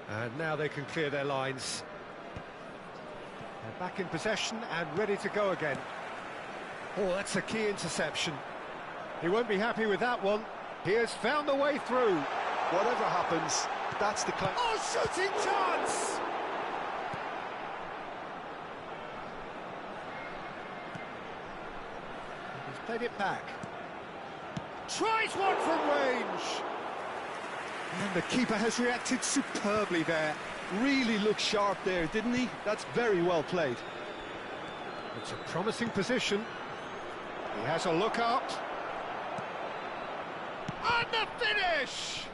Speaker 1: And now they can clear their lines. They're back in possession and ready to go again. Oh, that's a key interception. He won't be happy with that one. He has found the way through.
Speaker 2: Whatever happens, That's the kind...
Speaker 1: Oh, shooting chance! He's played it back. Tries one from range! And the keeper has reacted superbly there.
Speaker 2: Really looked sharp there, didn't he? That's very well played.
Speaker 1: It's a promising position. He has a look up. And the finish!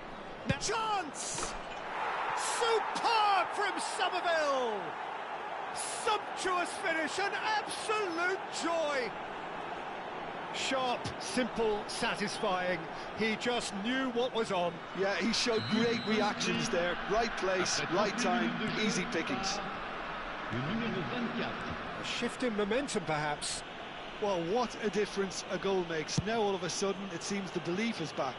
Speaker 1: Now, chance! Superb from Somerville! Sumptuous finish, an absolute joy! Sharp, simple, satisfying. He just knew what was on.
Speaker 2: Yeah, he showed great reactions there. Right place, right time, easy pickings.
Speaker 1: A shift in momentum, perhaps.
Speaker 2: Well, what a difference a goal makes. Now, all of a sudden, it seems the belief is back.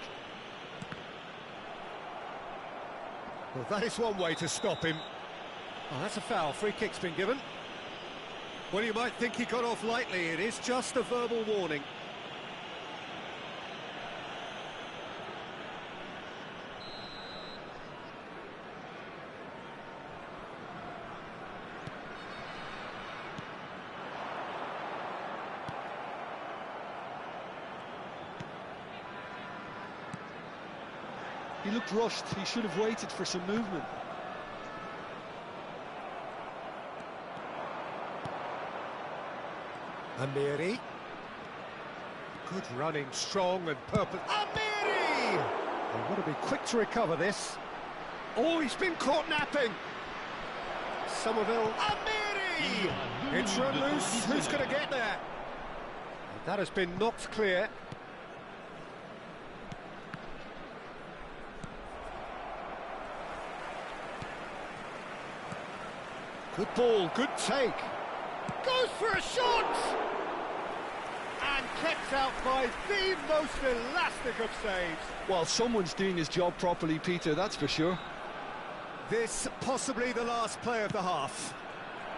Speaker 1: Well, that is one way to stop him. Oh, that's a foul. Free kick's been given. Well, you might think he got off lightly. It is just a verbal warning.
Speaker 2: He looked rushed. He should have waited for some movement.
Speaker 1: Amiri. Good running, strong and purpose. Amiri! They want to be quick to recover this. Oh, he's been caught napping. Somerville. Amiri! It's run loose. Who's going to get there? And that has been knocked clear. Good ball, good take. Goes for a shot! And kept out by the most elastic of saves.
Speaker 2: Well, someone's doing his job properly, Peter, that's for sure.
Speaker 1: This possibly the last play of the half.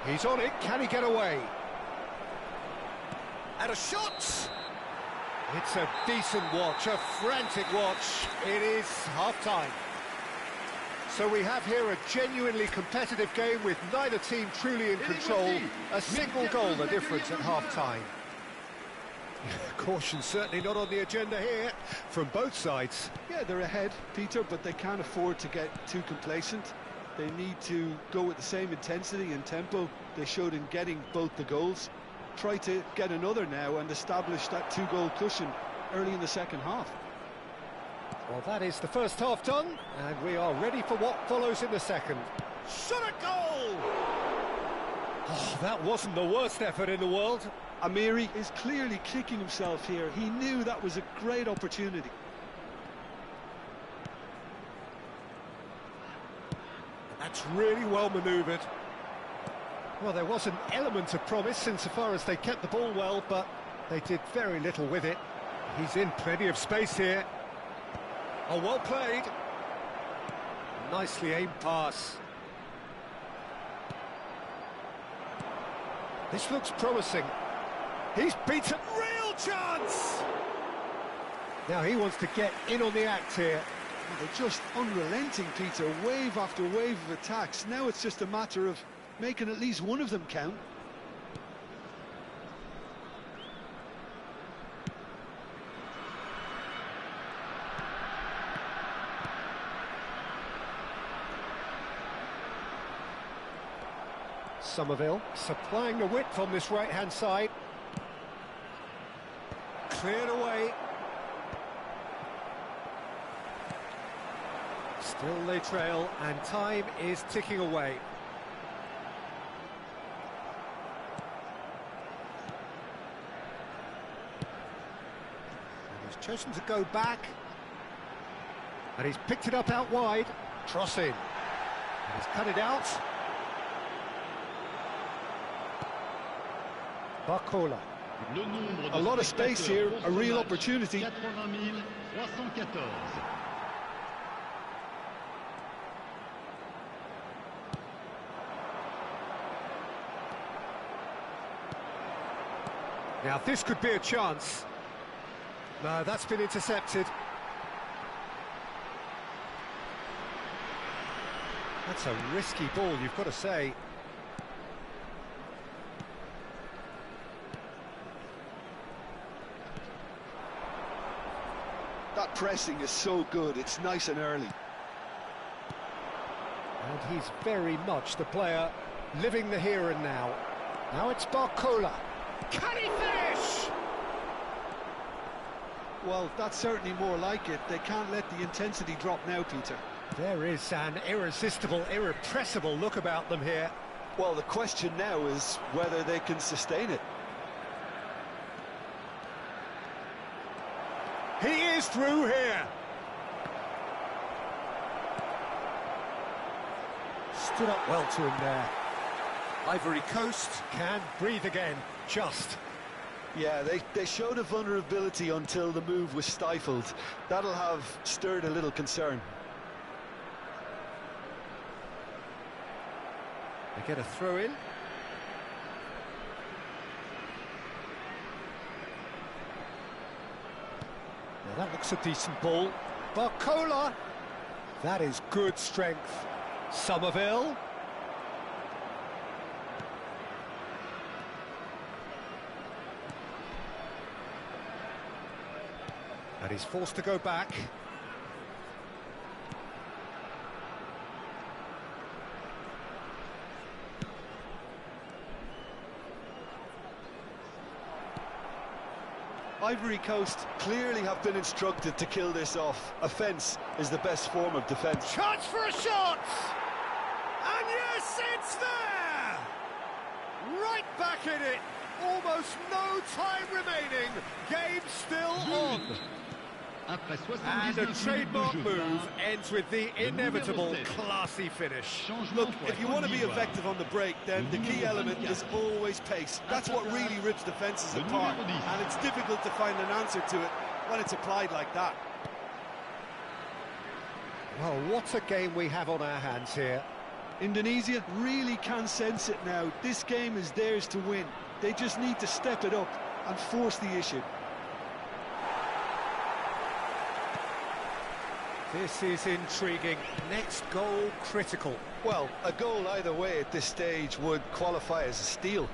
Speaker 1: He's on it, can he get away? And a shot! It's a decent watch, a frantic watch. It is half-time. So we have here a genuinely competitive game with neither team truly in control. A single goal the difference at half-time. Caution certainly not on the agenda here from both sides.
Speaker 2: Yeah, they're ahead, Peter, but they can't afford to get too complacent. They need to go with the same intensity and tempo they showed in getting both the goals. Try to get another now and establish that two-goal cushion early in the second half.
Speaker 1: Well, that is the first half done, and we are ready for what follows in the second. Shot a goal! Oh, that wasn't the worst effort in the world.
Speaker 2: Amiri is clearly kicking himself here. He knew that was a great opportunity.
Speaker 1: That's really well manoeuvred. Well, there was an element of promise insofar as they kept the ball well, but they did very little with it. He's in plenty of space here. Oh, well played. Nicely aimed pass. This looks promising. He's beaten. Real chance! Now he wants to get in on the act here.
Speaker 2: Well, they're just unrelenting, Peter. Wave after wave of attacks. Now it's just a matter of making at least one of them count.
Speaker 1: Somerville supplying the width on this right-hand side. Cleared away. Still they trail, and time is ticking away. And he's chosen to go back. And he's picked it up out wide. Cross in. And he's cut it out. Barcola.
Speaker 2: A lot of space here, a real opportunity.
Speaker 1: Now this could be a chance. No, that's been intercepted. That's a risky ball, you've got to say.
Speaker 2: That pressing is so good, it's nice and early.
Speaker 1: And he's very much the player living the here and now. Now it's Barcola. Can he finish?
Speaker 2: Well, that's certainly more like it. They can't let the intensity drop now, Peter.
Speaker 1: There is an irresistible, irrepressible look about them here.
Speaker 2: Well, the question now is whether they can sustain it.
Speaker 1: He is through here. Stood up well to him there. Ivory Coast can breathe again, just.
Speaker 2: Yeah, they showed a vulnerability until the move was stifled. That'll have stirred a little concern.
Speaker 1: They get a throw in. Now that looks a decent ball. Barcola. That is good strength. Somerville. And he's forced to go back.
Speaker 2: Ivory Coast clearly have been instructed to kill this off. Offence is the best form of defence.
Speaker 1: Chance for a shot! And yes, it's there! Right back in it. Almost no time remaining. Game still on. And a trademark move ends with the inevitable classy finish.
Speaker 2: Look, if you want to be effective on the break, then the key element is always pace. That's what really rips defences apart, and it's difficult to find an answer to it when it's applied like that.
Speaker 1: Well, what a game we have on our hands here.
Speaker 2: Indonesia really can sense it now. This game is theirs to win. They just need to step it up and force the issue.
Speaker 1: This is intriguing. Next goal critical.
Speaker 2: Well, a goal either way at this stage would qualify as a steal.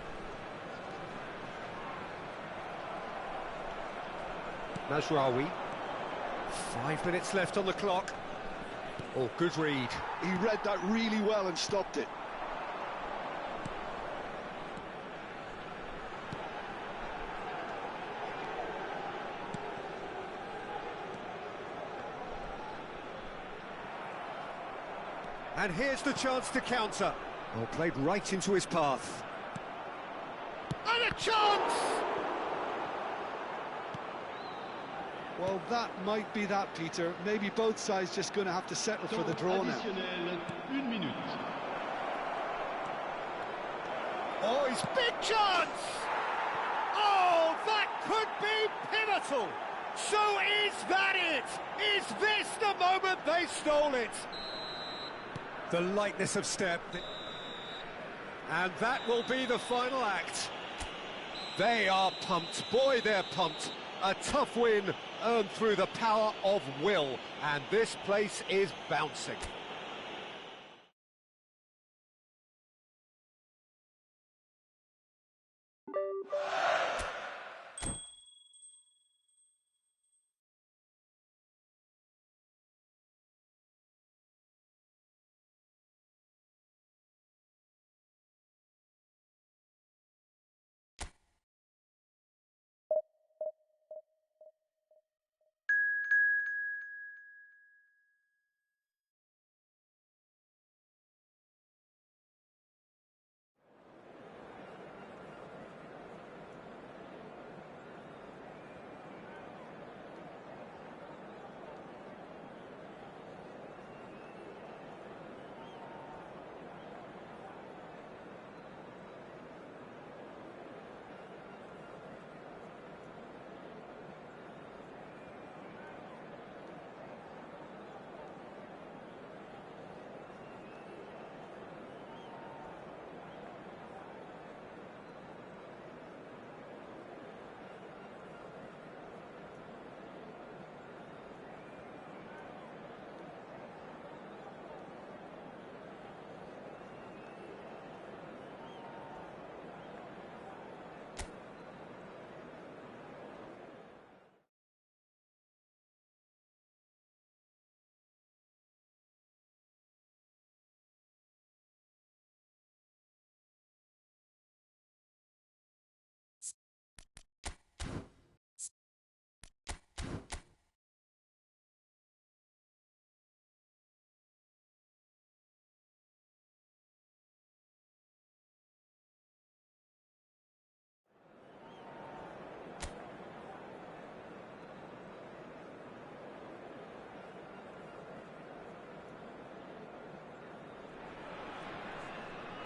Speaker 1: Mazraoui. 5 minutes left on the clock. Oh, good read.
Speaker 2: He read that really well and stopped it.
Speaker 1: And here's the chance to counter. Oh, played right into his path. And a chance!
Speaker 2: Well, that might be that, Peter. Maybe both sides just going to have to settle for the draw now.
Speaker 1: Oh, his big chance! Oh, that could be pivotal! So is that it? Is this the moment they stole it? The lightness of step. And that will be the final act. They are pumped. Boy, they're pumped. A tough win earned through the power of will. And this place is bouncing.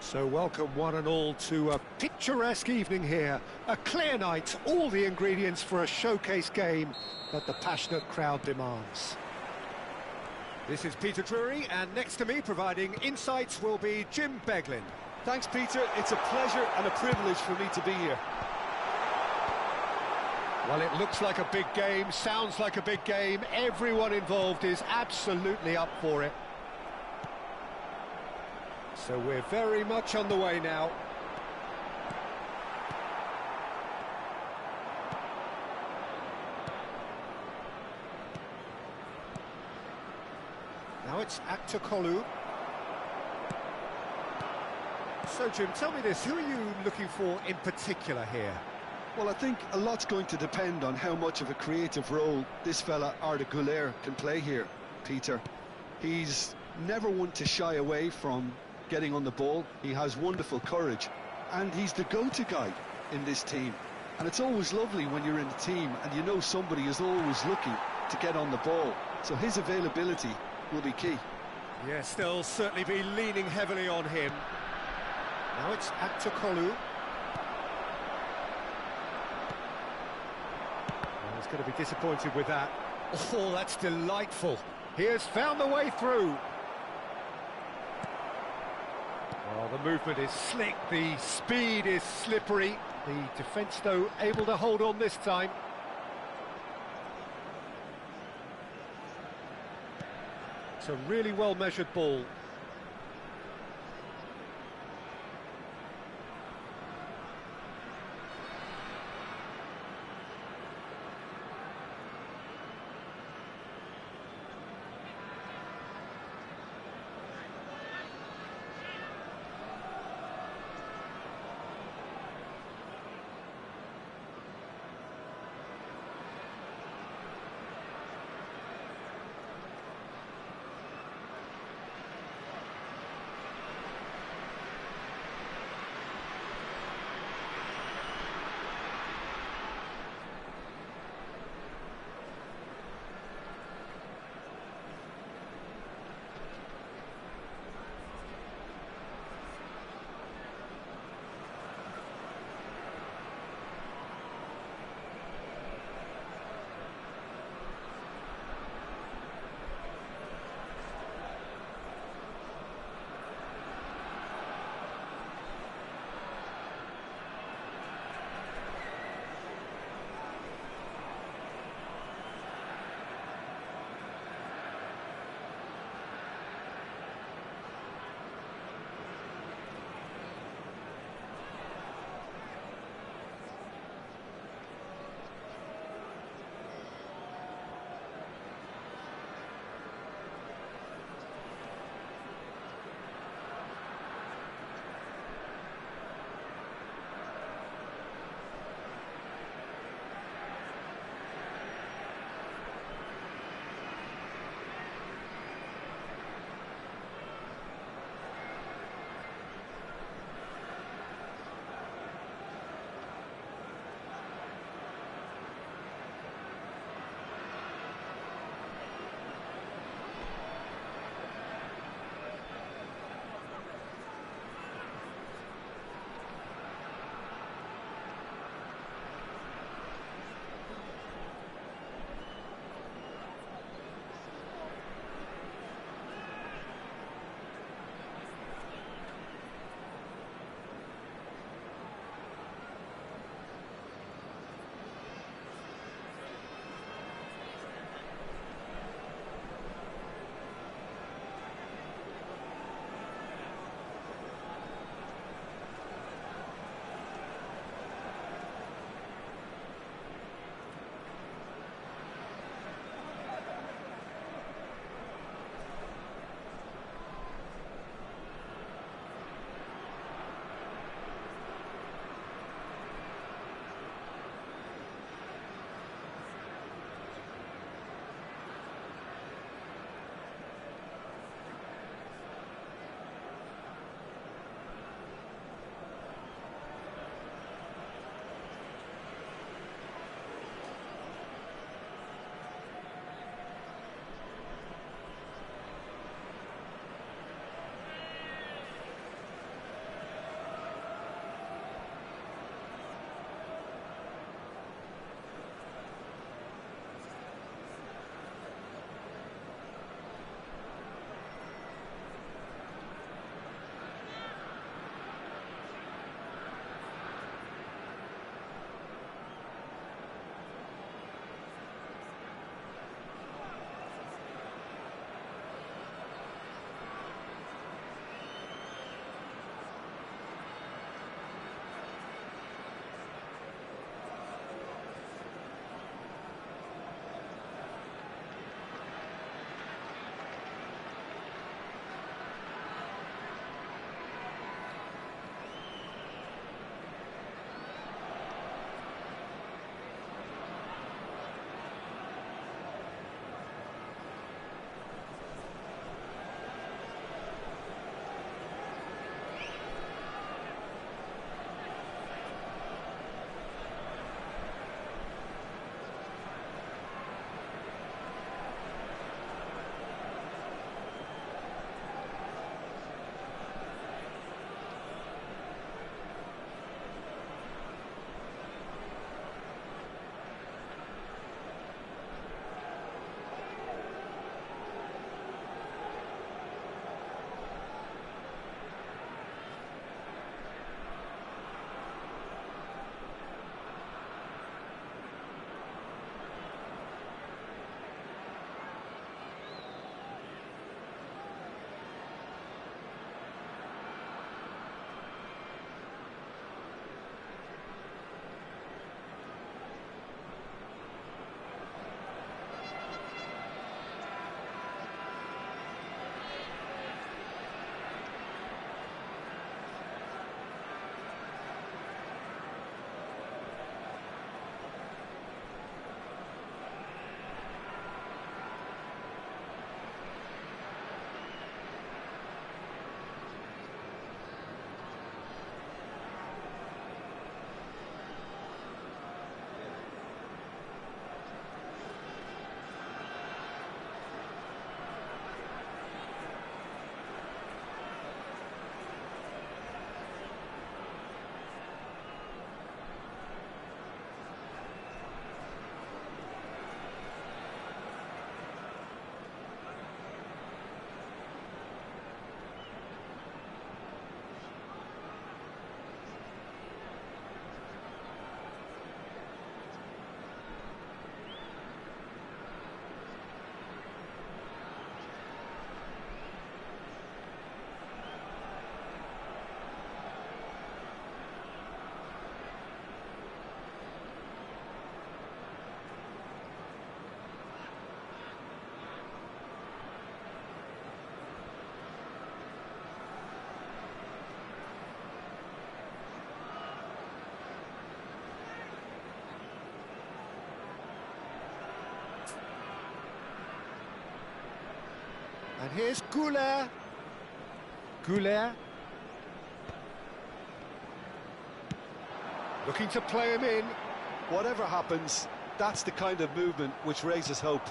Speaker 1: So welcome one and all to a picturesque evening here. A clear night, all the ingredients for a showcase game that the passionate crowd demands. This is Peter Drury, and next to me providing insights will be Jim Beglin.
Speaker 2: Thanks, Peter. It's a pleasure and a privilege for me to be here.
Speaker 1: Well, it looks like a big game, sounds like a big game. Everyone involved is absolutely up for it. So we're very much on the way now. Now it's Aktakolu. So, Jim, tell me this, who are you looking for in particular here?
Speaker 2: Well, I think a lot's going to depend on how much of a creative role this fella Arda Güler can play here, Peter. He's never one to shy away from getting on the ball. He has wonderful courage, and he's the go-to guy in this team. And it's always lovely when you're in a team and you know somebody is always looking to get on the ball. So his availability will be key.
Speaker 1: Yes, they'll certainly be leaning heavily on him. Now it's Aktakolu. He's going to be disappointed with that. Oh, that's delightful. He has found the way through. Well, the movement is slick, the speed is slippery. The defence, though, able to hold on this time. It's a really well-measured ball. And here's Goulet. Goulet. Looking to play him in.
Speaker 2: Whatever happens, that's the kind of movement which raises hope.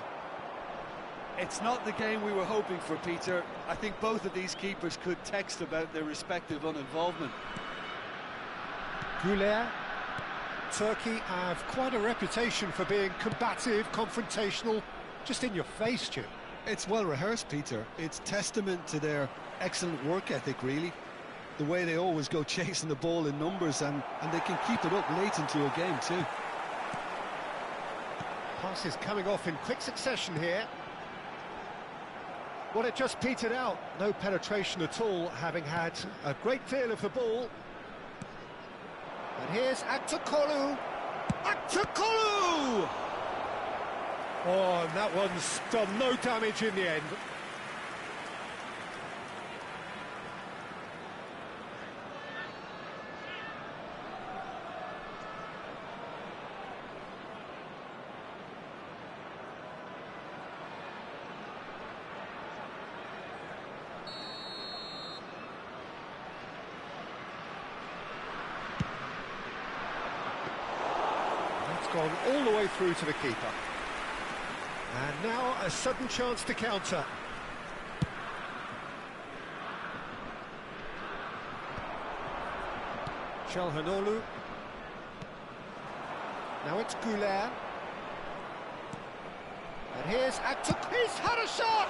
Speaker 2: It's not the game we were hoping for, Peter. I think both of these keepers could text about their respective uninvolvement.
Speaker 1: Goulet. Turkey have quite a reputation for being combative, confrontational, just in your face, Jim.
Speaker 2: It's well rehearsed, Peter. It's testament to their excellent work ethic, really. The way they always go chasing the ball in numbers, and they can keep it up late into a game too.
Speaker 1: Passes coming off in quick succession here. Well, it just petered out. No penetration at all, having had a great deal of the ball. And here's Aktakolu. Aktakolu! Oh, and that one's done no damage in the end. Gone all the way through to the keeper. And now a sudden chance to counter. Çalhanoğlu. Now it's Goulet. And here's Aktuk. He's had a shot!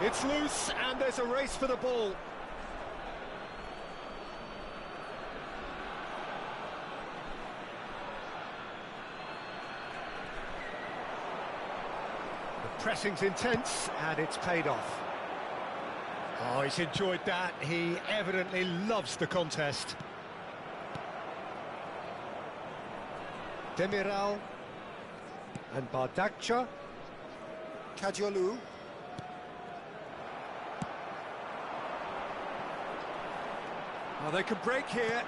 Speaker 1: It's loose and there's a race for the ball. Pressing's intense, and it's paid off. Oh, he's enjoyed that. He evidently loves the contest. Demiral and Bardakça. Kadiolu. Oh, they can break here.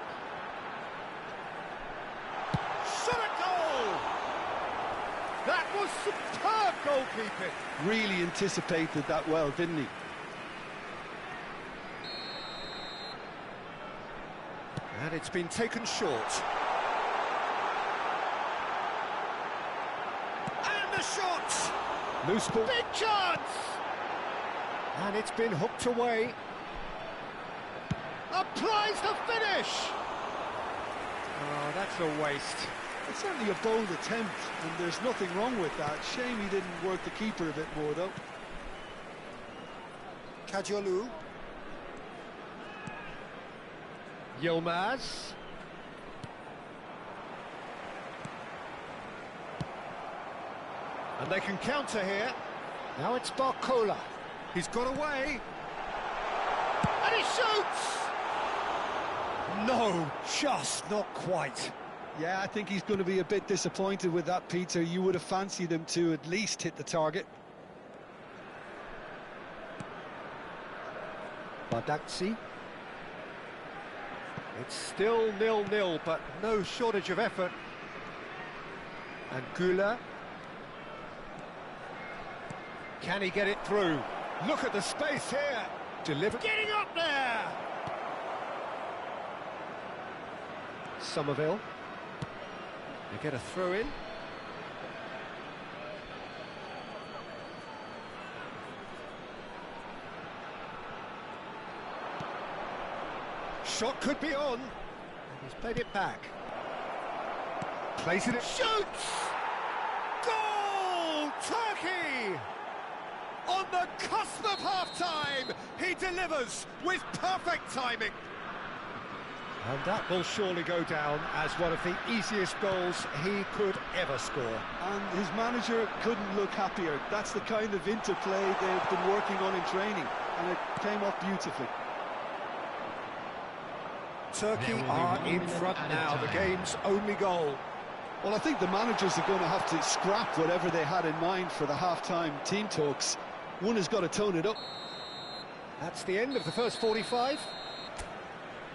Speaker 1: Shot at goal! That was superb goalkeeping.
Speaker 2: Really anticipated that well, didn't he?
Speaker 1: And it's been taken short. And the shot! Loose ball. Big chance! And it's been hooked away. Applies the finish! Oh, that's a waste.
Speaker 2: It's certainly a bold attempt, and there's nothing wrong with that. Shame he didn't work the keeper a bit more, though.
Speaker 1: Kadiolu. Yilmaz. And they can counter here. Now it's Barcola. He's got away. And he shoots! No, just not quite.
Speaker 2: Yeah, I think he's going to be a bit disappointed with that, Peter. You would have fancied him to at least hit the target.
Speaker 1: Bardakça. It's still 0-0, but no shortage of effort. And Goulet. Can he get it through? Look at the space here. Deliver. Getting up there! Somerville. They get a throw in. Shot could be on. He's played it back. Plays it. Shoots! Goal! Turkey! On the cusp of half-time, he delivers with perfect timing. And that will surely go down as one of the easiest goals he could ever score.
Speaker 2: And his manager couldn't look happier. That's the kind of interplay they've been working on in training, and it came off beautifully.
Speaker 1: Turkey are in front now, the game's only goal.
Speaker 2: Well, I think the managers are going to have to scrap whatever they had in mind for the half-time team talks. One has got to tone it up.
Speaker 1: That's the end of the first 45.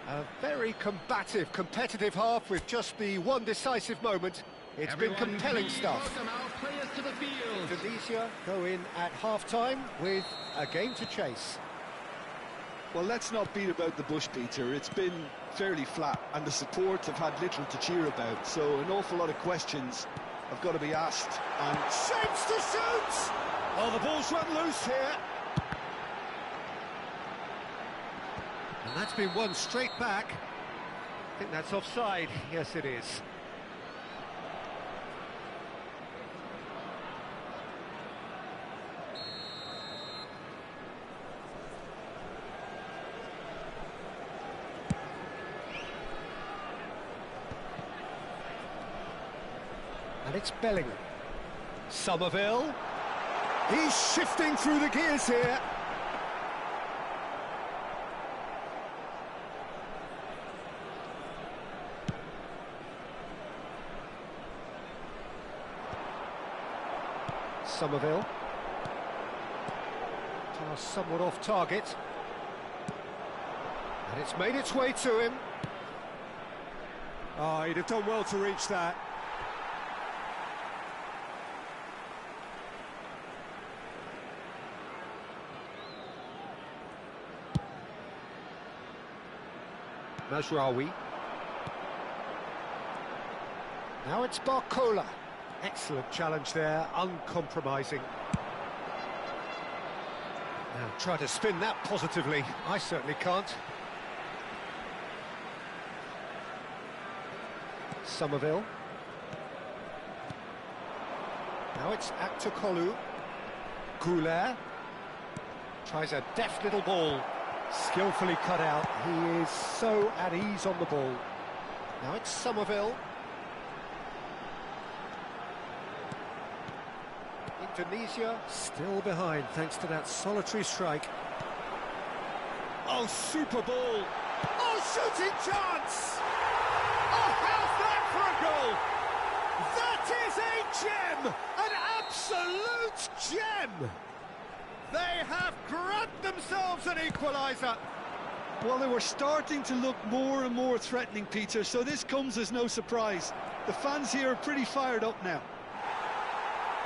Speaker 1: A very combative, competitive half with just the one decisive moment It's been compelling stuff. Indonesia go in at half-time with a game to chase.
Speaker 2: Well, let's not beat about the bush, Peter. It's been fairly flat, and the support have had little to cheer about, so an awful lot of questions have got to be asked. And
Speaker 1: shapes to shoot! Oh, the ball's run loose here. And that's been won straight back. I think that's offside. Yes, it is. And it's Bellingham. Somerville. He's shifting through the gears here. Somerville. Pass somewhat off target. And it's made its way to him. Oh, he'd have done well to reach that. Mazraoui. Now it's Barcola. Excellent challenge there, uncompromising. Now try to spin that positively. I certainly can't. Somerville. Now it's Aktokolu. Goulet. Tries a deft little ball. Skillfully cut out. He is so at ease on the ball. Now it's Somerville. Indonesia still behind thanks to that solitary strike. Oh, super ball. Oh, shooting chance. Oh, how's that for a goal? That is a gem. An absolute gem. They have grabbed themselves an equaliser.
Speaker 2: Well, they were starting to look more and more threatening, Peter, so this comes as no surprise. The fans here are pretty fired up now.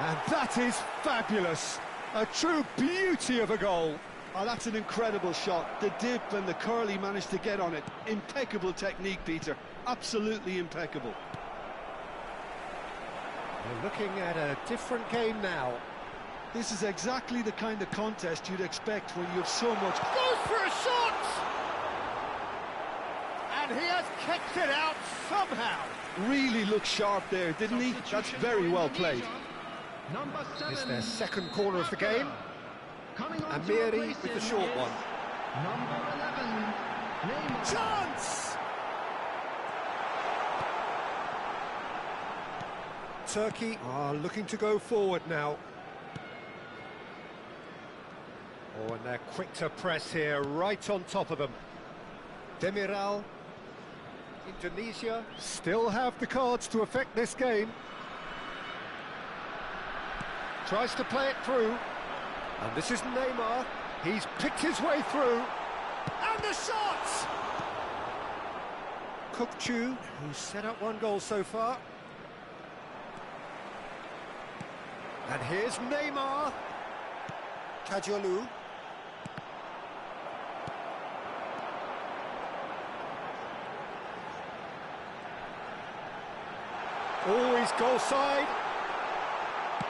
Speaker 1: And that is fabulous. A true beauty of a goal.
Speaker 2: Oh, that's an incredible shot. The dip and the curl he managed to get on it. Impeccable technique, Peter. Absolutely impeccable.
Speaker 1: We're looking at a different game now.
Speaker 2: This is exactly the kind of contest you'd expect when you have so much...
Speaker 1: Goes for a shot! And he has kicked it out somehow.
Speaker 2: Really looked sharp there, didn't he? That's very well played.
Speaker 1: It's their second corner of the game. Amiri with the short one.
Speaker 3: Number 11,
Speaker 1: Chance! Turkey are looking to go forward now. Oh, and they're quick to press here, right on top of them. Demiral. Indonesia still have the cards to affect this game. Tries to play it through. And this is Neymar. He's picked his way through. And the shot! Kukçu, who's set up one goal so far. And here's Neymar. Kajolu. Oh, he's goal side.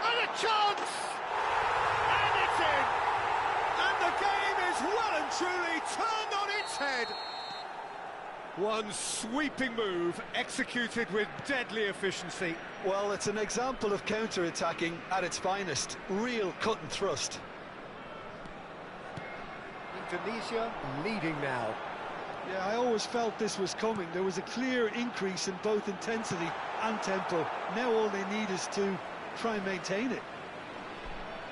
Speaker 1: And a chance! And it's in! And the game is well and truly turned on its head. One sweeping move, executed with deadly efficiency.
Speaker 2: Well, it's an example of counter-attacking at its finest. Real cut and thrust.
Speaker 1: Indonesia leading now.
Speaker 2: Yeah, I always felt this was coming. There was a clear increase in both intensity and tempo. Now all they need is to try and maintain it.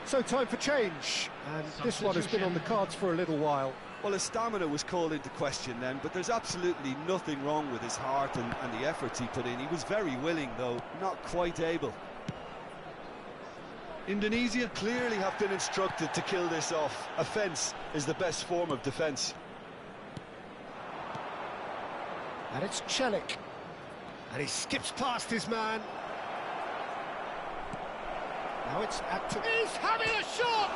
Speaker 1: So time for change, and this one has been on the cards for a little while.
Speaker 2: Well, his stamina was called into question then, but there's absolutely nothing wrong with his heart and the efforts he put in. He was very willing, though, not quite able. Indonesia clearly have been instructed to kill this off. Offence is the best form of defence.
Speaker 1: And it's Celik. And he skips past his man. Now it's he's having a shot!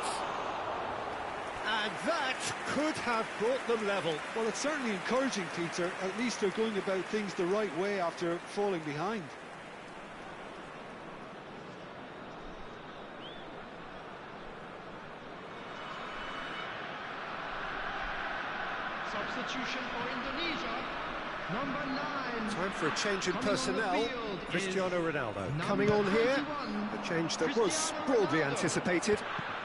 Speaker 1: And that could have brought them level.
Speaker 2: Well, it's certainly encouraging, Peter. At least they're going about things the right way after falling behind.
Speaker 3: Substitution for Indonesia. Number 9.
Speaker 1: Time for a change in personnel. Cristiano Ronaldo coming on here. A change that was broadly anticipated.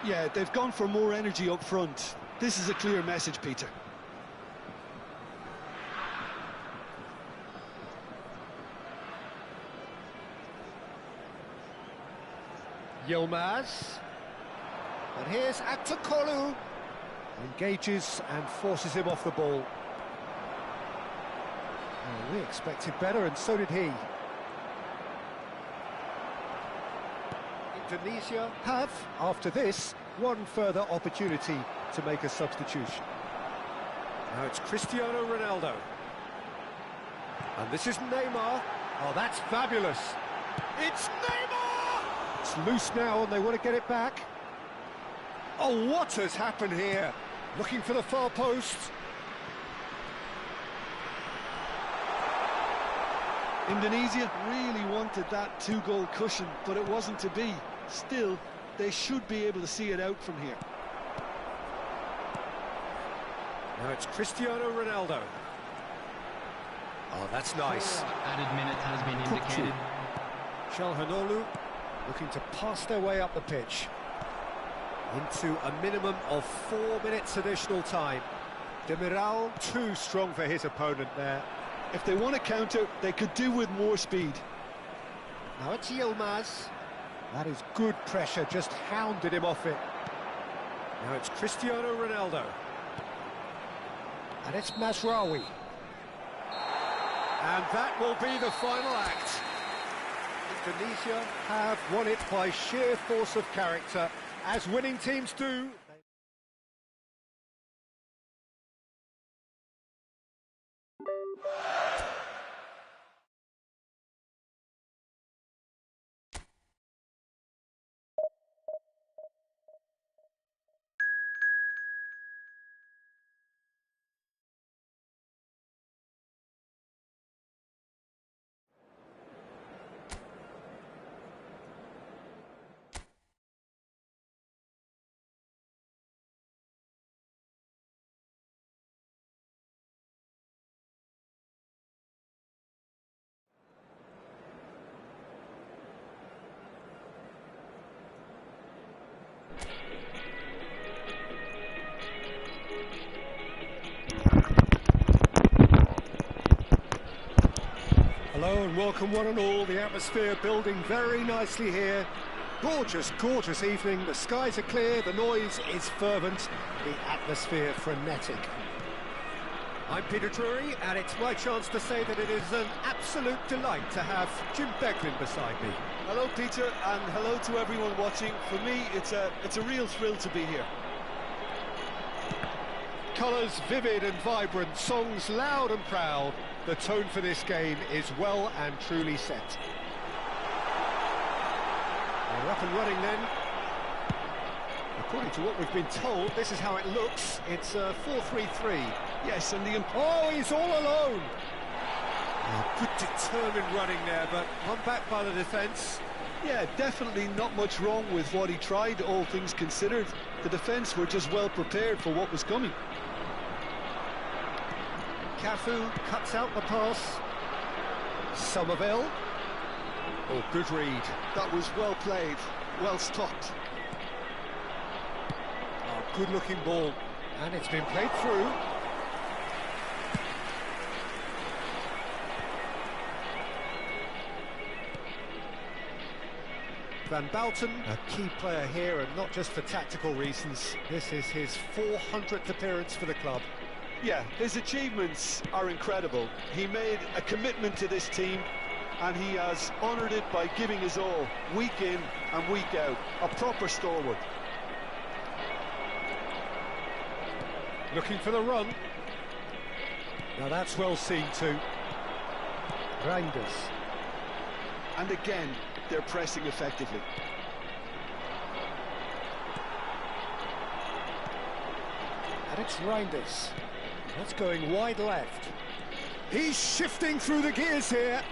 Speaker 2: Yeah, they've gone for more energy up front. This is a clear message, Peter.
Speaker 1: Yilmaz. And here's Atakolu. Engages and forces him off the ball. Oh, we expected better, and so did he. Indonesia have, after this, one further opportunity to make a substitution. Now it's Cristiano Ronaldo. And this is Neymar. Oh, that's fabulous. It's Neymar! It's loose now, and they want to get it back. Oh, what has happened here? Looking for the far post.
Speaker 2: Indonesia really wanted that 2-goal cushion, but it wasn't to be. Still, they should be able to see it out from here.
Speaker 1: Now it's Cristiano Ronaldo. Oh, that's nice.
Speaker 3: Added minute has been indicated.
Speaker 1: Çalhanoğlu looking to pass their way up the pitch into a minimum of 4 minutes additional time. Demiral too strong for his opponent there.
Speaker 2: If they want to counter, they could do with more speed.
Speaker 1: Now it's Yilmaz. That is good pressure, just hounded him off it. Now it's Cristiano Ronaldo. And it's Mazraoui. And that will be the final act. Indonesia have won it by sheer force of character, as winning teams do. Hello and welcome one and all. The atmosphere building very nicely here. Gorgeous, gorgeous evening. The skies are clear, the noise is fervent, the atmosphere frenetic. I'm Peter Drury, and it's my chance to say that it is an absolute delight to have Jim Beglin beside me.
Speaker 2: Hello, Peter, and hello to everyone watching. For me, it's a real thrill to be here.
Speaker 1: Colours vivid and vibrant, songs loud and proud. The tone for this game is well and truly set. We're up and running then. According to what we've been told, this is how it looks. It's 4-3-3.
Speaker 2: Yes, and the...
Speaker 1: Oh, he's all alone! Oh, good determined running there, but one back by the defence.
Speaker 2: Yeah, definitely not much wrong with what he tried, all things considered. The defence were just well prepared for what was coming.
Speaker 1: Cafu cuts out the pass. Somerville. Oh, good read.
Speaker 2: That was well played, well stopped.
Speaker 1: Oh, good-looking ball. And it's been played through. Van Bouten, a key player here, and not just for tactical reasons. This is his 400th appearance for the club.
Speaker 2: Yeah, his achievements are incredible. He made a commitment to this team, and he has honoured it by giving his all, week in and week out. A proper stalwart.
Speaker 1: Looking for the run. Now that's well seen too. Reinders.
Speaker 2: And again, they're pressing effectively.
Speaker 1: And it's Reinders. That's going wide left. He's shifting through the gears here.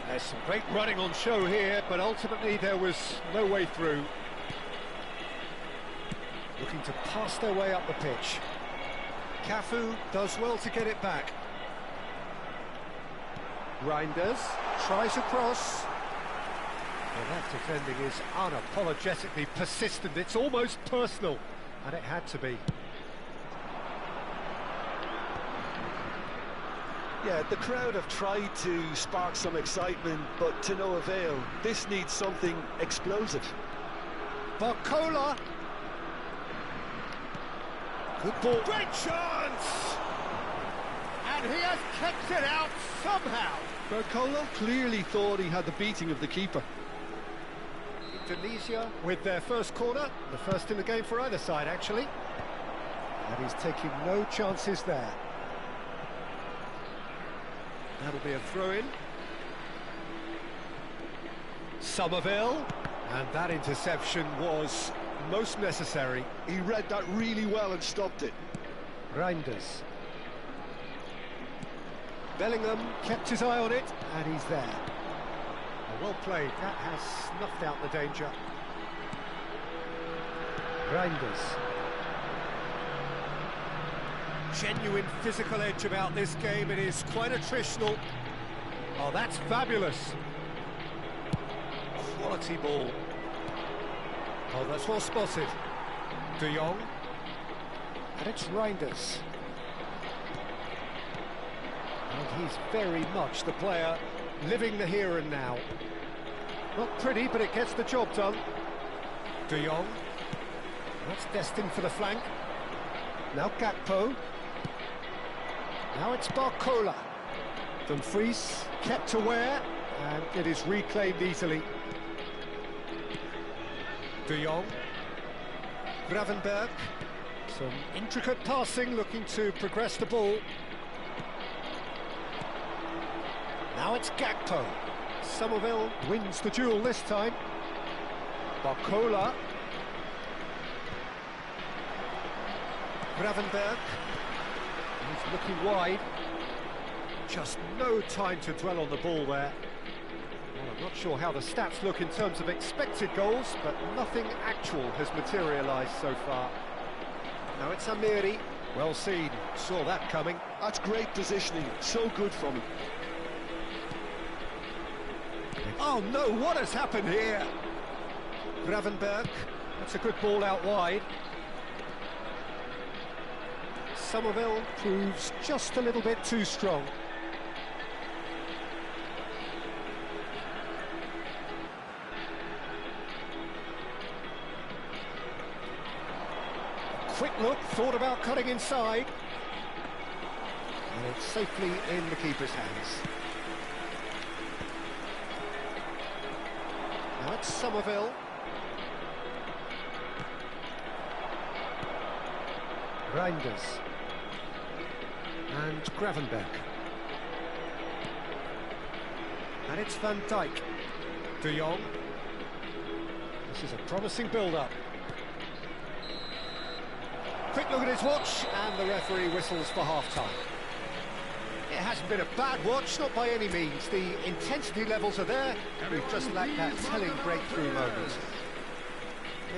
Speaker 1: There's some great running on show here, but ultimately there was no way through. Looking to pass their way up the pitch. Cafu does well to get it back. Reinders tries across. Well, that defending is unapologetically persistent. It's almost personal, and it had to be.
Speaker 2: Yeah, the crowd have tried to spark some excitement, but to no avail. This needs something explosive.
Speaker 1: Barcola. Good ball. Great chance! And he has kept it out somehow.
Speaker 2: Barcola clearly thought he had the beating of the keeper.
Speaker 1: Indonesia with their first corner, the first in the game for either side, actually. And he's taking no chances there. That'll be a throw-in. Somerville, and that interception was most necessary.
Speaker 2: He read that really well and stopped it.
Speaker 1: Reinders. Bellingham kept his eye on it, and he's there. Well played, that has snuffed out the danger. Reinders. Genuine physical edge about this game. It is quite attritional. Oh, that's fabulous. Quality ball. Oh, that's well spotted. De Jong. And it's Reinders. And he's very much the player living the here and now. Not pretty, but it gets the job done. De Jong. That's destined for the flank. Now Gakpo. Now it's Barcola. Dumfries kept aware, and it is reclaimed easily. De Jong. Gravenberg. Some intricate passing, looking to progress the ball. Now it's Gakpo. Somerville wins the duel this time. Barcola. Gravenberg. He's looking wide. Just no time to dwell on the ball there. Well, I'm not sure how the stats look in terms of expected goals, but nothing actual has materialised so far. Now it's Amiri. Well seen. Saw that coming.
Speaker 2: That's great positioning. So good from him.
Speaker 1: Oh no, what has happened here? Gravenberg. That's a good ball out wide. Somerville proves just a little bit too strong. Quick look, thought about cutting inside. And it's safely in the keeper's hands. Now it's Somerville. Reinders. And Gravenberg. And it's Van Dijk. De Jong. This is a promising build-up. Quick look at his watch, and the referee whistles for half-time. It hasn't been a bad watch, not by any means. The intensity levels are there. We've just lacked that telling breakthrough moment.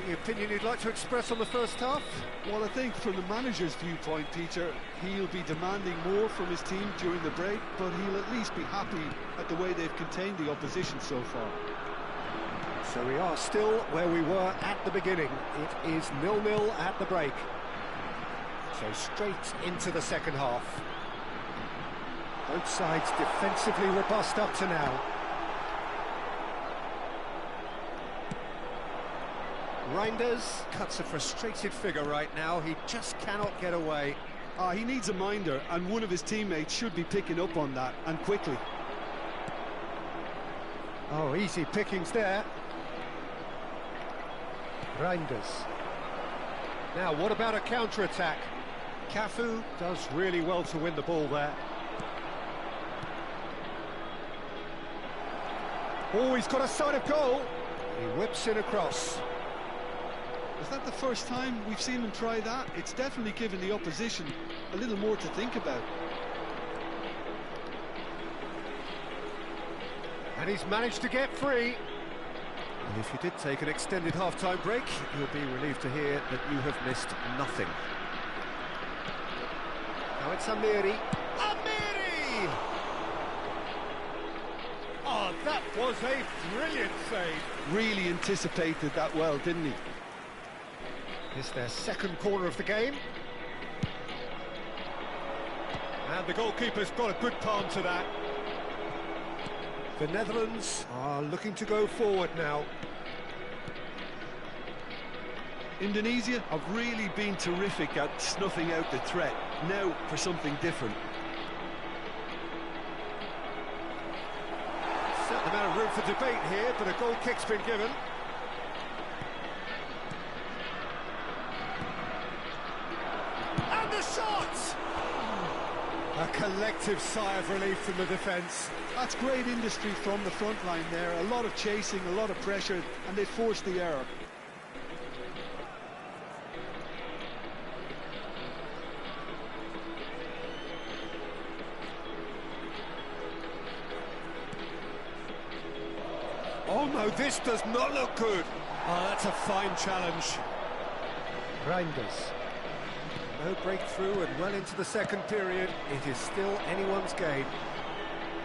Speaker 1: Any opinion you'd like to express on the first half?
Speaker 2: Well, I think from the manager's viewpoint, Peter, he'll be demanding more from his team during the break, but he'll at least be happy at the way they've contained the opposition so far.
Speaker 1: So we are still where we were at the beginning. It is 0-0 at the break. So straight into the second half. Both sides defensively robust up to now. Reinders cuts a frustrated figure right now. He just cannot get away.
Speaker 2: He needs a minder, and one of his teammates should be picking up on that, and quickly.
Speaker 1: Oh, easy pickings there. Reinders. Now, what about a counter-attack? Cafu does really well to win the ball there. Oh, he's got a sight of goal. He whips it across.
Speaker 2: Is that the first time we've seen him try that? It's definitely given the opposition a little more to think about.
Speaker 1: And he's managed to get free. And if you did take an extended half-time break, you'll be relieved to hear that you have missed nothing. Now it's Amiri. Amiri! Oh, that was a brilliant save.
Speaker 2: Really anticipated that well, didn't he?
Speaker 1: It's their second corner of the game. And the goalkeeper's got a good palm to that. The Netherlands are looking to go forward now.
Speaker 2: Indonesia have really been terrific at snuffing out the threat. Now for something different.
Speaker 1: Certain amount of room for debate here, but a goal kick's been given. And the shot! A collective sigh of relief from the defence.
Speaker 2: That's great industry from the front line there. A lot of chasing, a lot of pressure, and they forced the error.
Speaker 1: Oh no, this does not look good. Oh, that's a fine challenge. Reinders. No breakthrough and well into the second period. It is still anyone's game.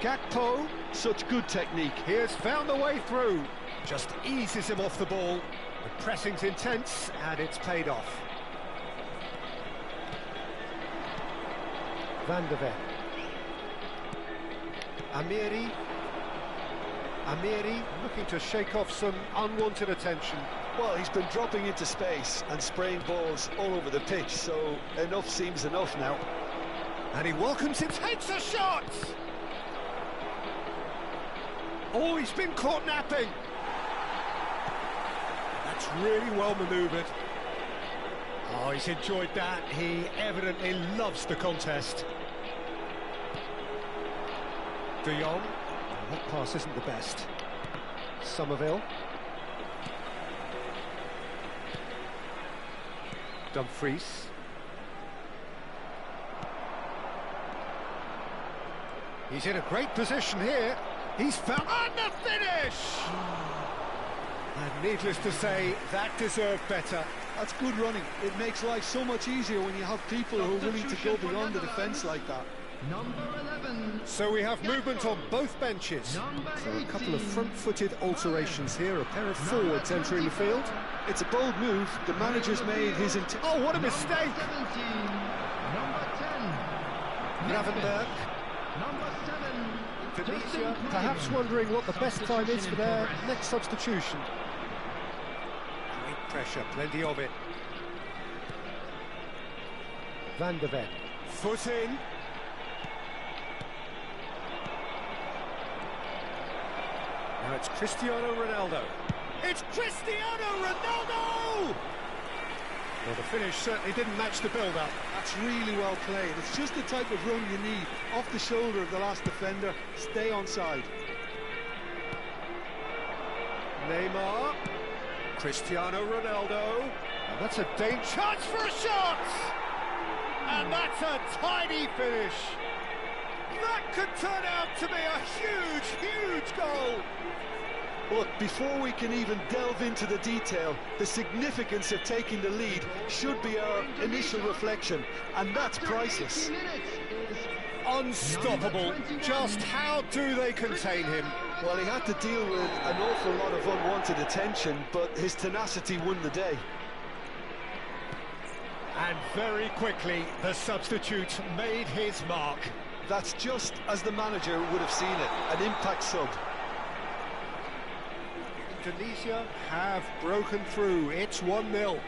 Speaker 1: Gakpo,
Speaker 2: Such good technique.
Speaker 1: he has found the way through. Just eases him off the ball. The pressing's intense and it's paid off. Van der Ven. Amiri. Amiri looking to shake off some unwanted attention.
Speaker 2: Well, he's been dropping into space and spraying balls all over the pitch, so enough seems enough now.
Speaker 1: And he welcomes him, takes a shot! Oh, he's been caught napping. That's really well manoeuvred. Oh, he's enjoyed that. He evidently loves the contest. De Jong. That pass isn't the best. Somerville. Dumfries. He's in a great position here. He's found... And the finish! And needless to say, that deserved better.
Speaker 2: That's good running. It makes life so much easier when you have people who are willing to go beyond the defence like that.
Speaker 3: Number 11.
Speaker 1: So we have movement on both benches. So a couple of front-footed alterations here. A pair of forwards entering the field.
Speaker 2: It's a bold move. The manager's made his...
Speaker 1: Oh, what a mistake!
Speaker 3: 17. Number 10.
Speaker 1: Gravenberg.
Speaker 3: Number 7.
Speaker 1: Tunisia, perhaps wondering what the best time is for their next substitution. Great pressure, plenty of it. Van der Ven. Foot in. Now it's Cristiano Ronaldo. It's Cristiano Ronaldo! Well, the finish certainly didn't match the build-up.
Speaker 2: That's really well played. It's just the type of run you need. Off the shoulder of the last defender, stay onside.
Speaker 1: Neymar. Cristiano Ronaldo. And that's a dangerous chance for a shot! And that's a tidy finish. That could turn out to be a huge, huge goal.
Speaker 2: But before we can even delve into the detail, the significance of taking the lead should be our initial reflection, and that's priceless.
Speaker 1: Unstoppable. Just how do they contain him?
Speaker 2: Well, he had to deal with an awful lot of unwanted attention, but his tenacity won the day.
Speaker 1: And very quickly, the substitute made his mark.
Speaker 2: That's just as the manager would have seen it, an impact sub.
Speaker 1: Indonesia have broken through. It's 1-0.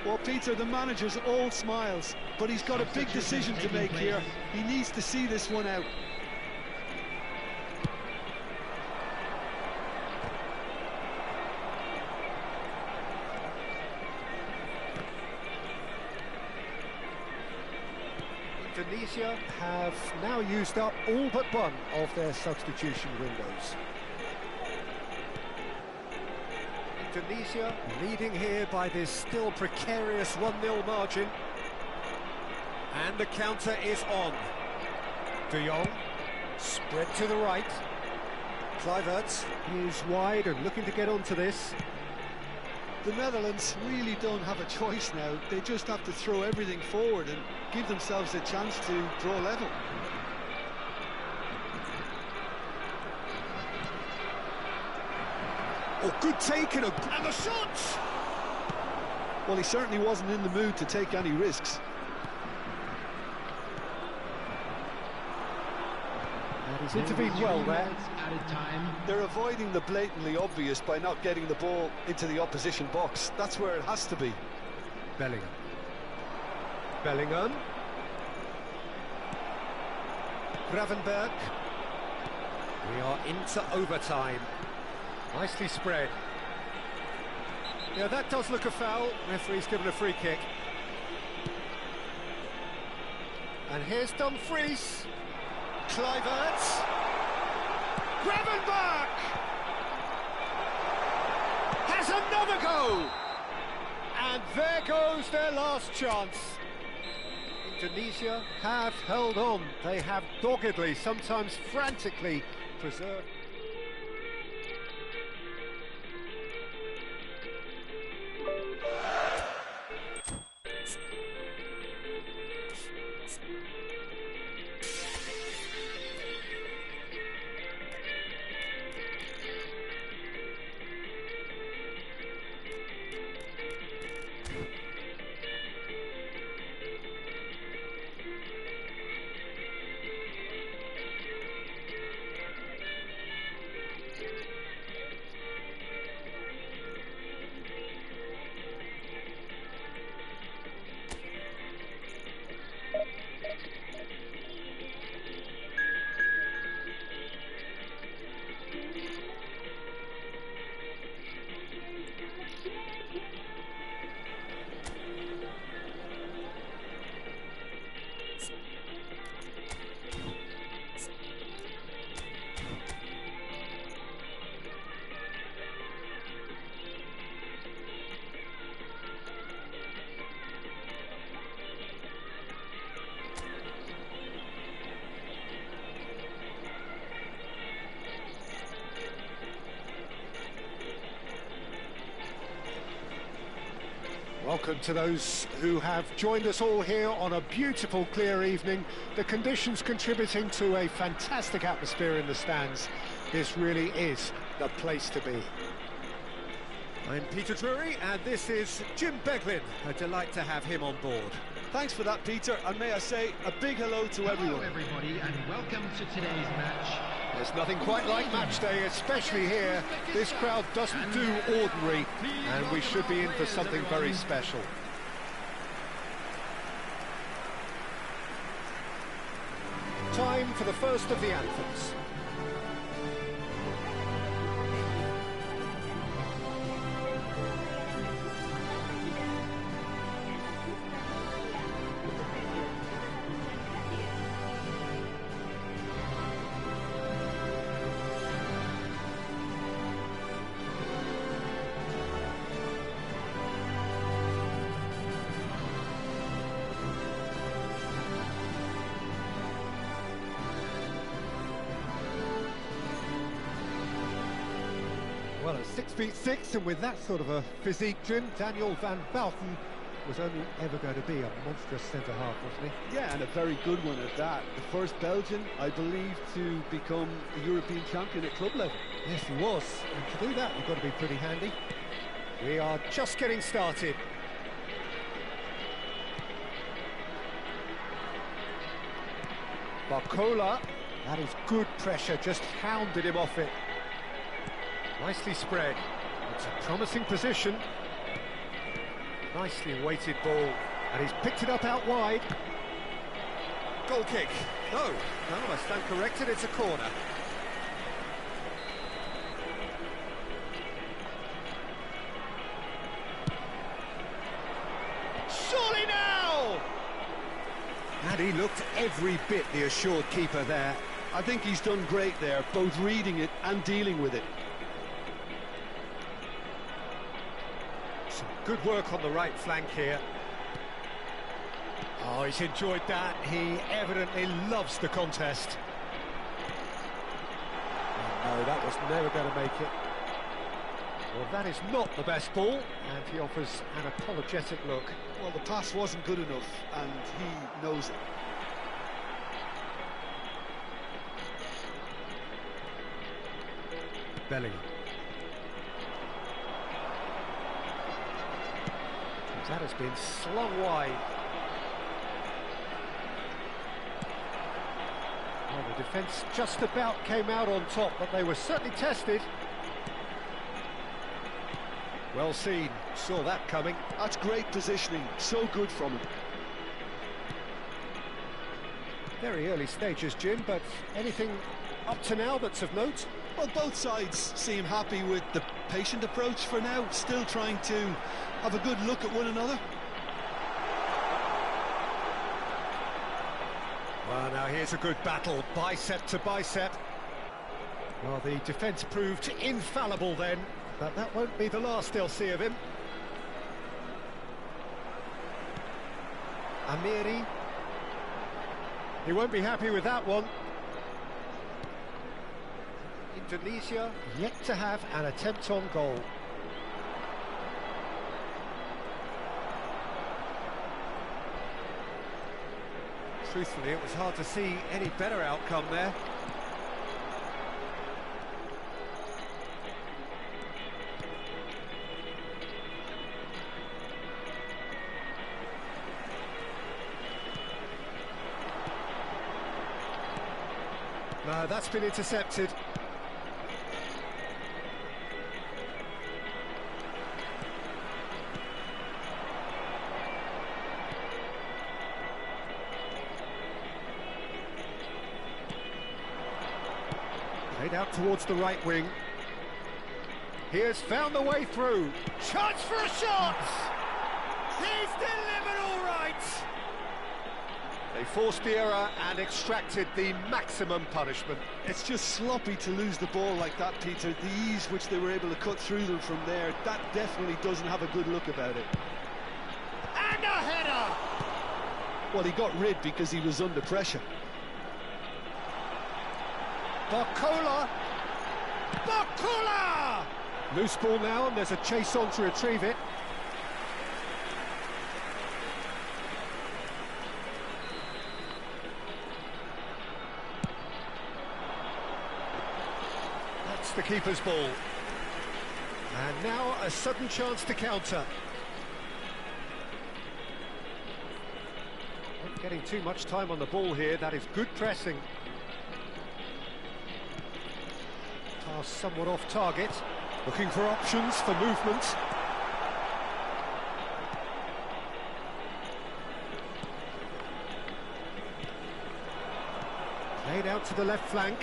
Speaker 2: Well, Peter, the manager's all smiles, but he's got a big decision to make here. He needs to see this one out.
Speaker 1: Indonesia have now used up all but one of their substitution windows. Indonesia leading here by this still precarious 1-0 margin. And the counter is on. De Jong, spread to the right. Kluivert is wide and looking to get onto this.
Speaker 2: The Netherlands really don't have a choice now. They just have to throw everything forward and give themselves a chance to draw level.
Speaker 1: Oh, good take and the shot!
Speaker 2: Well, he certainly wasn't in the mood to take any risks.
Speaker 1: He's intervened well there.
Speaker 2: They're avoiding the blatantly obvious by not getting the ball into the opposition box. That's where it has to be.
Speaker 1: Bellingham. Bellingham. Gravenberg. We are into overtime. Nicely spread. Yeah, that does look a foul. Referee's given a free kick. And here's Dumfries. Kluivert. Gravenberg has another go. And there goes their last chance. Indonesia have held on. They have doggedly, sometimes frantically, preserved. Welcome to those who have joined us all here on a beautiful, clear evening. The conditions contributing to a fantastic atmosphere in the stands. This really is the place to be. I'm Peter Drury, and this is Jim Beglin. A delight to have him on board.
Speaker 2: Thanks for that, Peter, and may I say a big hello to everyone.
Speaker 3: Hello, everybody, and welcome to today's match.
Speaker 1: There's nothing quite like match day, especially here. This crowd doesn't do ordinary, and we should be in for something very special. Time for the first of the anthems. Well, at 6'6", and with that sort of a physique, Jim, Daniel van Bouten was only ever going to be a monstrous centre-half, wasn't he?
Speaker 2: Yeah, and a very good one at that. The first Belgian, I believe, to become a European champion at club level.
Speaker 1: Yes, he was. And to do that, you've got to be pretty handy. We are just getting started. Barcola, that is good pressure, just hounded him off it. Nicely spread. It's a promising position. Nicely weighted ball, and he's picked it up out wide. Goal kick. No, I stand corrected, it's a corner. Surely now! And he looked every bit the assured keeper there.
Speaker 2: I think he's done great there, both reading it and dealing with it.
Speaker 1: Good work on the right flank here. Oh, he's enjoyed that. He evidently loves the contest. Oh, no, that was never going to make it. Well, that is not the best ball, and he offers an apologetic look.
Speaker 2: Well, the pass wasn't good enough, and he knows it.
Speaker 1: Bellingham. That has been slung wide. Well, the defence just about came out on top, but they were certainly tested. Well seen, saw that coming.
Speaker 2: That's great positioning, so good from him.
Speaker 1: Very early stages, Jim, but anything up to now that's of note?
Speaker 2: Well, both sides seem happy with the patient approach for now, still trying to have a good look at one another.
Speaker 1: Well, now here's a good battle, bicep to bicep. Well, the defence proved infallible then, but that won't be the last they'll see of him. Amiri. He won't be happy with that one. Indonesia yet to have an attempt on goal. Truthfully, it was hard to see any better outcome there. No, that's been intercepted. Played out towards the right wing. He has found the way through. Chance for a shot! He's delivered all right! They forced the error and extracted the maximum punishment.
Speaker 2: It's just sloppy to lose the ball like that, Peter. The ease which they were able to cut through them from there, that definitely doesn't have a good look about it.
Speaker 1: And a header!
Speaker 2: Well, he got rid because he was under pressure.
Speaker 1: Barcola! Barcola! Loose ball now, and there's a chase on to retrieve it. That's the keeper's ball. And now a sudden chance to counter. Not getting too much time on the ball here, that is good pressing. Pass somewhat off target, looking for options for movement. Played out to the left flank.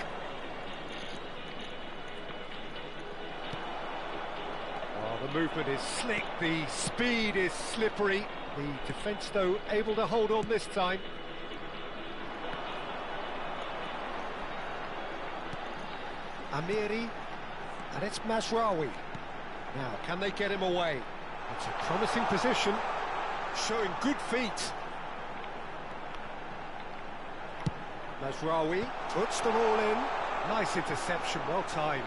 Speaker 1: Oh, the movement is slick, the speed is slippery. The defence, though, able to hold on this time. Amiri, and it's Mazraoui. Now, can they get him away? It's a promising position, showing good feet. Mazraoui puts them all in. Nice interception, well timed.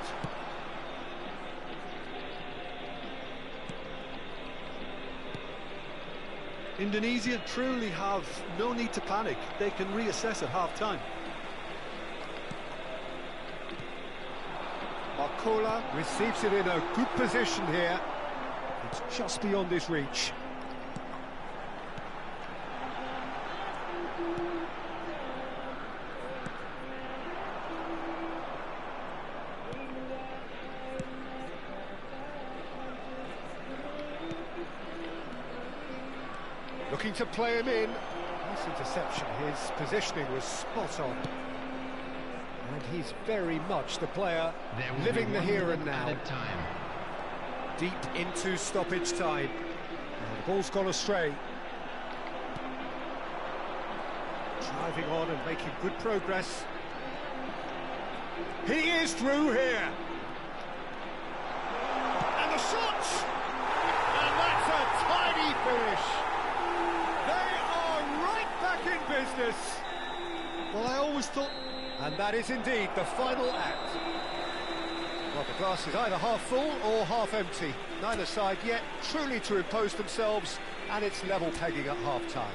Speaker 2: Indonesia truly have no need to panic. They can reassess at half-time.
Speaker 1: Barcola receives it in a good position here. It's just beyond his reach. Looking to play him in. Nice interception. His positioning was spot on. And he's very much the player living the here and now. Deep into stoppage time. And the ball's gone astray. Driving on and making good progress. He is through here. And the shot! And that's a steady finish. They are right back in business.
Speaker 2: Well, I always thought...
Speaker 1: And that is indeed the final act. Well, the glass is either half full or half empty. Neither side yet truly to impose themselves, and it's level pegging at half-time.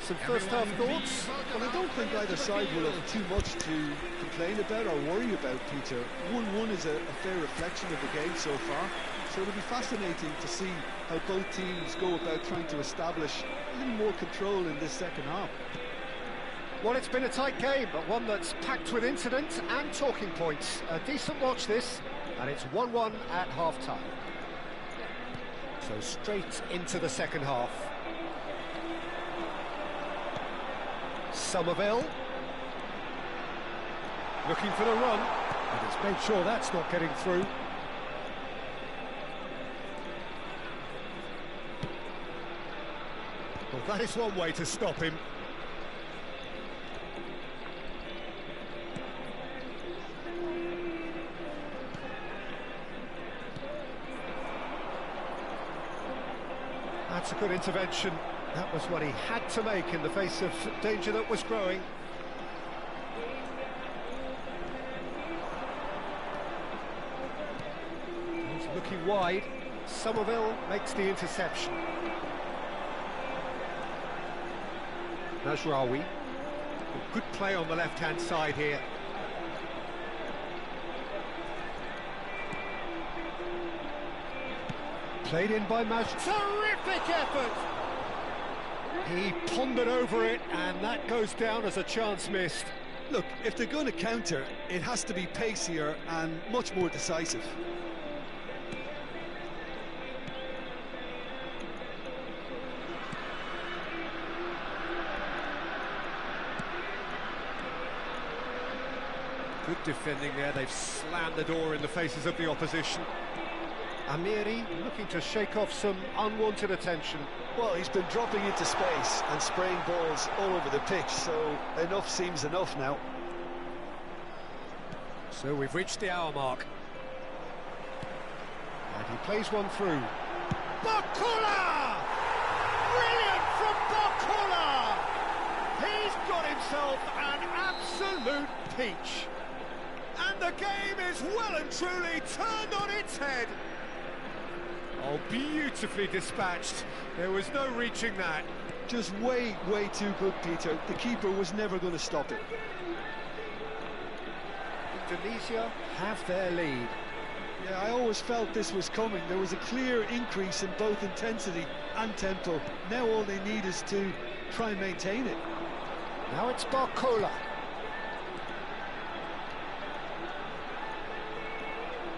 Speaker 1: Some first-half thoughts?
Speaker 2: Well, I don't think either side will have too much to complain about or worry about, Peter. 1-1 is a fair reflection of the game so far, so it'll be fascinating to see how both teams go about trying to establish a little more control in this second half.
Speaker 1: Well, it's been a tight game, but one that's packed with incident and talking points. A decent watch this, and it's 1-1 at half-time. So straight into the second half. Somerville looking for the run, and it's made sure that's not getting through. Well, that is one way to stop him. That's a good intervention. That was what he had to make in the face of danger that was growing. He's looking wide. Somerville makes the interception. Najraoui. Good play on the left-hand side here. Played in by Maj. Terrific effort! He pondered over it, and that goes down as a chance missed.
Speaker 2: Look, if they're going to counter, it has to be pacier and much more decisive.
Speaker 1: Good defending there. They've slammed the door in the faces of the opposition. Amiri looking to shake off some unwanted attention.
Speaker 2: Well, he's been dropping into space and spraying balls all over the pitch, so enough seems enough now.
Speaker 1: So we've reached the hour mark. And he plays one through. Bakula! Brilliant from Bakula! He's got himself an absolute peach. And the game is well and truly turned on its head. Oh, beautifully dispatched. There was no reaching that.
Speaker 2: Just way too good, Peter. The keeper was never going to stop it.
Speaker 1: Indonesia have their lead.
Speaker 2: Yeah, I always felt this was coming. There was a clear increase in both intensity and tempo. Now all they need is to try and maintain it.
Speaker 1: Now it's Bakula.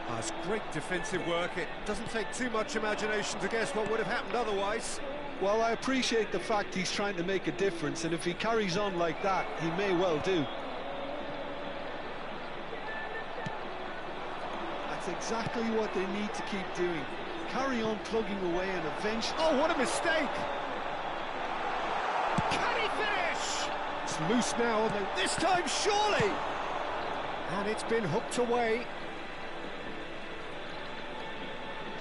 Speaker 1: That's great defensive work. It doesn't take too much imagination to guess what would have happened otherwise.
Speaker 2: Well, I appreciate the fact he's trying to make a difference, and if he carries on like that, he may well do. That's exactly what they need to keep doing. Carry on plugging away and eventually...
Speaker 1: Oh, what a mistake! Can he finish? It's loose now, although this time surely! And it's been hooked away.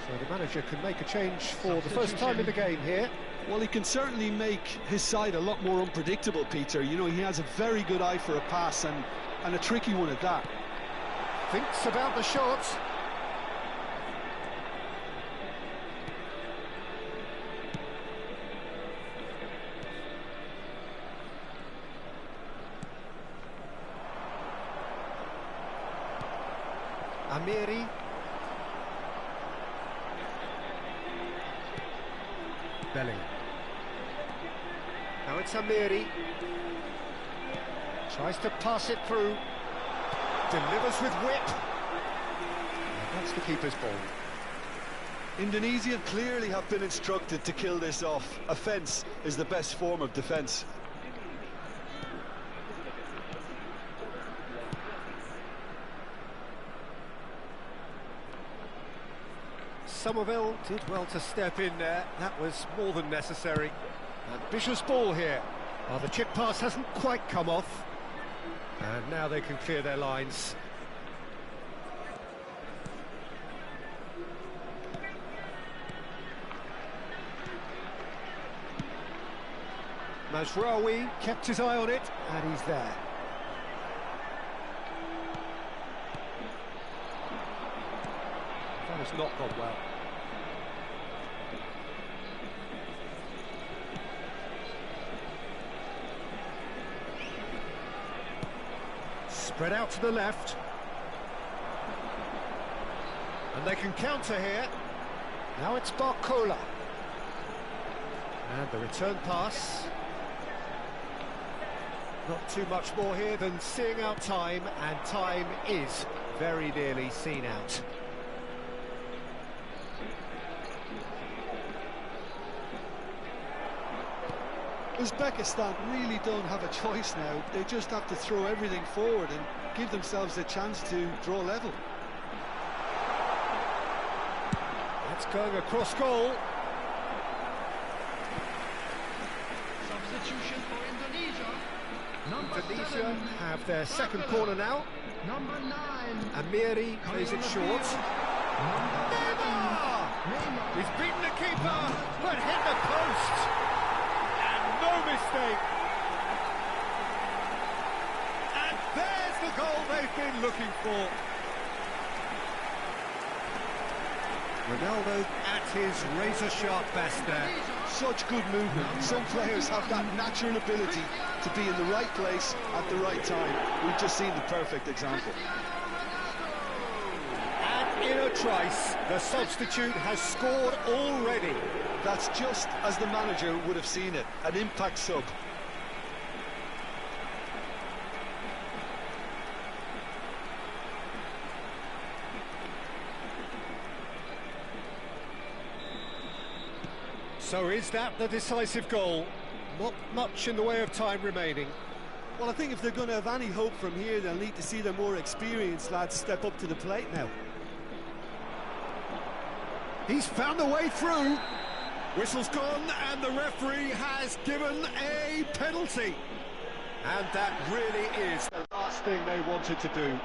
Speaker 1: So the manager can make a change for the first time in the game here.
Speaker 2: Well, he can certainly make his side a lot more unpredictable, Peter. You know, he has a very good eye for a pass and a tricky one at that.
Speaker 1: Thinks about the shot. Amiri. Bellingham. Now it's Amiri. Tries to pass it through. Delivers with whip. And that's the keeper's ball.
Speaker 2: Indonesia clearly have been instructed to kill this off. Offence is the best form of defence.
Speaker 1: Somerville did well to step in there. That was more than necessary. Ambitious ball here. Well, the chip pass hasn't quite come off. And now they can clear their lines. Mazraoui kept his eye on it, and he's there. That has not gone well. Spread out to the left. And they can counter here. Now it's Barcola. And the return pass. Not too much more here than seeing out time, and time is very nearly seen out.
Speaker 2: Uzbekistan really don't have a choice now. They just have to throw everything forward and give themselves a chance to draw level.
Speaker 1: That's going across goal.
Speaker 3: Substitution for Indonesia. Number
Speaker 1: Indonesia
Speaker 3: 7.
Speaker 1: have their second corner now.
Speaker 3: Number 9.
Speaker 1: Amiri plays it short. Neymar! He's beaten the keeper, but hit the post. And no mistake. And there's the goal they've been looking for. Ronaldo at his razor-sharp best there.
Speaker 2: Such good movement. Some players have that natural ability to be in the right place at the right time. We've just seen the perfect example.
Speaker 1: And in a trice, the substitute has scored already.
Speaker 2: That's just as the manager would have seen it, an impact sub.
Speaker 1: So is that the decisive goal? Not much in the way of time remaining.
Speaker 2: Well, I think if they're going to have any hope from here, they'll need to see their more experienced lads step up to the plate now.
Speaker 1: He's found the way through. Whistle's gone, and the referee has given a penalty. And that really is the last thing they wanted to do.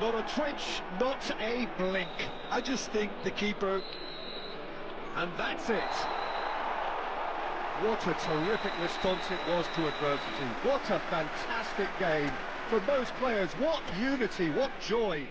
Speaker 1: Not a twitch, not a blink.
Speaker 2: I just think the keeper...
Speaker 1: And that's it. What a terrific response it was to adversity. What a fantastic game. For most players, what unity, what joy.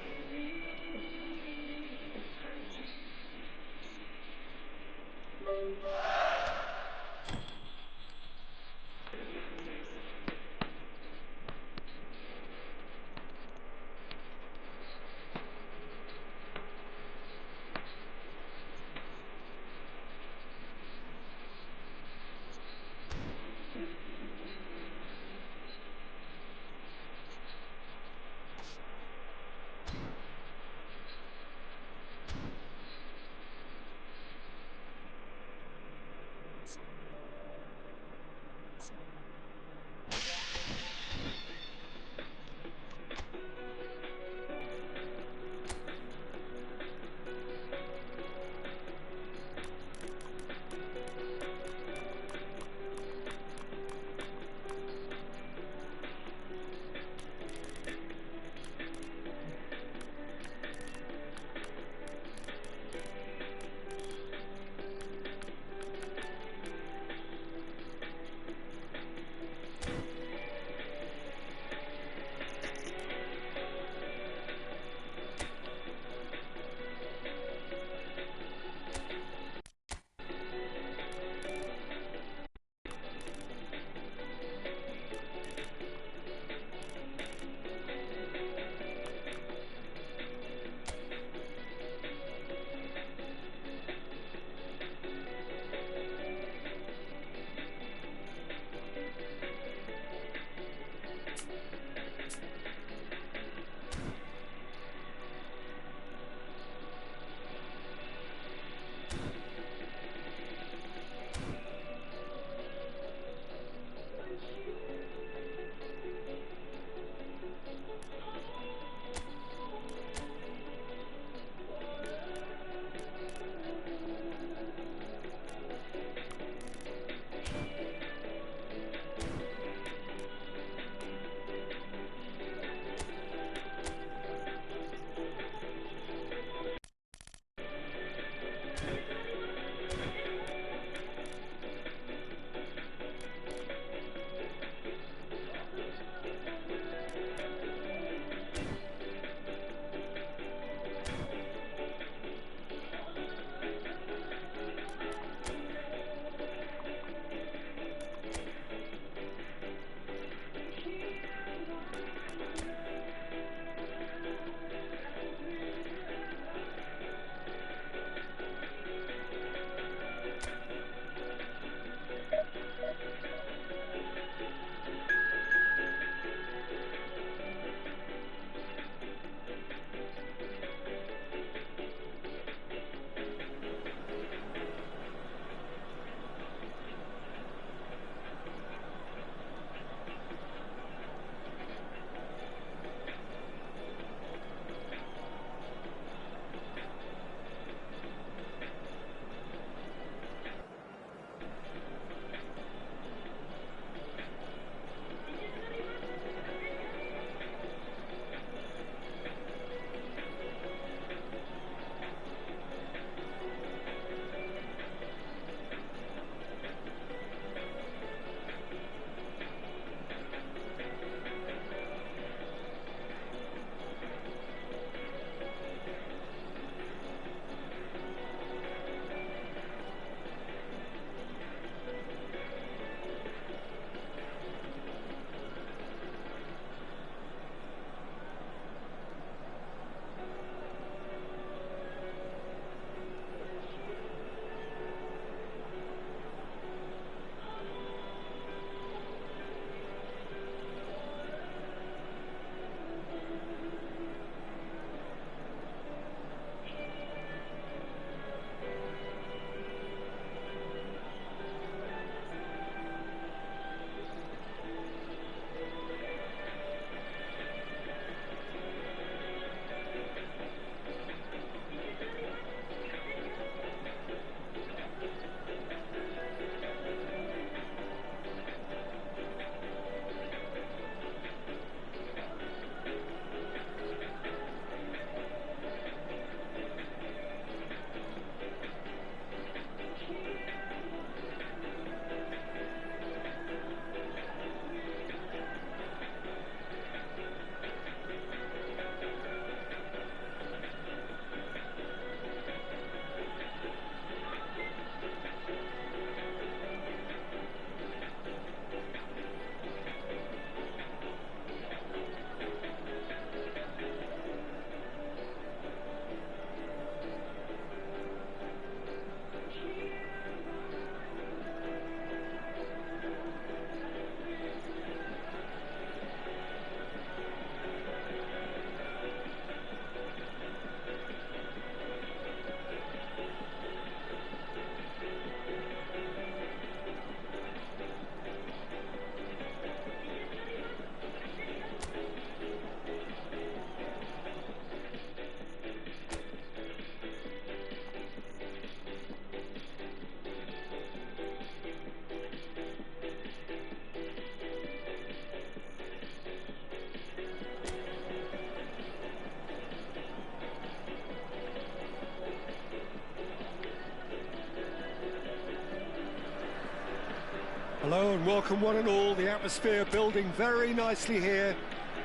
Speaker 1: Hello and welcome one and all. The atmosphere building very nicely here.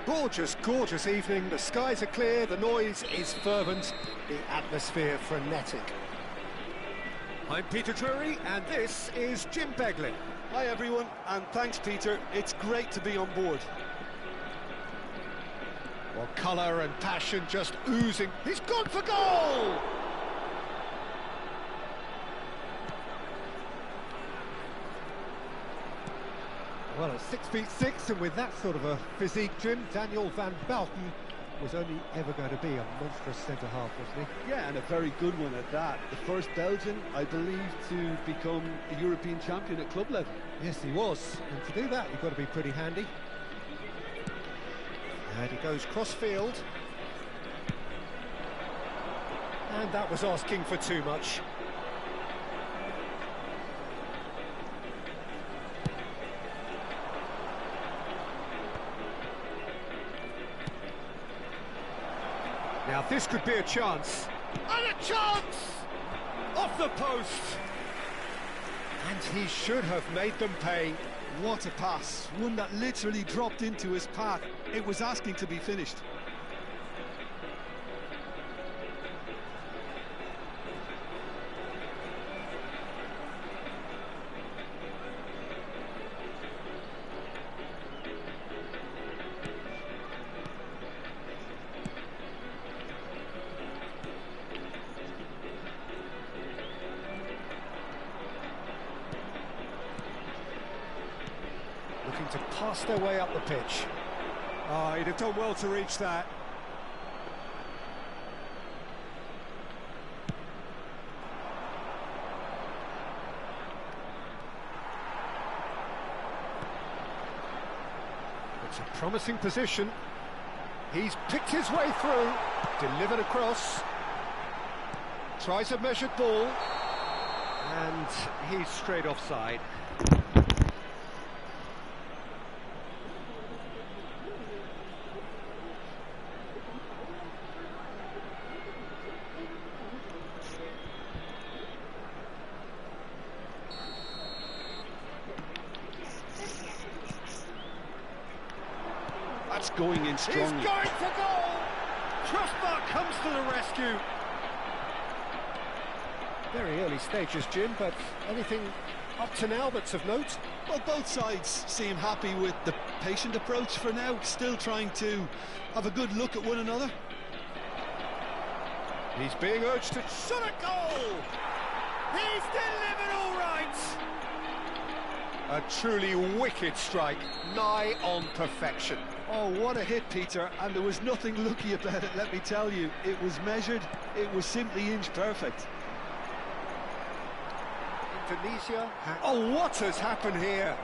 Speaker 1: Gorgeous, gorgeous evening. The skies are clear, the noise is fervent, the atmosphere frenetic. I'm Peter Drury and this is Jim Beglin.
Speaker 2: Hi everyone, and thanks Peter. It's great to be on board.
Speaker 1: Well, colour and passion just oozing. He's gone for goal! Well, at 6'6", and with that sort of a physique, Jim, Daniel van Bouten was only ever going to be a monstrous centre-half, wasn't he?
Speaker 2: Yeah, and a very good one at that. The first Belgian, I believe, to become a European champion at club level.
Speaker 1: Yes, he was. And to do that, you've got to be pretty handy. And he goes cross-field. And that was asking for too much. Now this could be a chance. And a chance! Off the post! And he should have made them pay.
Speaker 2: What a pass. One that literally dropped into his path. It was asking to be finished.
Speaker 1: Looking to pass their way up the pitch. Oh, he'd have done well to reach that. It's a promising position. He's picked his way through, delivered across, tries a measured ball, and he's straight offside.
Speaker 2: That's going in strongly.
Speaker 1: He's going for goal! Trustmark comes to the rescue. Very early stages, Jim, but anything up to now that's of note?
Speaker 2: Well, both sides seem happy with the patient approach for now, still trying to have a good look at one another.
Speaker 1: He's being urged to shot a goal! He's delivered all right! A truly wicked strike, nigh on perfection.
Speaker 2: Oh, what a hit, Peter, and there was nothing lucky about it, let me tell you. It was measured, it was simply inch perfect.
Speaker 1: Indonesia. Oh, what has happened here?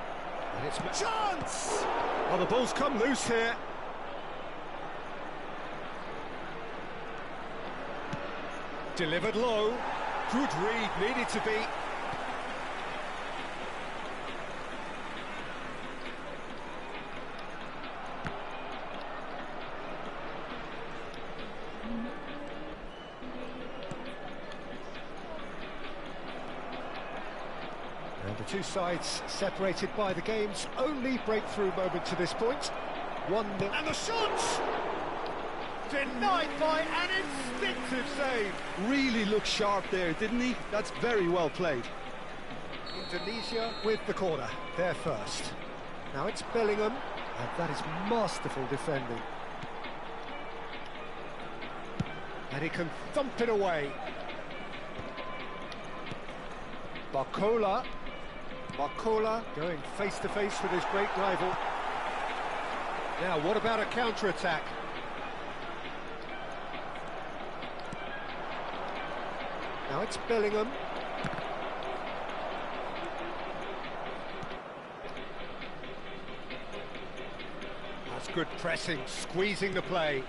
Speaker 1: And it's chance! Well, the ball's come loose here. Delivered low. Good read, needed to be. And the two sides separated by the game's only breakthrough moment to this point. 1-0. And the shot! Denied by an instinctive save.
Speaker 2: Really looked sharp there, didn't he? That's very well played.
Speaker 1: Indonesia with the corner, they're first. Now it's Bellingham, and that is masterful defending. And he can thump it away. Barcola going face to face with his great rival. Now, what about a counter-attack? Now it's Bellingham. That's good pressing, squeezing the play.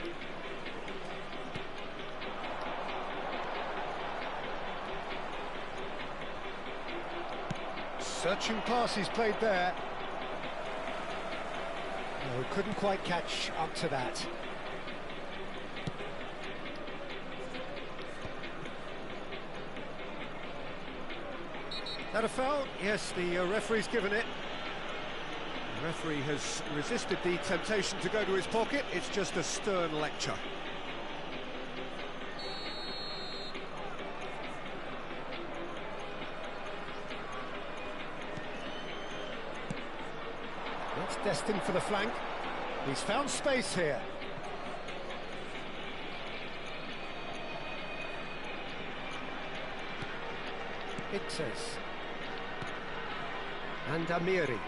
Speaker 1: Searching pass he's played there. No, couldn't quite catch up to that. That a foul? Yes, the referee's given it. Referee has resisted the temptation to go to his pocket. It's just a stern lecture. That's destined for the flank. He's found space here. Ites. And Amiri.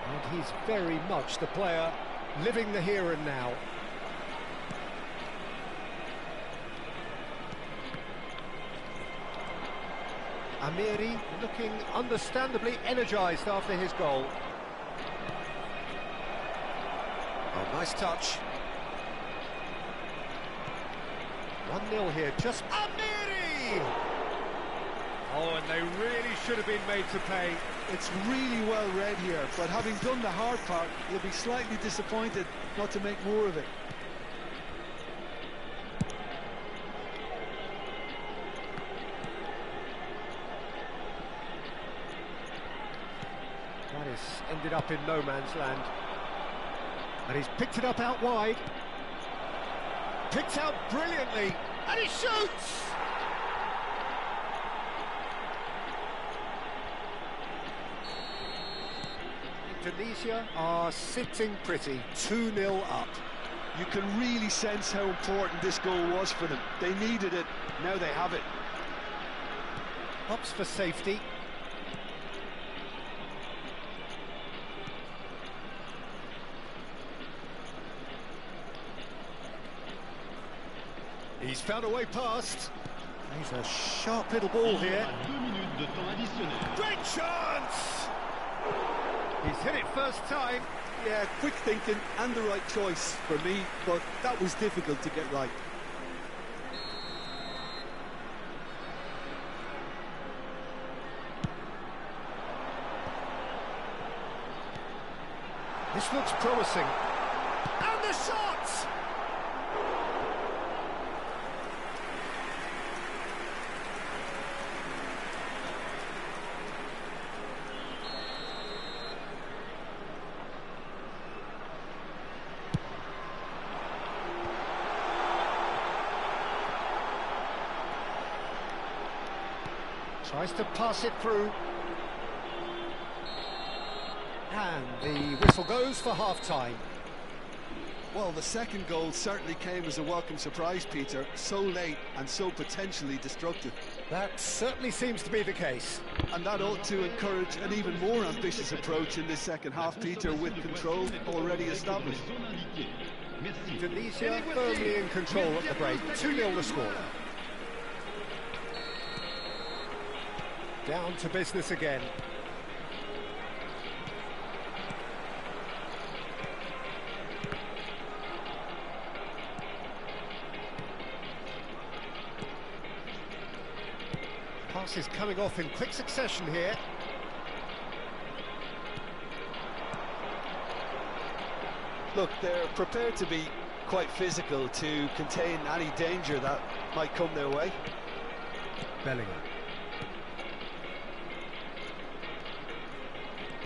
Speaker 1: And he's very much the player living the here and now. Amiri looking understandably energised after his goal. Oh, nice touch. 1-0 here, just Amiri! Oh, and they really should have been made to pay.
Speaker 2: It's really well read here, but having done the hard part, you'll be slightly disappointed not to make more of it.
Speaker 1: That has ended up in no man's land. And he's picked it up out wide. Picked out brilliantly, and he shoots! Indonesia are sitting pretty, 2-0 up.
Speaker 2: You can really sense how important this goal was for them. They needed it, now they have it.
Speaker 1: Hops for safety. He's found a way past. He's a sharp little ball here. Great chance! He's hit it first time.
Speaker 2: Yeah, quick thinking and the right choice for me, but that was difficult to get right.
Speaker 1: This looks promising. And the shot! Tries to pass it through. And the whistle goes for half-time.
Speaker 2: Well, the second goal certainly came as a welcome surprise, Peter. So late and so potentially destructive.
Speaker 1: That certainly seems to be the case.
Speaker 2: And that ought to encourage an even more ambitious approach in this second half, Peter, with control already established.
Speaker 1: Indonesia firmly in control at the break. 2-0 the score. Down to business again. Pass is coming off in quick succession here.
Speaker 2: Look, they're prepared to be quite physical to contain any danger that might come their way.
Speaker 1: Bellingham.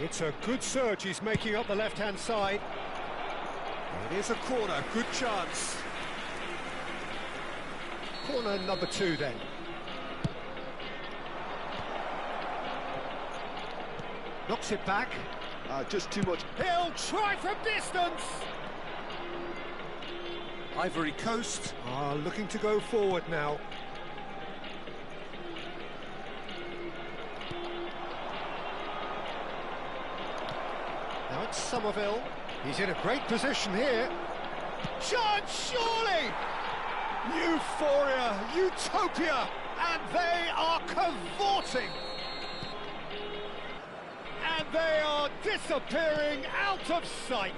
Speaker 1: It's a good surge he's making up the left-hand side. It is a corner, good chance. Corner number 2 then. Knocks it back.
Speaker 2: Just too much.
Speaker 1: He'll try from distance. Ivory Coast are looking to go forward now. Now it's Somerville. He's in a great position here. Chance, surely! Euphoria, utopia, and they are cavorting. And they are disappearing out of sight.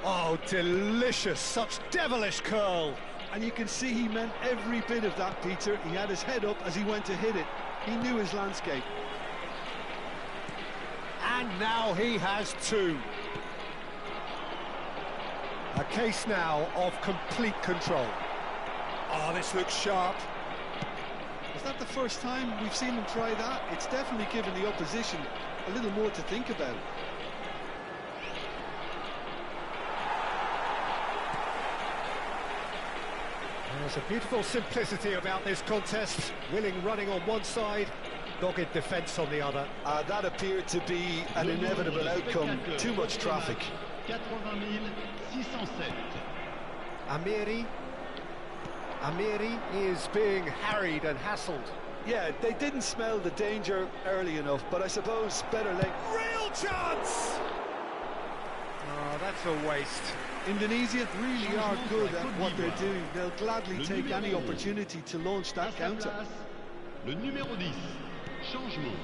Speaker 1: Oh, delicious, such devilish curl.
Speaker 2: And you can see he meant every bit of that, Peter. He had his head up as he went to hit it. He knew his landscape.
Speaker 1: And now he has 2. A case now of complete control. Oh, this looks sharp.
Speaker 2: Is that the first time we've seen him try that? It's definitely given the opposition a little more to think about.
Speaker 1: There's a beautiful simplicity about this contest. Willing running on one side, dogged defence on the other.
Speaker 2: That appeared to be an inevitable outcome. Too much traffic.
Speaker 3: 80 607.
Speaker 1: Amiri is being harried and hassled.
Speaker 2: Yeah, they didn't smell the danger early enough, but I suppose better late.
Speaker 1: Real chance! Oh, that's a waste.
Speaker 2: Indonesia really are good at what they're doing. They'll gladly take any opportunity to launch that counter.
Speaker 3: Le numéro 10. Changement.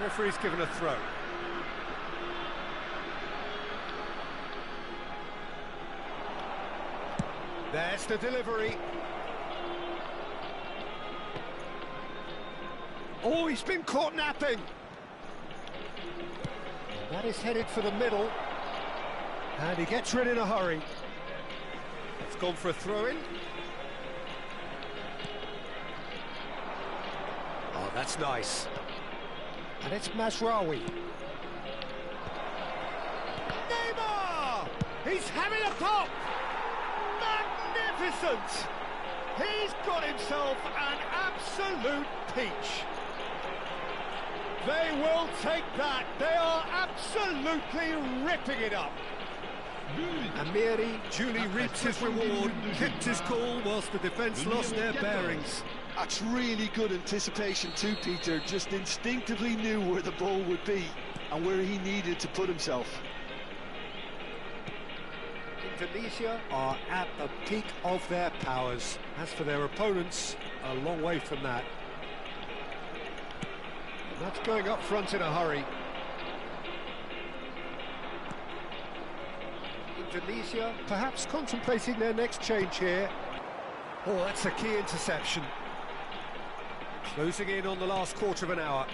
Speaker 1: Referee's given a throw. There's the delivery. Oh, he's been caught napping. That is headed for the middle. And he gets rid in a hurry. It's gone for a throw-in. Oh, that's nice. And it's Mazraoui. Neymar! He's having a pop! Magnificent! He's got himself an absolute peach. They will take that. They are absolutely ripping it up. Amiri duly reaps his reward, kept his cool whilst the defence lost their bearings.
Speaker 2: That's really good anticipation too, Peter. Just instinctively knew where the ball would be and where he needed to put himself.
Speaker 1: Indonesia are at the peak of their powers. As for their opponents, a long way from that. That's going up front in a hurry. Indonesia perhaps contemplating their next change here. Oh, that's a key interception. Closing in on the last quarter of an hour.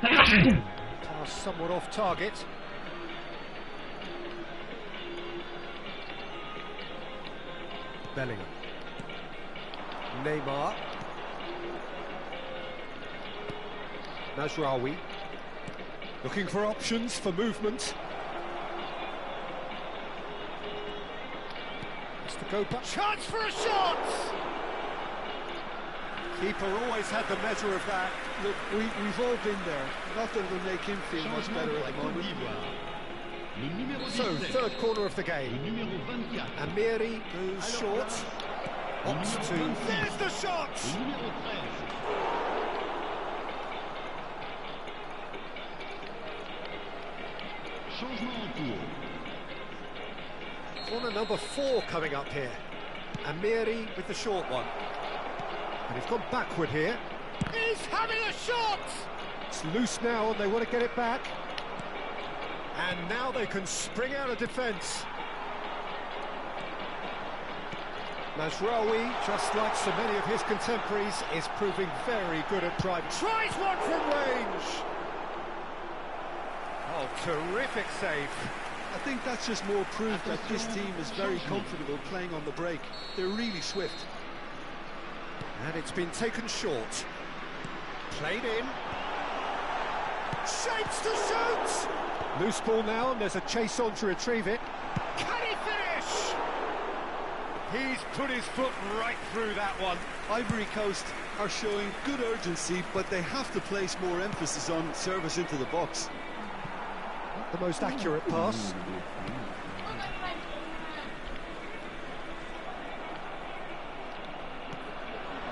Speaker 1: Pass somewhat off target. Bellingham. Neymar. Mazraoui. Looking for options for movement. It's the go back. Chance for a shot! Keeper always had the measure of that.
Speaker 2: Look, we've all been there. Not that it'll make him feel much better at the moment.
Speaker 1: So, third corner of the game. Amiri goes short. Opts to... There's the shot! Corner number 4 coming up here. Amiri with the short one. And he's gone backward here. He's having a shot! It's loose now and they want to get it back. And now they can spring out of defence. Mazraoui, just like so many of his contemporaries, is proving very good at driving. Tries one from range! Oh, terrific save.
Speaker 2: I think that's just more proof that this team is very comfortable playing on the break. They're really swift.
Speaker 1: And it's been taken short. Played in. Shapes to shoot! Loose ball now, and there's a chase on to retrieve it. Can he finish? He's put his foot right through that one.
Speaker 2: Ivory Coast are showing good urgency, but they have to place more emphasis on service into the box.
Speaker 1: Not the most accurate pass.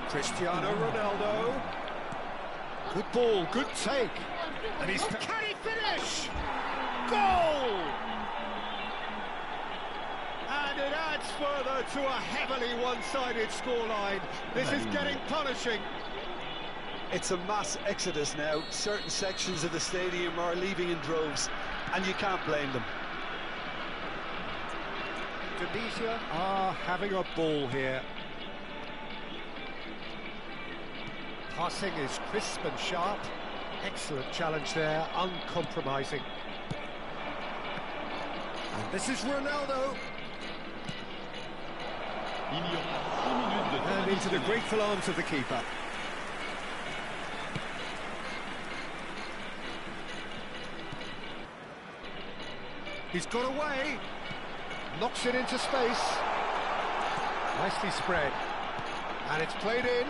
Speaker 1: Cristiano Ronaldo. Good ball, good take. And he's... Can he finish? Goal! And it adds further to a heavily one-sided scoreline. This is getting punishing.
Speaker 2: It's a mass exodus now. Certain sections of the stadium are leaving in droves, and you can't blame them.
Speaker 1: Indonesia are having a ball here. Passing is crisp and sharp. Excellent challenge there, uncompromising. And this is Ronaldo. And into the grateful arms of the keeper. He's got away. Knocks it into space. Nicely spread. And it's played in.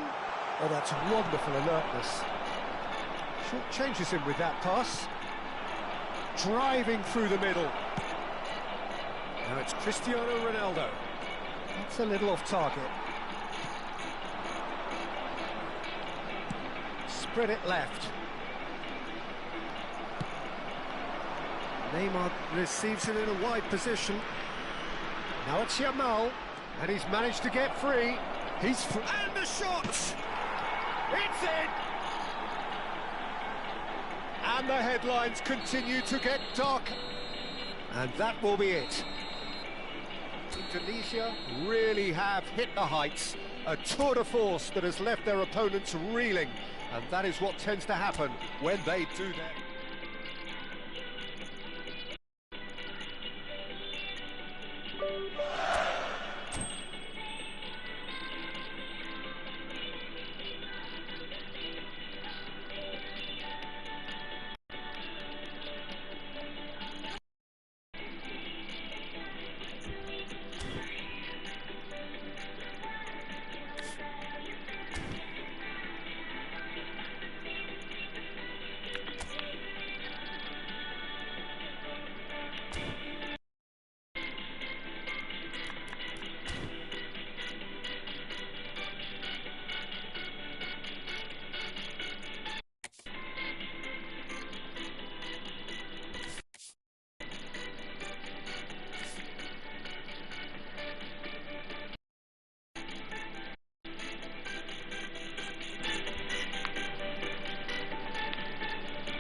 Speaker 1: Oh, that's wonderful alertness. Short changes him with that pass. Driving through the middle. Now it's Cristiano Ronaldo. That's a little off target. Spread it left. Neymar receives it in a wide position. Now it's Yamal, and he's managed to get free. He's and the shot! It's in! And the headlines continue to get dark. And that will be it. Indonesia really have hit the heights. A tour de force that has left their opponents reeling. And that is what tends to happen when they do that.